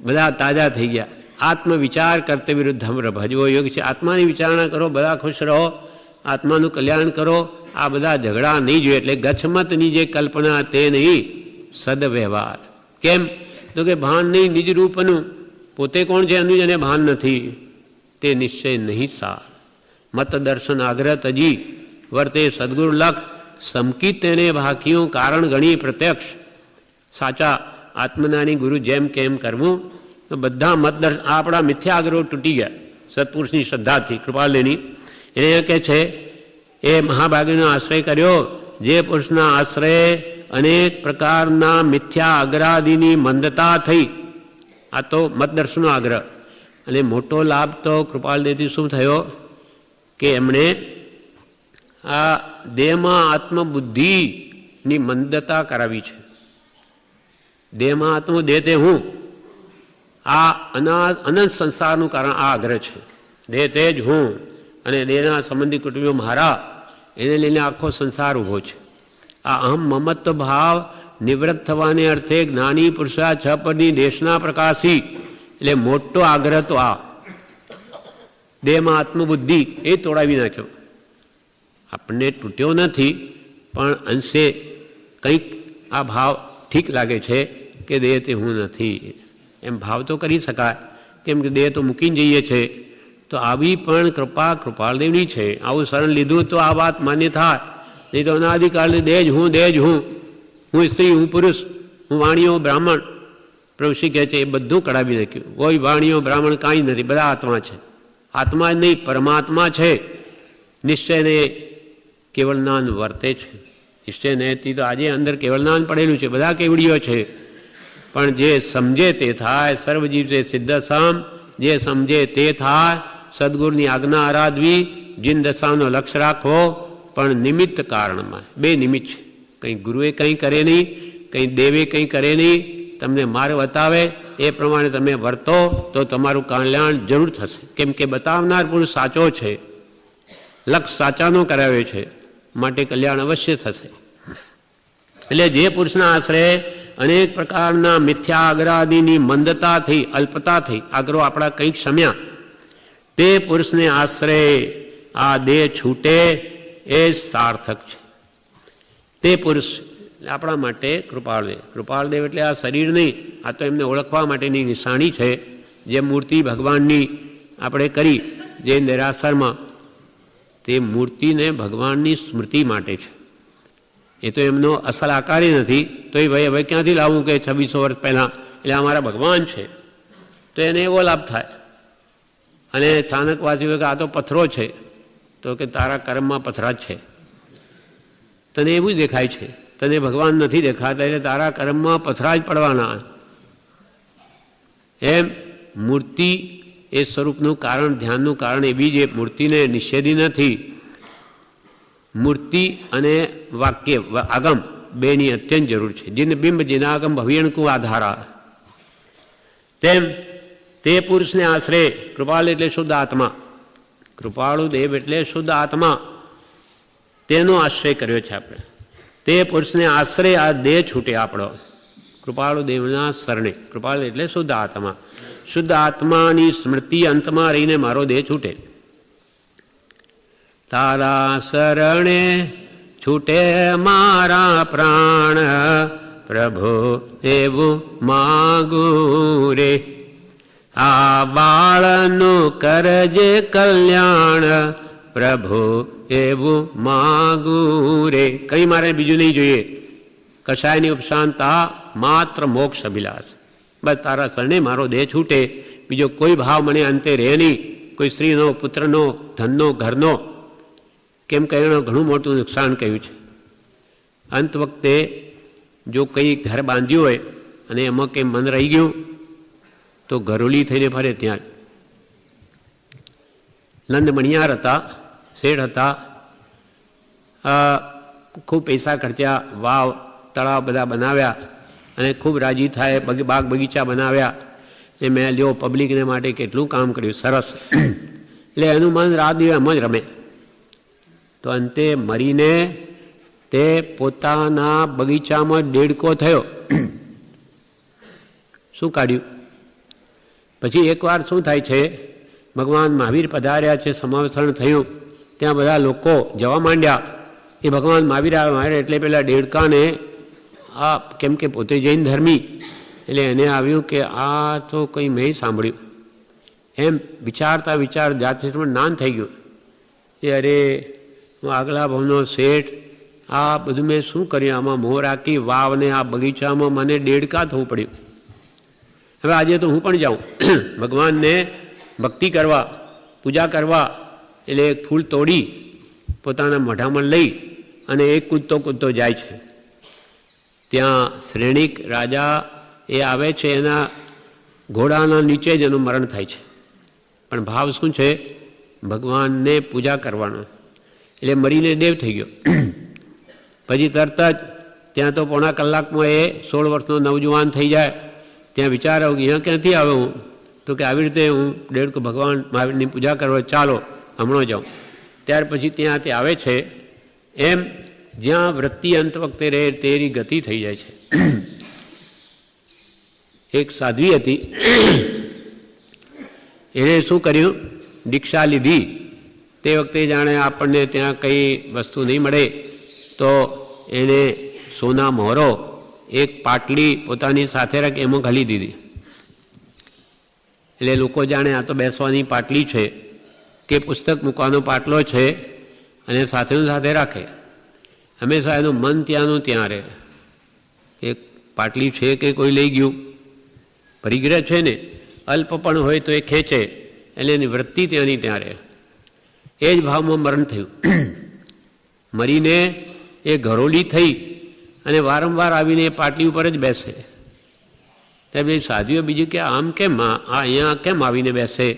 બધા તાજા થઈ ગયા. આત્મવિચાર કરતે વિરુદ્ધ હમર ભજવો યોગ છે. આત્માની વિચારણા કરો, બધા ખુશ રહો, આત્માનું કલ્યાણ કરો. આ બધા ઝઘડા નહીં જોઈએ. એટલે ગચ્છમતની જે કલ્પના તે નહીં, સદવ્યવહાર. કેમ? તો કે ભાન નહીં નિજ રૂપનું, પોતે કોણ છે એનું જેને ભાન નથી, તે નિશ્ચય નહીં સાર. મત દર્શન આગ્રહ તજી વર્તે સદગુરુ લખ, સમકિત તેને ભાકીયું કારણ ગણી પ્રત્યક્ષ. સાચા આત્મનાની ગુરુ જેમ કેમ કરવું, તો બધા મતદર્શન. આ આપણા મિથ્યાગ્રહો તૂટી ગયા સત્પુરુષની શ્રદ્ધાથી, કૃપાલેની. એને કહે છે એ મહાભાગીનો આશ્રય કર્યો, જે પુરુષના આશ્રય અનેક પ્રકારના મિથ્યા અગ્રાદિની મંદતા થઈ. આ તો મતદર્શનનો આગ્રહ. અને મોટો લાભ તો કૃપાલદેવથી શું થયો કે એમણે આ દેહમાં આત્મબુદ્ધિની મંદતા કરાવી છે. દેહમાં આત્મો, દેહ તે હું. આ અનંત સંસારનું કારણ આ આગ્રહ છે. દેહ તે જ હું અને દેહના સંબંધી કુટુંબીઓ મારા, એને લઈને આખો સંસાર ઊભો છે. આ અહમ મમત્વ ભાવ નિવૃત્ત થવાને અર્થે જ્ઞાની પુરુષા છ પદની દેશના પ્રકાશી. એટલે મોટો આગ્રહ તો આ દેહમાં આત્મબુદ્ધિ એ તોડાવી નાખ્યો. આપણને તૂટ્યો નથી, પણ અંશે કંઈક આ ભાવ ઠીક લાગે છે કે દેહ તે હું નથી. એમ ભાવ તો કરી શકાય, કેમ કે દેહ તો મૂકીને જઈએ છે. તો આવી પણ કૃપા કૃપાળદેવની છે. આવું શરણ લીધું તો આ વાત માન્ય થાય. નહીં તો અનાદિકાળને દેહ જ હું, દેહ જ હું. હું સ્ત્રી, હું પુરુષ, હું વાણીઓ બ્રાહ્મણ. પ્રભુ શ્રી કહે છે એ બધું કઢાવી નાખ્યું. કોઈ વાણીઓ બ્રાહ્મણ કાંઈ નથી, બધા આત્મા છે. આત્મા જ નહીં, પરમાત્મા છે. નિશ્ચયને કેવળ જ્ઞાન વર્તે છે. નિશ્ચય નહેતી તો આજે અંદર કેવળ જ્ઞાન પડેલું છે, બધા કેવડીઓ છે. પણ જે સમજે તે થાય. સર્વજીવ છે સિદ્ધ સામ, જે સમજે તે થાય. સદગુરુની આજ્ઞા આરાધવી, જીન દશાનો લક્ષ્ય રાખવો. પણ નિમિત્ત કારણમાં બે નિમિત્ત છે. કંઈ ગુરુએ કંઈ કરે નહીં, કંઈ દેવે કંઈ કરે નહીં. તમને માર્ગ બતાવે એ પ્રમાણે તમે વર્તો તો તમારું કલ્યાણ જરૂર થશે. કેમ કે બતાવનાર પુરુષ સાચો છે, લક્ષ્ય સાચાનો કરાવ્યો છે, માટે કલ્યાણ અવશ્ય થશે. એટલે જે પુરુષના આશ્રય અનેક પ્રકારના મિથ્યા આગ્રહાદિની મંદતાથી, અલ્પતાથી, આગ્રહો આપણા કંઈક શમ્યા, તે પુરુષને આશ્રય આ દેહ છૂટે એ સાર્થક છે. તે પુરુષ આપણા માટે કૃપાળદેવ. કૃપાળદેવ એટલે આ શરીર નહીં, આ તો એમને ઓળખવા માટેની નિશાની છે. જે મૂર્તિ ભગવાનની આપણે કરી જે દેરાસરમાં, તે મૂર્તિને ભગવાનની સ્મૃતિ માટે છે. એ તો એમનો અસલ આકારે નથી. તો એ ભાઈ હવે ક્યાંથી લાવવું કે 2600 વર્ષ પહેલાં એટલે અમારા ભગવાન છે, તો એને એવો લાભ થાય. અને સ્થાનકવાસીઓ કે આ તો પથ્થરો છે, તો કે તારા કર્મમાં પથરા જ છે, તને એવું જ દેખાય છે, તને ભગવાન નથી દેખાતા, એટલે તારા કર્મમાં પથરા જ પડવાના. એમ મૂર્તિ એ સ્વરૂપનું કારણ, ધ્યાનનું કારણ એવી જ મૂર્તિને નિષેધી નથી. મૂર્તિ અને વાક્ય આગમ બેની અત્યંત જરૂર છે. જીન બિંબ જીનાગમ ભવિયણકુ આધારા. તેમ તે પુરુષને આશરે કૃપાળ એટલે શુદ્ધ આત્મા, કૃપાળુ દેવ એટલે શુદ્ધ આત્મા, તેનો આશ્રય કર્યો છે આપણે. તે પુરુષને આશરે આ દેહ છૂટે આપણો, કૃપાળુ દેવના શરણે. કૃપાળ એટલે શુદ્ધ આત્મા. શુદ્ધ આત્માની સ્મૃતિ અંતમાં રહીને મારો દેહ છૂટે. તારા શરણે છૂટે મારા પ્રાણ, પ્રભુ એવું માગું રે. આ બાળનું કરજે કલ્યાણ, પ્રભુ એવું માગું રે. કંઈ મારે બીજું નહીં જોઈએ. કશાયની ઉપશાંતા માત્ર મોક્ષ અભિલાષ. બસ તારા શરણે મારો દેહ છૂટે, બીજો કોઈ ભાવ મને અંતે રહે નહીં. કોઈ સ્ત્રીનો, પુત્રનો, ધનનો, ઘરનો. કેમ કે એનું ઘણું મોટું નુકસાન કહ્યું છે. અંત વખતે જો કંઈ ઘર બાંધ્યું હોય અને એમાં કંઈ મન રહી ગયું તો ઘરોલી થઈને ફરે. ત્યાં નંદ મણિયાર હતા, શેઠ હતા, ખૂબ પૈસા ખર્ચ્યા, વાવ તળાવ બધા બનાવ્યા અને ખૂબ રાજી થાય, બાગ બગીચા બનાવ્યા. એ મેં લ્યો પબ્લિકને માટે કેટલું કામ કર્યું, સરસ. એટલે એનું મન રાત દિવસ એમ જ રમે. તો અંતે મરીને તે પોતાના બગીચામાં દેડકો થયો. શું કાઢ્યું? પછી એકવાર શું થાય છે, ભગવાન મહાવીર પધાર્યા છે, સમાવેશન થયું, ત્યાં બધા લોકો જવા માંડ્યા. એ ભગવાન મહાવીર આવ્યા એટલે પેલા દેડકાને આ, કેમ કે પોતે જૈન ધર્મી, એટલે એને આવ્યું કે આ તો કંઈ મેં સાંભળ્યું. એમ વિચારતા વિચાર જાતે નાન થઈ ગયું. એ અરે હું આગલા ભાવનો શેઠ, આ બધું મેં શું કર્યું? આમાં મોહ રાખી વાવને આ બગીચામાં મને દેડકા થવું પડ્યું. હવે આજે તો હું પણ જાઉં ભગવાનને ભક્તિ કરવા, પૂજા કરવા. એટલે એક ફૂલ તોડી પોતાના મોઢામાં લઈ અને એક કૂદતો કૂદતો જાય છે. ત્યાં શ્રેણિક રાજા એ આવે છે, એના ઘોડાના નીચે જ એનું મરણ થાય છે. પણ ભાવ શું છે? ભગવાનને પૂજા કરવાનો. એટલે મરીને દેવ થઈ ગયો. પછી તરત જ ત્યાં તો પોણા કલાકમાં એ 16 વર્ષનો નવજુવાન થઈ જાય. ત્યાં વિચાર આવ્યો કે અહીંયા ક્યાંથી આવ્યો હું? તો કે આવી રીતે હું દેડકો ભગવાન મહાવીરની પૂજા કરવા, ચાલો હમણાં જાઉં. ત્યાર પછી ત્યાં તે આવે છે. એમ જ્યાં વૃત્તિ અંત વખતે રહે તેરી ગતિ થઈ જાય છે. એક સાધ્વી હતી, એણે શું કર્યું? દીક્ષા લીધી. તે વખતે જાણે આપણને ત્યાં કંઈ વસ્તુ નહીં મળે તો એને સોના મોહરો એક પાટલી પોતાની સાથે રાખી એમાં ઘાલી દીધી. એટલે લોકો જાણે આ તો બેસવાની પાટલી છે કે પુસ્તક મૂકવાનો પાટલો છે, અને સાથેનું સાથે રાખે. હંમેશા એનું મન ત્યાંનું ત્યાં રહે. એક પાટલી છે કે કોઈ લઈ ગયું, પરિગ્રહ છે ને, અલ્પ પણ હોય તો એ ખેંચે, એટલે એની વૃત્તિ ત્યાંની ત્યાં રહે. એ જ ભાવમાં મરણ થયું. મરીને એ ઘરોલી થઈ અને વારંવાર આવીને એ પાટલી ઉપર જ બેસે. ત્યારે સાધુઓ બીજું કે આમ કેમ, આ અહીંયા કેમ આવીને બેસે?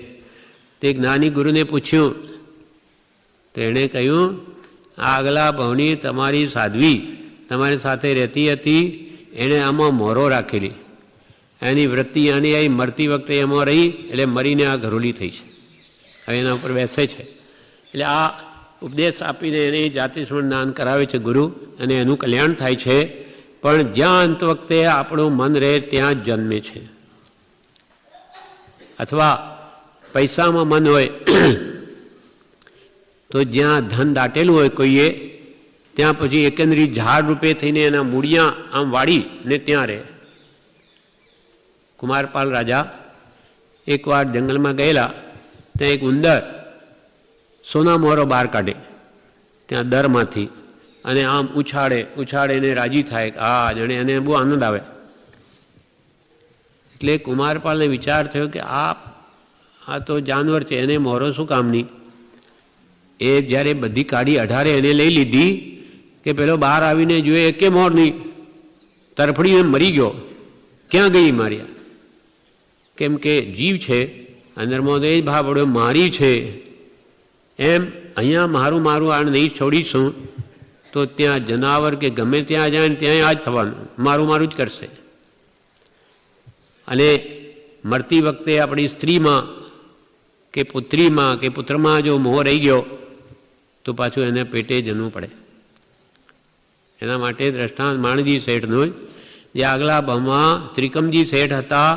તે જ્ઞાની ગુરુને પૂછ્યું તો એણે કહ્યું, આગલા ભવની તમારી સાધ્વી તમારી સાથે રહેતી હતી, એણે આમાં મોહરો રાખેલી, એની વૃત્તિ આની આવી, મરતી વખતે એમાં રહી, એટલે મરીને આ ઘરોલી થઈ છે. હવે એના ઉપર બેસે છે. એટલે આ ઉપદેશ આપીને એને જાતિ સ્મરણ કરાવે છે ગુરુ, અને એનું કલ્યાણ થાય છે. પણ જ્યાં અંત વખતે આપણું મન રહે ત્યાં જ જન્મે છે. અથવા પૈસામાં મન હોય તો જ્યાં ધન દાટેલું હોય કોઈએ, ત્યાં પછી એકંદરી ઝાડ રૂપે થઈને એના મૂળિયા આમ વાળીને ત્યાં રહે. કુમારપાલ રાજા એકવાર જંગલમાં ગયેલા, ત્યાં એક ઉંદર સોના મોહરો બહાર કાઢે ત્યાં દરમાંથી, અને આમ ઉછાળે રાજી થાય. આ જાણે એને બહુ આનંદ આવે. એટલે કુમારપાલને વિચાર થયો કે આ તો જાનવર છે, એને મોહરો શું કામની? એ જ્યારે બધી કાઢી 18 એને લઈ લીધી કે પેલો બહાર આવીને જોઈએ કે મોર નહીં, તરફડીને મરી ગયો. ક્યાં ગઈ માર્યા? કેમ કે જીવ છે અંદરમાં તો એ જ ભાવ પડ્યો મારી છે, એમ અહીંયા મારું મારું આ નહીં છોડીશું તો ત્યાં જનાવર કે ગમે ત્યાં જાય ને ત્યાં આ જ થવાનું, મારું મારું જ કરશે. અને મરતી વખતે આપણી સ્ત્રીમાં કે પુત્રીમાં કે પુત્રમાં જો મોહ રહી ગયો તો પાછું એને પેટે જન્મવું પડે. એના માટે દ્રષ્ટાંત માણજી શેઠનું, જે આગલા ભાવમાં ત્રિકમજી શેઠ હતા,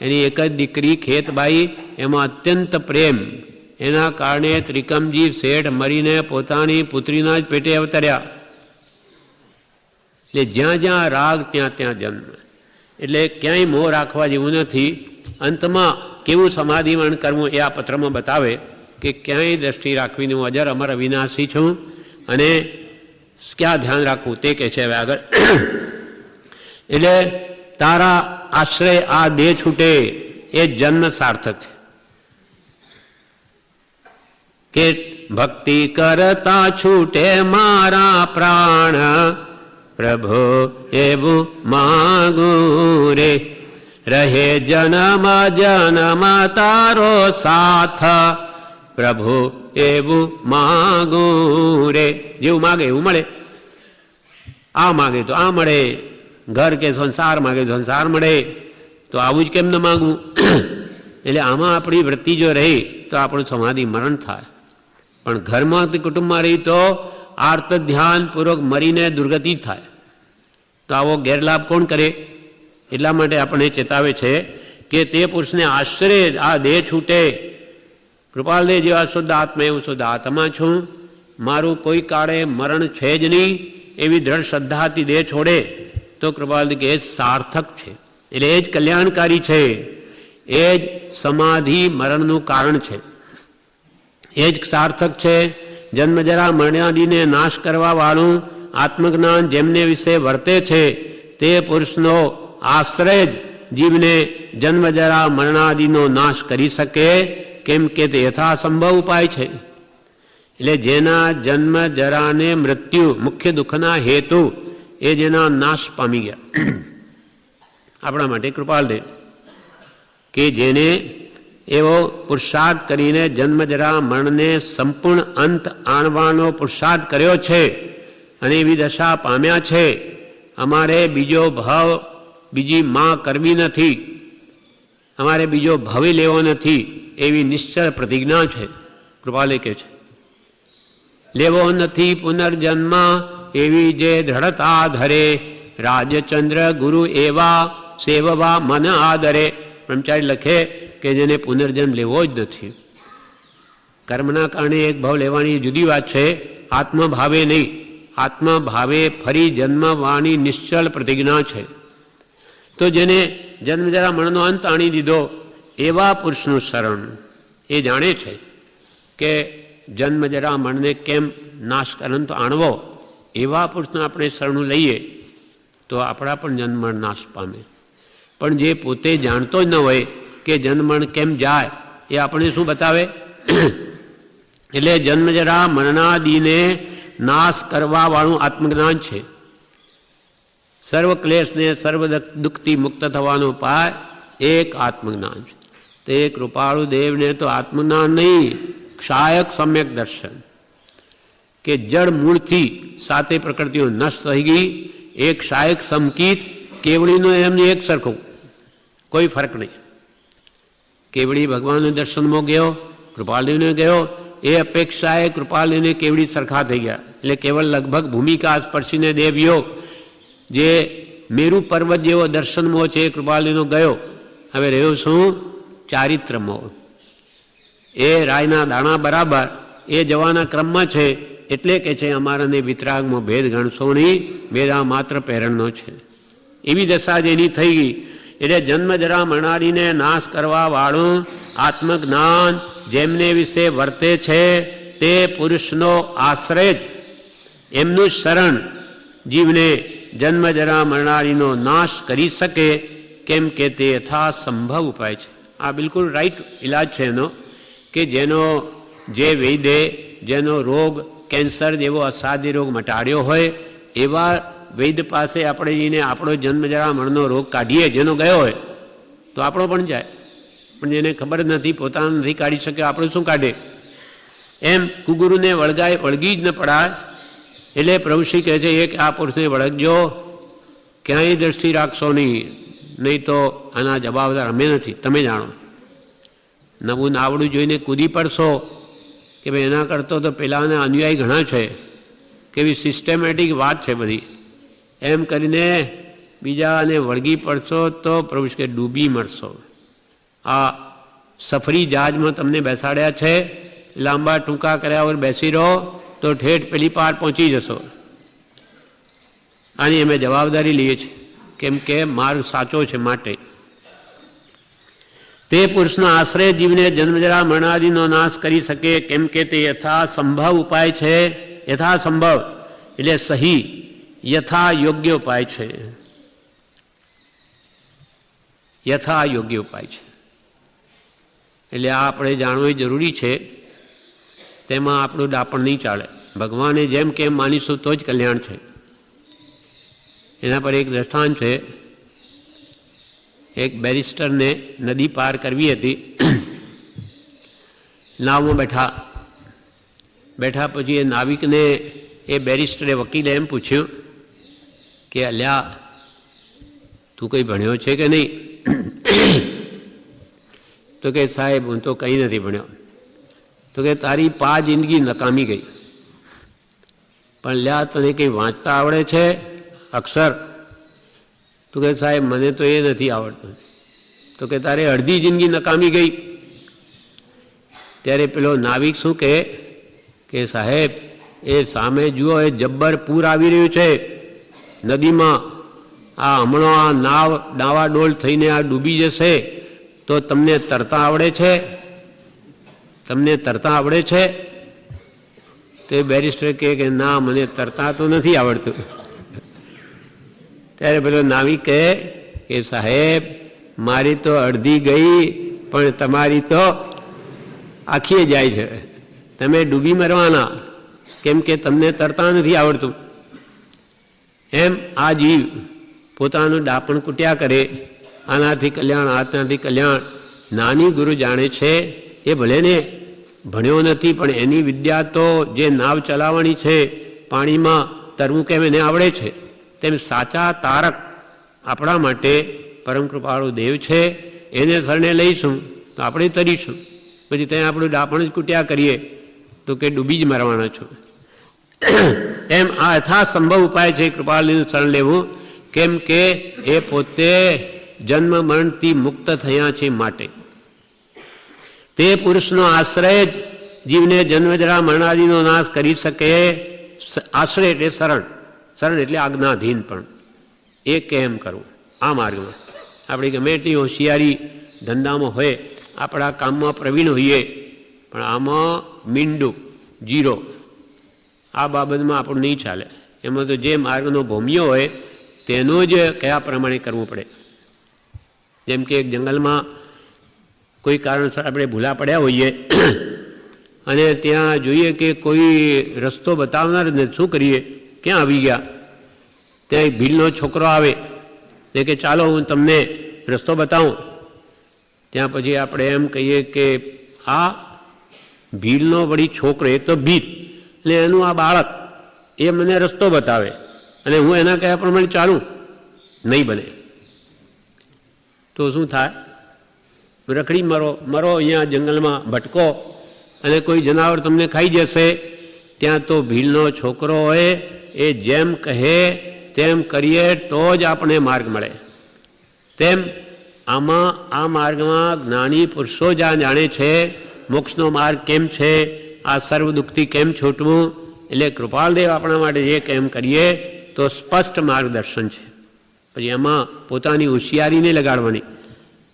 એની એક જ દીકરી ખેતબાઈ, એમાં અત્યંત પ્રેમ, એના કારણે ત્રિકમજી શેઠ મરીને પોતાની પુત્રીના જ પેટે અવતર્યા. એટલે જ્યાં જ્યાં રાગ ત્યાં ત્યાં જન્મ. એટલે ક્યાંય મોહ રાખવા જેવું નથી. અંતમાં કેવું સમાધિવન કરવું એ આ પત્રમાં બતાવે કે ક્યાંય દ્રષ્ટિ રાખવીને હું અજર અમર અવિનાશી છું અને ક્યાં ધ્યાન રાખવું તે કહે છે હવે આગળ. એટલે તારા આશ્રય આ દેહ છૂટે એ જન્મ સાર્થક છે. કે ભક્તિ કરતા છૂટે મારા પ્રાણ, પ્રભુ એવું માગું રે, રહે જન્મ જન્મ તારો સાથ, પ્રભુ એવું માગું રે. જેવું માગે એવું મળે. આ માગે તો આ મળે, ઘર કે સંસાર માગે તો સંસાર મળે, તો આવું જ કેમ ન માગવું. એટલે આમાં આપણી વૃત્તિ જો રહી તો આપણું સમાધિ મરણ થાય. પણ ઘરમાં કુટુંબમાં રહી તો આર્ત ધ્યાનપૂર્વક મરીને દુર્ગતિ થાય. તો આવો ગેરલાભ કોણ કરે? એટલા માટે આપણને ચેતાવે છે કે તે પુરુષને આશ્રય આ દેહ છૂટે. કૃપાલદેવ જેવા શુદ્ધ આત્મા એવું શુદ્ધ આત્મા છું, મારું કોઈ કાળે મરણ છે જ નહીં, એવી દ્રઢ શ્રદ્ધાથી દેહ છોડે તો કૃપાલદેવ કે એ સાર્થક છે. એટલે એ જ કલ્યાણકારી છે, એ જ સમાધિ મરણનું કારણ છે, એ જ સાર્થક છે. જન્મજરા મરણાદિને નાશ કરવા વાળું આત્મજ્ઞાન જેમને વિશે વર્તે છે તે પુરુષનો આશ્રય જ જીવને જન્મજરા મરણાદિનો નાશ કરી શકે, કેમ કે તે યથાસંભવ ઉપાય છે. એટલે જેના જન્મ જરાને મૃત્યુ મુખ્ય દુઃખના હેતુ એ જેના નાશ પામી ગયા. આપણા માટે કૃપાલદેવ કે જેને એવો પુરુષાર્થ કરીને જન્મજરા મરણને સંપૂર્ણ અંત આણવાનો પુરુષાર્થ કર્યો છે અને એવી દશા પામ્યા છે. અમારે બીજો ભાવ બીજી માં કરવી નથી, અમારે બીજો ભવી લેવો નથી, એવી નિશ્ચળ પ્રતિજ્ઞા છે. કૃપાલે કહે છે લેવો નથી પુનર્જન્મ, એવી જે દ્રઢતા ધરે, રાજચંદ્ર ગુરુ એવા સેવવા મન આદરે. બ્રહ્મચારી લખે કે જેને પુનર્જન્મ લેવો જ નથી. કર્મના કારણે એક ભાવ લેવાની જુદી વાત છે, આત્મભાવે નહીં. આત્મભાવે ફરી જન્મવાની નિશ્ચળ પ્રતિજ્ઞા છે. તો જેને જન્મજરા મરણનો અંત આણી દીધો એવા પુરુષનું શરણ, એ જાણે છે કે જન્મજરા મરણને કેમ નાશ કરંત આણવો, એવા પુરુષને આપણે શરણું લઈએ તો આપણા પણ જન્મમરણ નાશ પામે. પણ જે પોતે જાણતો જ ન હોય કે જન્મમરણ કેમ જાય, એ આપણે શું બતાવે? એટલે જન્મજરા મરણાદિને નાશ કરવા વાળું આત્મજ્ઞાન છે. સર્વ ક્લેશને સર્વ દુઃખથી મુક્ત થવાનો ઉપાય એક આત્મજ્ઞાન છે. તે કૃપાળુ દેવને તો આત્મજ્ઞાન નહીં, ક્ષાયક સમ્યક દર્શન, કે જળ મૂળથી સાતે પ્રકૃતિઓ નષ્ટ થઈ ગઈ. એક ક્ષાયક સમકિત કેવડીનો એમને એક સરખું, કોઈ ફરક નહીં. કેવડી ભગવાનના દર્શનમાં ગયો, કૃપાલદેવને ગયો, એ અપેક્ષાએ કૃપાલદેવને કેવડી સરખા થઈ ગયા. એટલે કેવળ લગભગ ભૂમિકા સ્પર્શીને દેવયોગ જે મેરુ પર્વત જેવો દર્શનમોહ છે એ કૃપાલદેવનો ગયો. હવે રહ્યો શું? ચારિત્રમોહ. એ રાયના દાણા બરાબર એ જવાના ક્રમમાં છે. એટલે કે છે અમારાને વિતરાગમાં ભેદ ગણશો નહીં, ભેદા માત્ર પહેરણનો છે. એવી દશા જેની થઈ ગઈ. એટલે જન્મજરા મરણાદિને નાશ કરવા વાળું આત્મજ્ઞાન જેમને વિશે વર્તે છે તે પુરુષનો આશ્રય જ, એમનું શરણ જીવને જન્મજરા મરણાદિનો નાશ કરી શકે, કેમ કે તે યથાસંભવ ઉપાય છે. આ બિલકુલ રાઈટ ઇલાજ છે એનો, કે જેનો જે વૈદ્ય જેનો રોગ કેન્સર જેવો અસાધ્ય રોગ મટાડ્યો હોય એવા વૈદ્ય પાસે આપણે જઈને આપણો જન્મજરા મરણનો રોગ કાઢીએ, જેનો ગયો હોય તો આપણો પણ જાય. પણ જેને ખબર નથી, પોતાનું નથી કાઢી શકે, આપણું શું કાઢે? એમ કુગુરુને વળગી જ ન પડાય. એટલે પ્રભુશ્રી કહે છે એક આ પુરુષને વળગજો, ક્યાંય દ્રષ્ટિ રાખશો નહીં તો આના જવાબદાર અમે નથી, તમે જાણો. નવું નાવડું જોઈને કૂદી પડશો કે ભાઈ એના કરતો તો પેલાના અનુયાયી ઘણા છે, કેવી સિસ્ટમેટિક વાત છે બધી, એમ કરીને બીજાને વળગી પડશો તો પ્રભુ કે ડૂબી મળશો. આ સફરી જહાજમાં તમને બેસાડ્યા છે, લાંબા ટૂંકા કર્યા વગર બેસી રહો તો ઠેઠ પેલી પાર પહોંચી જશો. આની અમે જવાબદારી લઈએ છીએ, કેમ કે માર્ગ સાચો છે. માટે તે પુરુષનો આશ્રય જીવને જન્મજરા મરણાદિનો નાશ કરી શકે, કેમ કે તે યથાસંભવ ઉપાય છે. યથાસંભવ એટલે સહી, યથા યોગ્ય ઉપાય છે. યથા યોગ્ય ઉપાય છે એટલે આ આપણે જાણવું જરૂરી છે. તેમાં આપણું ડાપણ નહીં ચાલે. ભગવાને જેમ કેમ માનીશું તો જ કલ્યાણ છે. એના પર એક દ્રષ્ટાંત છે. એક બેરિસ્ટરને નદી પાર કરવી હતી. નાવમાં બેઠા પછી એ નાવિકને એ બેરિસ્ટરે વકીલે એમ પૂછ્યું કે અલ્યા તું કંઈ ભણ્યો છે કે નહીં? તો કે સાહેબ હું તો કંઈ નથી ભણ્યો. તો કે તારી 5 જિંદગી નકામી ગઈ. પણ લ્યા તને કંઈ વાંચતા આવડે છે અક્ષર? તો કે સાહેબ મને તો એ નથી આવડતું. તો કે તારે અડધી જિંદગી નકામી ગઈ. ત્યારે પેલો નાવિક શું કે સાહેબ એ સામે જુઓ, એ જબ્બર પૂર આવી રહ્યું છે નદીમાં. આ હમણાં આ નાવ ડાવાડોળ થઈને આ ડૂબી જશે. તો તમને તરતા આવડે છે? તમને તરતા આવડે છે? તો એ બેરિસ્ટર કે ના મને તરતા તો નથી આવડતું. ત્યારે પેલો નાવિક કહે કે સાહેબ મારી તો અડધી ગઈ પણ તમારી તો આખી જાય છે. તમે ડૂબી મરવાના, કેમ કે તમને તરતા નથી આવડતું. એમ આ જીવ પોતાનું ડાપણ કૂટ્યા કરે, આનાથી કલ્યાણ આનાથી કલ્યાણ. નાની ગુરુ જાણે છે, એ ભલે ને ભણ્યો નથી પણ એની વિદ્યા તો જે નાવ ચલાવવાની છે, પાણીમાં તરવું કેમ એને આવડે છે. તેમ સાચા તારક આપણા માટે પરમ કૃપાળુ દેવ છે. એને શરણે લઈશું તો આપણે તરીશું. પછી ત્યાં આપણું ડાપણ જ કૂટ્યા કરીએ તો કે ડૂબી જ મરવાના છો. એમ આ યથાસંભવ ઉપાય છે કૃપાળુનું શરણ લેવું, કેમ કે એ પોતે જન્મ મરણથી મુક્ત થયા છે. માટે તે પુરુષનો આશ્રય જ જીવને જન્મજરા મરણાદિનો નાશ કરી શકે. આશ્રય એટલે શરણ એટલે આજ્ઞાધીન. પણ એ કેમ કરવું? આ માર્ગમાં આપણી ગમે એટલી હોશિયારી ધંધામાં હોય, આપણા કામમાં પ્રવીણ હોઈએ, પણ આમાં મીંડું જીરો, આ બાબતમાં આપણું નહીં ચાલે. એમાં તો જે માર્ગનો ભૂમિયો હોય તેનું જ કયા પ્રમાણે કરવું પડે. જેમ કે એક જંગલમાં કોઈ કારણસર આપણે ભૂલા પડ્યા હોઈએ અને ત્યાં જોઈએ કે કોઈ રસ્તો બતાવનાર ને શું કરીએ, ક્યાં આવી ગયા? ત્યાં એક ભીલનો છોકરો આવે ને કે ચાલો હું તમને રસ્તો બતાવું. ત્યાં પછી આપણે એમ કહીએ કે આ ભીલનો વળી છોકરો, એક તો ભીલ એટલે એનું આ બાળક, એ મને રસ્તો બતાવે અને હું એના કયા પ્રમાણે ચાલું? નહીં બને. તો શું થાય? રખડી મરો અહીંયા જંગલમાં ભટકો અને કોઈ જનાવર તમને ખાઈ જશે. ત્યાં તો ભીલનો છોકરો હોય એ જેમ કહે તેમ કરીએ તો જ આપણે માર્ગ મળે. તેમ આમાં આ માર્ગમાં જ્ઞાની પુરુષો જ્યાં જાણે છે મોક્ષનો માર્ગ કેમ છે, આ સર્વ દુઃખથી કેમ છૂટવું. એટલે કૃપાલદેવ આપણા માટે જે કેમ કરીએ તો સ્પષ્ટ માર્ગદર્શન છે. પછી એમાં પોતાની હોશિયારી નહીં લગાડવાની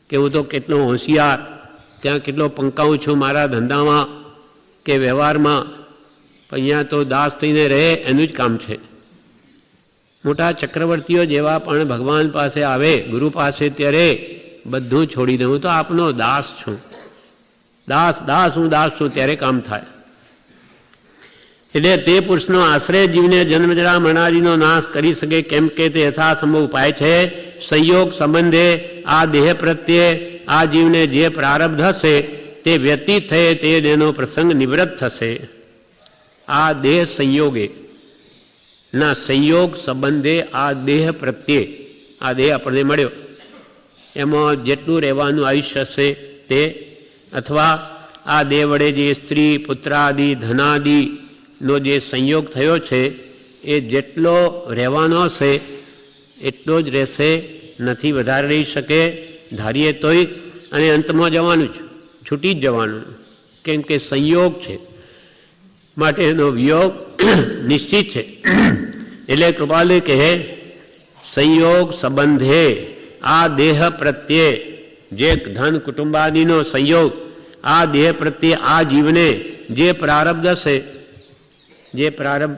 કે હું તો કેટલો હોશિયાર, ત્યાં કેટલો પંકાવું છું મારા ધંધામાં કે વ્યવહારમાં. અહીંયા તો દાસ થઈને રહે એનું જ કામ છે. મોટા ચક્રવર્તીઓ જેવા પણ ભગવાન પાસે આવે, ગુરુ પાસે, ત્યારે બધું છોડી દઉં, હું તો આપનો દાસ છું, હું દાસ છું, ત્યારે કામ થાય. એટલે તે પુરુષનો આશ્રય જીવને જન્મજરા મરણાદિનો નાશ કરી શકે, કેમ કે તે યથાસંભવ ઉપાય છે. સંયોગ સંબંધે આ દેહ પ્રત્યે આ જીવને જે પ્રારબ્ધ હશે તે વ્યતીત થયે તે દેહનો પ્રસંગ નિવૃત્ત થશે. આ દેહ સંયોગે ના સંયોગ સંબંધે આ દેહ પ્રત્યે, આ દેહ આપણને મળ્યો એમાં જેટલું રહેવાનું આયુષ્ય હશે તે, અથવા આ દેહ વડે જે સ્ત્રી પુત્રાદિ ધનાદિનો જે સંયોગ થયો છે એ જેટલો રહેવાનો હશે એટલો જ રહેશે, નથી વધારે રહી શકે ધારીએ તોય, અને અંતમાં જવાનું જ, છૂટી જ જવાનું, કેમ કે સંયોગ છે માટે એનો વિયોગ નિશ્ચિત છે. એટલે કૃપાલુ કહે સંયોગ સંબંધે આ દેહ પ્રત્યે, જે ધન કુટુંબાદિનો સંયોગ, આ દેહ પ્રત્યે આ જીવને જે પ્રારબ્ધ હશે, જે પ્રારબ્ધ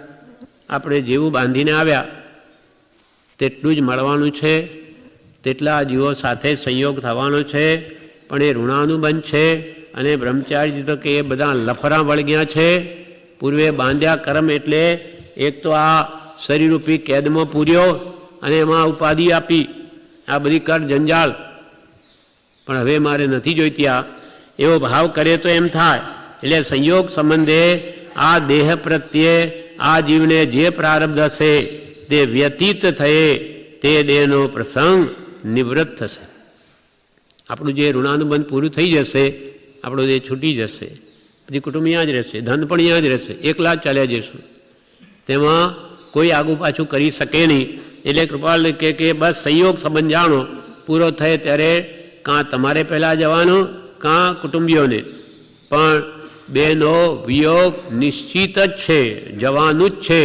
આપણે જેવું બાંધીને આવ્યા તેટલું જ મળવાનું છે, તેટલા જીવો સાથે સંયોગ થવાનો છે. પણ એ ઋણાનુબંધ છે, અને બ્રહ્મચારી તો કે એ બધા લફરા વળગ્યા છે. પૂર્વે બાંધ્યા કર્મ એટલે એક તો આ શરીરરૂપી કેદમાં પૂર્યો અને એમાં ઉપાધિ આપી, આ બધી કર જંજાળ, પણ હવે મારે નથી જોઈતી આ, એવો ભાવ કરે તો એમ થાય. એટલે સંયોગ સંબંધે આ દેહ પ્રત્યે આ જીવને જે પ્રારબ્ધ હશે તે વ્યતીત થયે તે દેહનો પ્રસંગ નિવૃત્ત થશે. આપણું જે ઋણાનુબંધ પૂરું થઈ જશે, આપણો દેહ છૂટી જશે, પછી કુટુંબ અહીંયા જ રહેશે, ધન પણ અહીંયા જ રહેશે, એકલા જ ચાલ્યા જઈશું, તેમાં કોઈ આગુ પાછું કરી શકે નહીં. એટલે કૃપાલ કે બસ સંયોગ સંબંધ જાણો, પૂરો થાય ત્યારે કાં તમારે પહેલાં જવાનું કાં કુટુંબીઓને, પણ બેનો વિયોગ નિશ્ચિત જ છે, જવાનું જ છે,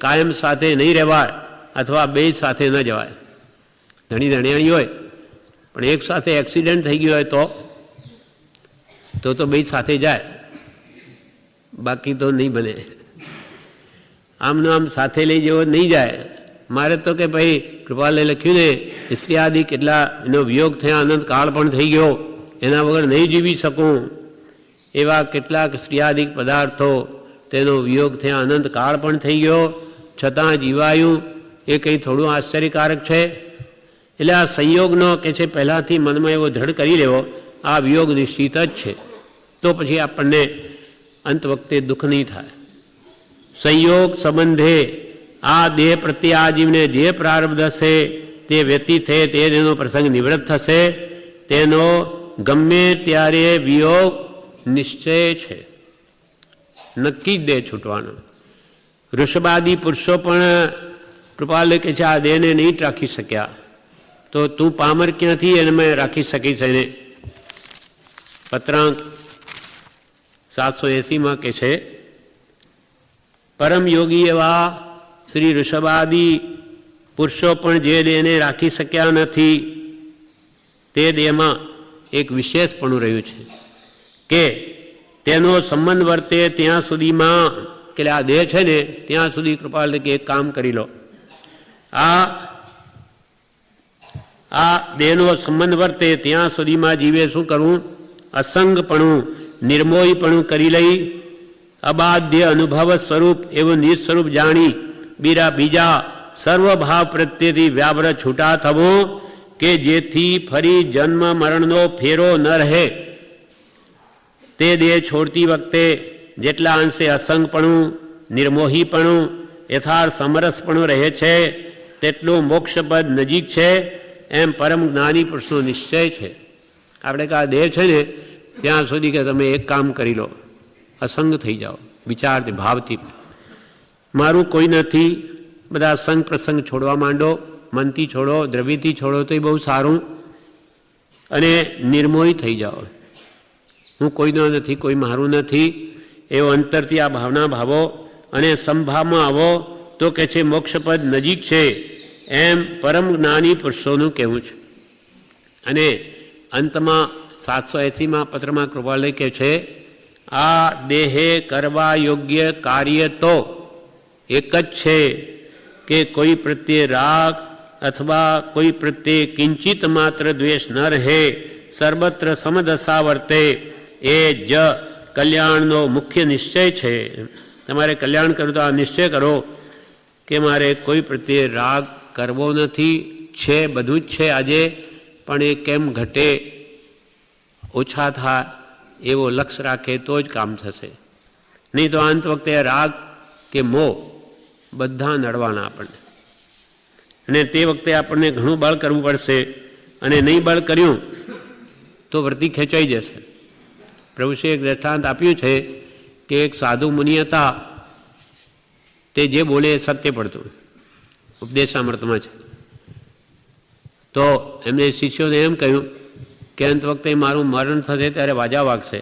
કાયમ સાથે નહીં રહેવાય, અથવા બે સાથે ન જવાય. ધણી ધણિયાણી હોય પણ એક સાથે એક્સિડન્ટ થઈ ગયો હોય તો બે સાથે જાય, બાકી તો નહીં બને. આમનો આમ સાથે લઈ જવો નહીં જાય. મારે તો કે ભાઈ કૃપાલે લખ્યું ને સ્ત્રી આદિ કેટલા એનો વિયોગ થયા, અનંત કાળ પણ થઈ ગયો, એના વગર નહીં જીવી શકું, એવા કેટલાક સ્ત્રીયાદિક પદાર્થો તેનો વિયોગ થયા, અનંત કાળ પણ થઈ ગયો, છતાં જીવાયું, એ કંઈ થોડું આશ્ચર્યકારક છે. એટલે આ સંયોગનો કે છે પહેલાંથી મનમાં એવો દ્રઢ કરી લેવો, આ વિયોગ નિશ્ચિત જ છે, તો પછી આપણને અંત વખતે દુઃખ નહીં થાય. સંયોગ સંબંધે આ દેહ પ્રત્યે આ જીવને જે પ્રારબ્ધ હશે તે વ્યતીત થયે તે તેનો પ્રસંગ નિવૃત્ત થશે, તેનો ગમે ત્યારે વિયોગ નિશ્ચય છે, નક્કી જ દેહ છૂટવાનો. ઋષભાદિ પુરુષો પણ કૃપાલે કે છે આ દેહને નહીં રાખી શક્યા, તો તું પામર ક્યાંથી એને મેં રાખી શકીશ. એને પત્રાંક 780 કે છે પરમ યોગી એવા શ્રી ઋષભાદિ પુરુષો પણ જે દેહને રાખી શક્યા નથી, તે દેહમાં એક વિશેષપણું રહ્યું છે કે તેનો સંબંધ વર્તે ત્યાં સુધીમાં, કે આ દેહ છે ને ત્યાં સુધી કૃપાલ કે એક કામ કરી લો, આ દેહનો સંબંધ વર્તે ત્યાં સુધીમાં જીવે શું કરવું, અસંગપણું નિર્મોહીપણું કરી લઈ અબાધ્ય અનુભવ સ્વરૂપ એવું નિજ સ્વરૂપ જાણી બીજા સર્વભાવ પ્રત્યેથી વ્યાવ્ર છૂટા થવું, કે જેથી ફરી જન્મ મરણનો ફેરો ન રહે. તે દેહ છોડતી વખતે જેટલા અંશે અસંગપણું નિર્મોહીપણું યથાર્થ સમરસપણું રહે છે તેટલું મોક્ષપદ નજીક છે, એમ પરમ જ્ઞાની પુરુષનો નિશ્ચય છે. આપણે કે આ દેહ છે ને ત્યાં સુધી કે તમે એક કામ કરી લો, અસંગ થઈ જાઓ, વિચારથી ભાવથી, મારું કોઈ નથી, બધા સંગ પ્રસંગ છોડવા માંડો, મનથી છોડો, દ્રવ્યથી છોડો તો બહુ સારું, અને નિર્મોહી થઈ જાઓ, હું કોઈનો નથી, કોઈ મારું નથી, એવો અંતરથી આ ભાવના ભાવો અને સંભાવમાં આવો તો કે છે મોક્ષપદ નજીક છે, એમ પરમ જ્ઞાની પુરુષોનું કહેવું છે. અને અંતમાં 780 પત્રમાં કૃપાલય કહે છે આ દેહે કરવા યોગ્ય કાર્ય તો એક જ છે કે કોઈ પ્રત્યે રાગ અથવા કોઈ પ્રત્યે કિંચિત માત્ર દ્વેષ ન રહે, સર્વત્ર સમદશા વર્તે, એ જ કલ્યાણનો મુખ્ય નિશ્ચય છે. તમારે કલ્યાણ કરવું તો આ નિશ્ચય કરો કે મારે કોઈ પ્રત્યે રાગ કરવો નથી, છે બધું જ છે આજે, પણ એ કેમ ઘટે ઓછા થાય એવો લક્ષ્ય રાખે તો જ કામ થશે. નહીં તો અંત વખતે રાગ કે મોહ બધા નડવાના આપણને, અને તે વખતે આપણને ઘણું બળ કરવું પડશે, અને નહીં બળ કર્યું તો વૃત્તિ ખેંચાઈ જશે. પ્રભુશ્રીએ એક દ્રષ્ટાંત આપ્યું છે કે એક સાધુ મુનિ હતા, તે જે બોલે એ સત્ય પડતું, ઉપદેશામૃતમાં છે. તો એમને શિષ્યોને એમ કહ્યું કે અંત વખતે મારું મરણ થશે ત્યારે વાજા વાગશે.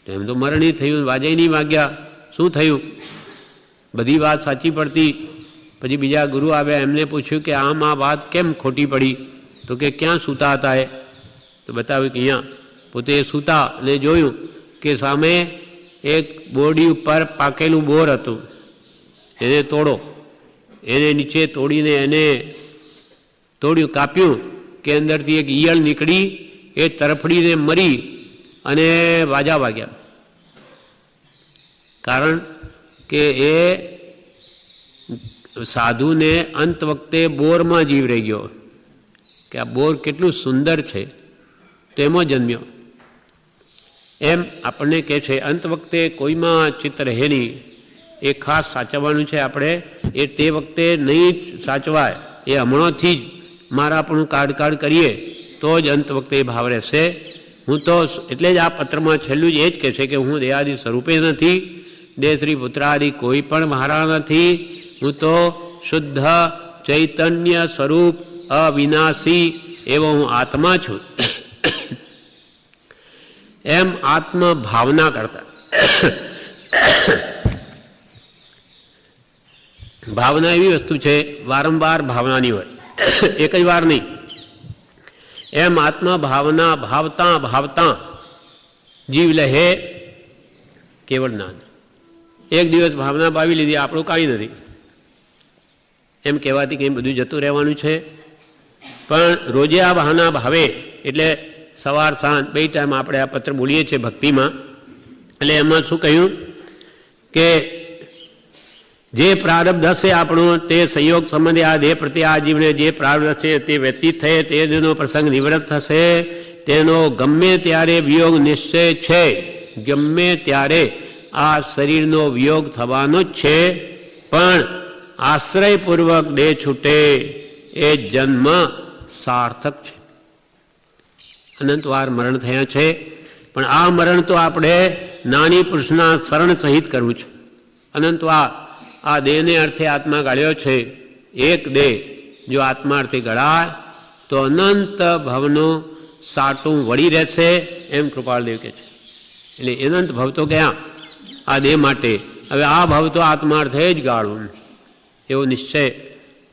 તો એમ તો મરણ થયું, વાજાય નહીં વાગ્યા, શું થયું? બધી વાત સાચી પડતી. પછી બીજા ગુરુ આવ્યા, એમને પૂછ્યું કે આમ આ વાત કેમ ખોટી પડી? તો કે ક્યાં સૂતા હતા એ? તો બતાવ્યું કે અહીંયા. પોતે સૂતા અને જોયું કે સામે એક બોરડી ઉપર પાકેલું બોર હતું, એને તોડો. એને નીચે તોડીને એને તોડ્યું, કાપ્યું કે અંદરથી એક ઈયળ નીકળી, એ તરફડીને મરી અને વાજા વાગ્યા. કારણ કે એ સાધુને અંત વખતે બોરમાં જીવ રહી ગયો કે આ બોર કેટલું સુંદર છે, તો એમાં જન્મ્યો. એમ આપણને કહે છે અંત વખતે કોઈમાં ચિત્ત રહે નહીં, એ ખાસ સાચવવાનું છે આપણે. એ તે વખતે નહીં સાચવાય, એ હમણાંથી જ મારાપણું કાઢ કરીએ તો જ અંત વખતે એ ભાવ રહેશે. હું તો એટલે જ આ પત્રમાં છેલ્લું જ એ જ કહે છે કે હું દેહાદિ સ્વરૂપે નથી, દેહ શ્રી પુત્રાદિ કોઈ પણ મહારા નથી. હું તો શુદ્ધ ચૈતન્ય સ્વરૂપ અવિનાશી એવો હું આત્મા છું. એમ આત્મ ભાવના કરતા. ભાવના એવી વસ્તુ છે વારંવાર ભાવનાની હોય, એક જ વાર નહીં. એમ આત્મા ભાવના ભાવતા ભાવતા જીવ લહે કેવળ નાદ. એક દિવસ ભાવના ભાવી લીધી, આપણું કાંઈ નથી એમ કહેવાથી કંઈ બધું જતું રહેવાનું છે. પણ રોજે આ ભાવના ભાવે એટલે સવાર સાંજ બે ટાઈમ આપણે આ પત્ર બોલીએ છીએ ભક્તિમાં. એટલે એમાં શું કહ્યું કે જે પ્રારબ્ધ હશે આપણો તે સંયોગ સંબંધે આ દેહ પ્રત્યે આ જીવને જે પ્રારબ્ધ છે તે વ્યતીત થયે તે દિનો પ્રસંગ નિવૃત્ત થશે, તેનો ગમે ત્યારે વિયોગ નિશ્ચય છે. ગમે ત્યારે આ શરીરનો વિયોગ થવાનો જ છે, પણ આશ્રયપૂર્વક દેહ છૂટે એ જન્મ સાર્થક છે. અનંતવાર મરણ થયા છે, પણ આ મરણ તો આપણે નાની પુરુષના શરણ સહિત કરવું છે. અનંતવાર આ દેહને અર્થે આત્મા ગાળ્યો છે. એક દેહ જો આત્મા અર્થે ગળાય તો અનંત ભવનું સાટું વળી રહેશે, એમ કૃપાળદેવ કહે છે. એટલે અનંત ભવ તો ગયા આ દેહ માટે, હવે આ ભવ તો આત્મા અર્થે જ ગાળવું, એવો નિશ્ચય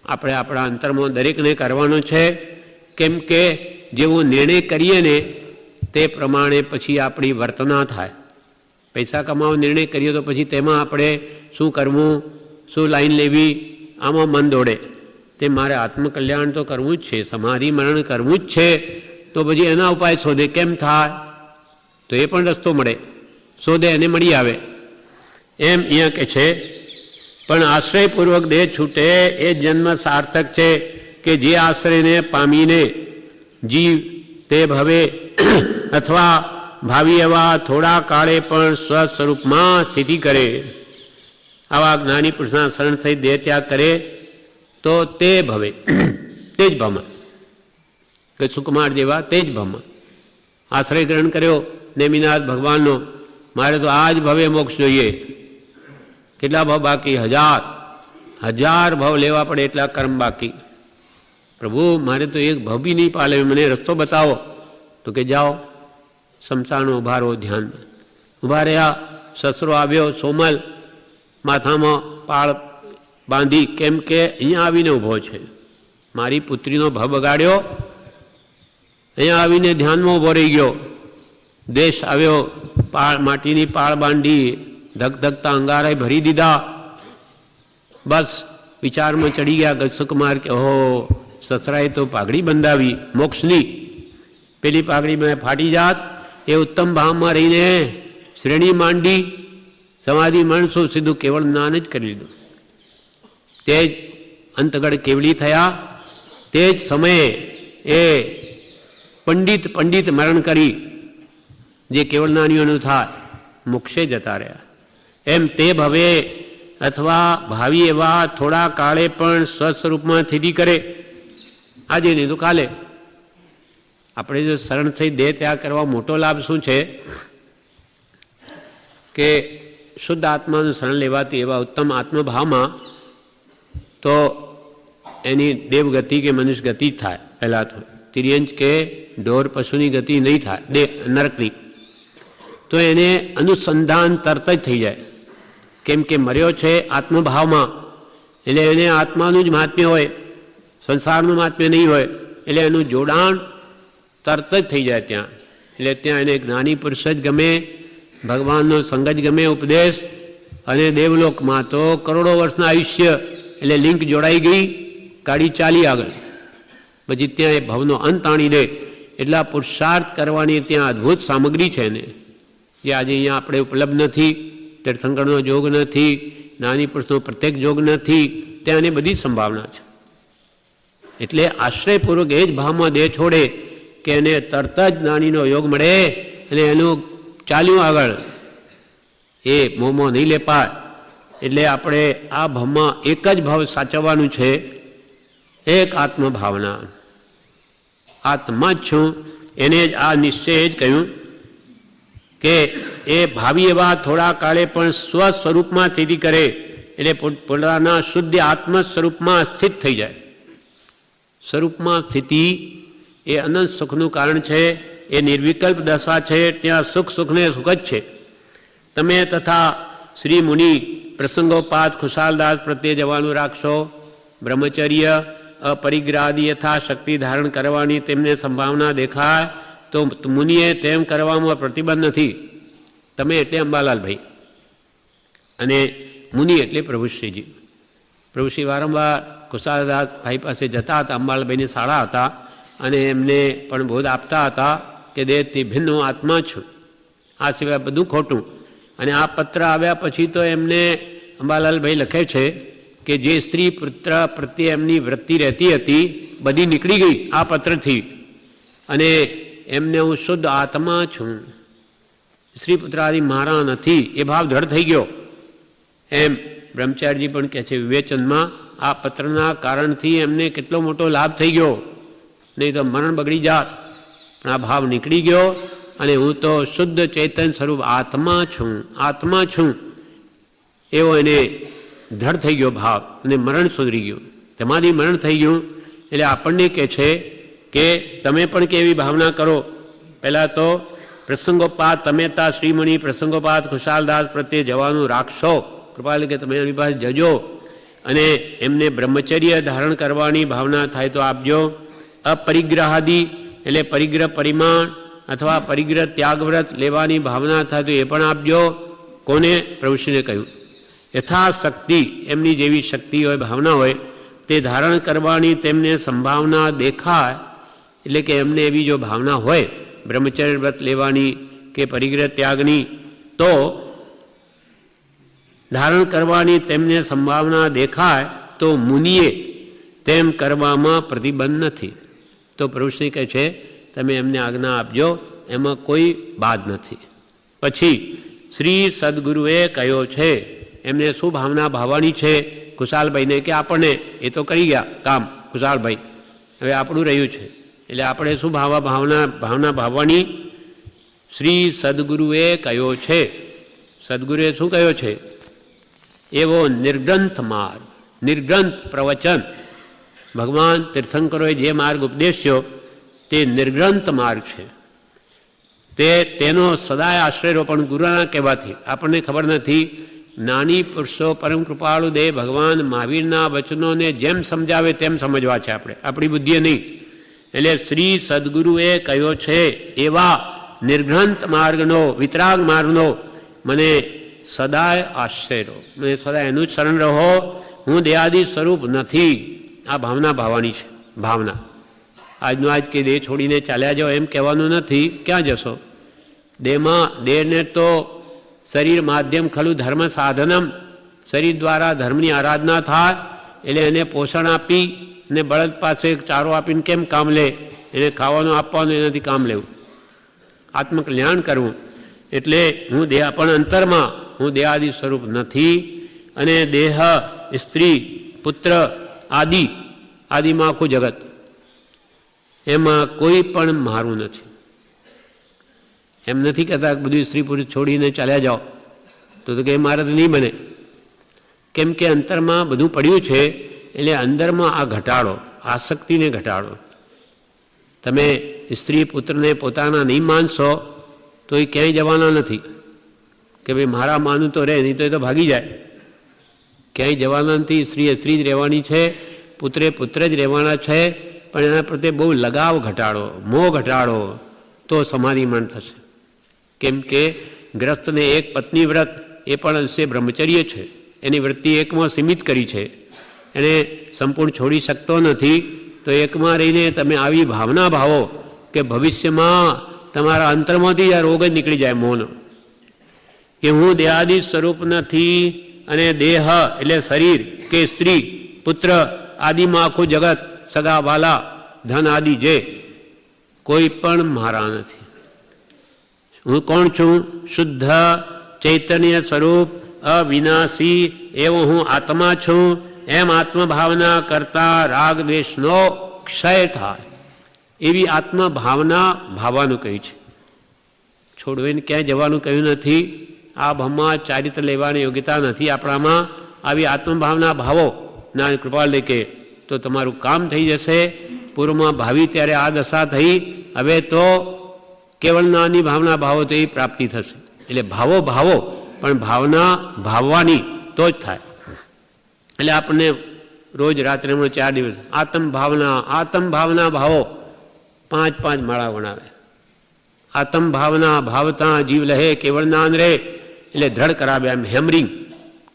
આપણે આપણા અંતરમાં દરેકને કરવાનો છે. કેમ કે જેવો નિર્ણય કરીએ ને તે પ્રમાણે પછી આપણી વર્તના થાય. પૈસા કમાવાનો નિર્ણય કરીએ તો પછી તેમાં આપણે શું કરવું, શું લાઈન લેવી, આમાં મન દોડે. તે મારે આત્મકલ્યાણ તો કરવું જ છે, સમાધિ મરણ કરવું જ છે, તો પછી એના ઉપાય શોધે. કેમ થાય? તો એ પણ રસ્તો મળે, શોધે અને મળી આવે. એમ અહીંયા કહે છે પણ આશ્રયપૂર્વક દેહ છૂટે એ જન્મ સાર્થક છે કે જે આશ્રયને પામીને જીવ તે ભવે અથવા ભાવિ એવા થોડા કાળે પણ સ્વસ્વરૂપમાં સ્થિતિ કરે. આવા જ્ઞાની પુરુષના શરણ સહિત દેહ ત્યાગ કરે તો તે ભવે, તે જ ભમાં, કે સુકુમાર જેવા તે જ ભમાં આશ્રય ગ્રહણ કર્યો નેમિનાથ ભગવાનનો. મારે તો આ જ ભવે મોક્ષ જોઈએ. કેટલા ભાવ બાકી? 1000 ભાવ લેવા પડે એટલા કર્મ બાકી. પ્રભુ મારે તો એક ભાવ બી નહીં પાલે, મને રસ્તો બતાવો. તો કે જાઓ શમશાનો ઉભા રહો ધ્યાનમાં. ઉભા રહ્યા, સસરો આવ્યો સોમલ, માથામાં પાળ બાંધી, કેમ કે અહીંયા આવીને ઊભો છે. મારી પુત્રીનો ભાવ બગાડ્યો, અહીંયા આવીને ધ્યાનમાં ઊભો રહી ગયો. દેશ આવ્યો, પાળ માટીની પાળ બાંધી, ધગધગતા અંગારાય ભરી દીધા. બસ વિચારમાં ચડી ગયા ગજસુકુમાર કે ઓહો સસરાએ તો પાઘડી બંધાવી મોક્ષની, પેલી પાઘડી મેં ફાટી જાત. એ ઉત્તમ ભાવમાં રહીને શ્રેણી માંડી, સમાધિ માણસો સીધું કેવળ જ્ઞાન જ કરી લીધું. તે જ અંતગળ કેવળી થયા. તે જ સમયે એ પંડિત મરણ કરી જે કેવળ નાનીઓનું થાય, મોક્ષે જતા રહ્યા. એમ તે ભવે અથવા ભાવિ એવા થોડા કાળે પણ સ્વસ્વરૂપમાં સ્થિતિ કરે, આજે નહીં તો કાલે. આપણે જો શરણ થઈ દેહ ત્યાગ કરવા મોટો લાભ શું છે કે શુદ્ધ આત્માનું શરણ લેવાથી એવા ઉત્તમ આત્મભાવમાં તો એની દેવગતિ કે મનુષ્ય ગતિ જ થાય. પહેલાં તો તિર્યંચ કે ઢોર પશુની ગતિ નહીં થાય, નરકની. તો એને અનુસંધાન તરત જ થઈ જાય, કેમ કે મર્યો છે આત્મભાવમાં, એટલે એને આત્માનું જ મહાત્મ્ય હોય, સંસારનું મહાત્મ્ય નહીં હોય. એટલે એનું જોડાણ તરત જ થઈ જાય ત્યાં. એટલે ત્યાં એને જ્ઞાની પુરુષ જ ગમે, ભગવાનનો સંગ જ ગમે, ઉપદેશ. અને દેવલોકમાં તો કરોડો વર્ષના આયુષ્ય, એટલે લિંક જોડાઈ ગઈ, ગાડી ચાલી આગળ. પછી ત્યાં એ ભવનો અંત આણી દે. એટલા પુરુષાર્થ કરવાની ત્યાં અદ્ભુત સામગ્રી છે ને, જે આજે અહીંયા આપણે ઉપલબ્ધ નથી. તીર્થંકરનો જોગ નથી, જ્ઞાની પુરુષનો પ્રત્યેક જોગ નથી, ત્યાં એની બધી સંભાવના છે. એટલે આશ્રયપૂર્વક એ જ ભાવમાં દેહ છોડે કે એને તરત જ જ્ઞાનીનો યોગ મળે અને એનું ચાલ્યું આગળ, એ મોંમાં નહીં લેપાય. એટલે આપણે આ ભાવમાં એક જ ભાવ સાચવવાનું છે, એક આત્મભાવના. આત્મા જ છું, એને જ આ નિશ્ચય જ કહ્યું કે એ ભાવિ એવા થોડા કાળે પણ સ્વસ્વરૂપમાં સ્થિતિ કરે, એટલે પોતાના શુદ્ધ આત્મ સ્વરૂપમાં સ્થિત થઈ જાય. સ્વરૂપમાં સ્થિતિ એ અનંત સુખનું કારણ છે, એ નિર્વિકલ્પ દશા છે. ત્યાં સુખ સુખને સુખ જ છે. તમે તથા શ્રી મુનિ પ્રસંગોપાત ખુશાલદાસ પ્રત્યે જવાનું રાખશો. બ્રહ્મચર્ય અપરિગ્રહાદી યથાશક્તિ ધારણ કરવાની તેમને સંભાવના દેખાય તો મુનિએ તેમ કરવામાં પ્રતિબંધ નથી. તમે એટલે અંબાલાલભાઈ, અને મુનિ એટલે પ્રભુશ્રીજી. પ્રભુશ્રી વારંવાર ખુશાલદાસ ભાઈ પાસે જતા હતા. અંબાલાલભાઈની શાળા હતા, અને એમને પણ બોધ આપતા હતા કે દેહથી ભિન્ન હું આત્મા છું, આ સિવાય બધું ખોટું. અને આ પત્ર આવ્યા પછી તો એમને અંબાલાલભાઈ લખે છે કે જે સ્ત્રી પુત્ર પ્રત્યે એમની વૃત્તિ રહેતી હતી બધી નીકળી ગઈ આ પત્રથી, અને એમને હું શુદ્ધ આત્મા છું, સ્ત્રી પુત્ર આદિ મારા નથી, એ ભાવ દ્રઢ થઈ ગયો. એમ બ્રહ્મચારીજી પણ કહે છે વિવેચનમાં, આ પત્રના કારણથી એમને કેટલો મોટો લાભ થઈ ગયો, નહીં તો મરણ બગડી જાત. પણ આ ભાવ નીકળી ગયો, અને હું તો શુદ્ધ ચૈતન્ય સ્વરૂપ આત્મા છું, આત્મા છું, એવો એને દ્રઢ થઈ ગયો ભાવ, અને મરણ સુધરી ગયું, તેમાંથી મરણ થઈ ગયું. એટલે આપણને કહે છે કે તમે પણ કેવી ભાવના કરો. પહેલાં તો પ્રસંગોપાત તમે તા શ્રીમણી પ્રસંગોપાત ખુશાલદાસ પ્રત્યે જવાનું રાખશો. કૃપાલ કે તમે એની પાસે જજો, અને એમને બ્રહ્મચર્ય ધારણ કરવાની ભાવના થાય તો આપજો. અપરિગ્રહાદી એટલે પરિગ્રહ પરિમાણ અથવા પરિગ્રહ ત્યાગવ્રત લેવાની ભાવના થાય તો એ પણ આપજો. કોને? પ્રભુશ્રીને કહ્યું. યથાશક્તિ એમની જેવી શક્તિ હોય, ભાવના હોય, તે ધારણ કરવાની તેમને સંભાવના દેખાય. એટલે કે એમને એવી જો ભાવના હોય બ્રહ્મચર્ય વ્રત લેવાની કે પરિગ્રહ ત્યાગની, તો ધારણ કરવાની તેમને સંભાવના દેખાય તો મુનિએ તેમ કરવામાં પ્રતિબંધ નથી. તો પ્રભુશ્રી કહે છે તમે એમને આજ્ઞા આપજો, એમાં કોઈ બાદ નથી. પછી શ્રી સદગુરુએ કહ્યો છે એમને શું ભાવના ભાવવાની છે ખુશાલભાઈને કે આપણને, એ તો કરી ગયા કામ ખુશાલભાઈ, હવે આપણું રહ્યું છે. એટલે આપણે શું ભાવના ભાવવાની? શ્રી સદગુરુએ કહ્યો છે. સદગુરુએ શું કહ્યો છે? એવો નિર્ગ્રંથ માર્ગ, નિર્ગ્રંથ પ્રવચન, ભગવાન તીર્થંકરોએ જે માર્ગ ઉપદેશ્યો તે નિર્ગ્રંથ માર્ગ છે. તેનો સદાય આશ્રય પણ ગુરુના કહેવાથી આપણને ખબર નથી. જ્ઞાની પુરુષો પરમ કૃપાળુ દેવ ભગવાન મહાવીરના વચનોને જેમ સમજાવે તેમ સમજવા છે આપણે, આપણી બુદ્ધિએ નહીં. એટલે શ્રી સદગુરુએ કહ્યો છે એવા નિર્ગ્રંથ માર્ગનો, વિતરાગ માર્ગનો મને સદાય આશ્રય રહો, મને સદાય એનું જ શરણ રહો. હું દેહાદી સ્વરૂપ નથી. આ ભાવના ભાવવાની છે. ભાવના આજનું આજ કે દેહ છોડીને ચાલ્યા જાઓ એમ કહેવાનું નથી. ક્યાં જશો? દેહને તો શરીર માધ્યમ ખલું ધર્મ સાધનમ, શરીર દ્વારા ધર્મની આરાધના થાય. એટલે એને પોષણ આપી અને બળદ પાસે ચારો આપીને કેમ કામ લે? એને ખાવાનું આપવાનું, એનાથી કામ લેવું. આત્મકલ્યાણ કરવું. એટલે હું દેહ પણ અંતરમાં હું દેહાદિ સ્વરૂપ નથી અને દેહ, સ્ત્રી, પુત્ર આદિમાં આખું જગત, એમાં કોઈ પણ મારું નથી. એમ નથી કહેતા બધું સ્ત્રી પુરુષ છોડીને ચાલ્યા જાઓ તો કે મારે તો નહીં બને. કેમ કે અંતરમાં બધું પડ્યું છે એટલે અંદરમાં આ ઘટાડો, આસક્તિને ઘટાડો. તમે સ્ત્રી પુત્રને પોતાના નહીં માનશો તો એ ક્યાંય જવાના નથી કે ભાઈ મારા માનું તો રહે, નહીં તો એ તો ભાગી જાય. ક્યાંય જવાના નથી. સ્ત્રીએ સ્ત્રી જ રહેવાની છે, પુત્રે પુત્ર જ રહેવાના છે. પણ એના પ્રત્યે બહુ લગાવ ઘટાડો, મોહ ઘટાડો તો સમાધિમાન થશે. કેમ કે ગ્રસ્તને એક પત્ની વ્રત એ પણ અંશે બ્રહ્મચર્ય છે, એની વૃત્તિ એકમાં સીમિત કરી છે, એને સંપૂર્ણ છોડી શકતો નથી. તો એકમાં રહીને તમે આવી ભાવના ભાવો કે ભવિષ્યમાં તમારા અંતરમાંથી આ રોગ જ નીકળી જાય મોહનો, કે હું દેહાદિ સ્વરૂપ નથી અને દેહ એટલે શરીર કે સ્ત્રી પુત્ર આદિમાં આખું જગત, સગા વાલા, ધન આદિ જે કોઈ પણ મારા નથી. હું કોણ છું? શુદ્ધ ચૈતન્ય સ્વરૂપ અવિનાશી એવો હું આત્મા છું. એમ આત્મભાવના કરતા રાગ દ્વેષનો ક્ષય થાય એવી આત્મભાવના ભાવવાનું કહ્યું છે. છોડવીને ક્યાંય જવાનું કહ્યું નથી. આ ભાવમાં ચારિત્ર લેવાની યોગ્યતા નથી આપણામાં. આવી આત્મભાવના ભાવો ના કૃપાળ કે તો તમારું કામ થઈ જશે. પૂર્વમાં ભાવી ત્યારે આ દશા થઈ, હવે તો કેવળ નાની ભાવના ભાવો તો એ પ્રાપ્તિ થશે. એટલે ભાવો પણ ભાવના ભાવવાની તો જ થાય. એટલે આપણને રોજ રાત્રે 4 દિવસ આત્મ ભાવના ભાવો 5 માળા વણાવે. આત્મ ભાવના ભાવતા જીવ લહે કેવળ નાન રે, એટલે દ્રઢ કરાવે, એમ હેમરિંગ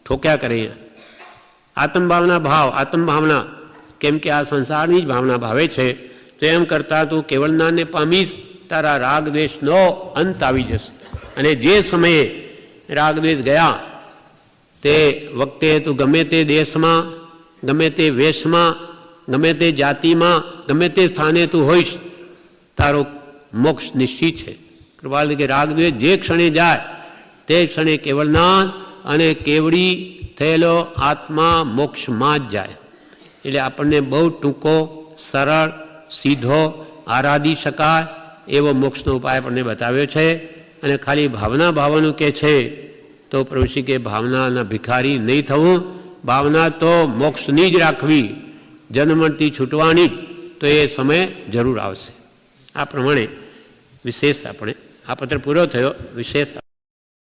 ઠોક્યા કરે. આત્મ ભાવના કેમ કે આ સંસારની જ ભાવના ભાવે છે. તો એમ કરતાં તું કેવળ નાનને પામીશ, તારા રાગ દ્વેષનો અંત આવી જશે. અને જે સમયે રાગ દ્વેષ ગયા તે વખતે તું ગમે તે દેશમાં, ગમે તે વેશમાં, ગમે તે જાતિમાં, ગમે તે સ્થાને તું હોઈશ, તારો મોક્ષ નિશ્ચિત છે. કૃપાલ કે રાગ દ્વેષ જે ક્ષણે જાય તે ક્ષણે કેવળનાન અને કેવડી થયેલો આત્મા મોક્ષમાં જ જાય. એટલે આપણને બહુ ટૂંકો, સરળ, સીધો, આરાધી શકાય એવો મોક્ષનો ઉપાય આપણને બતાવ્યો છે. અને ખાલી ભાવના ભાવવાનું કે છે તો પ્રભુશ્રી કે ભાવનાના ભિખારી નહીં થવું. ભાવના તો મોક્ષની જ રાખવી, જન્મથી છૂટવાની, તો એ સમય જરૂર આવશે. આ પ્રમાણે વિશેષ આપણે આ પત્ર પૂરો થયો. વિશેષ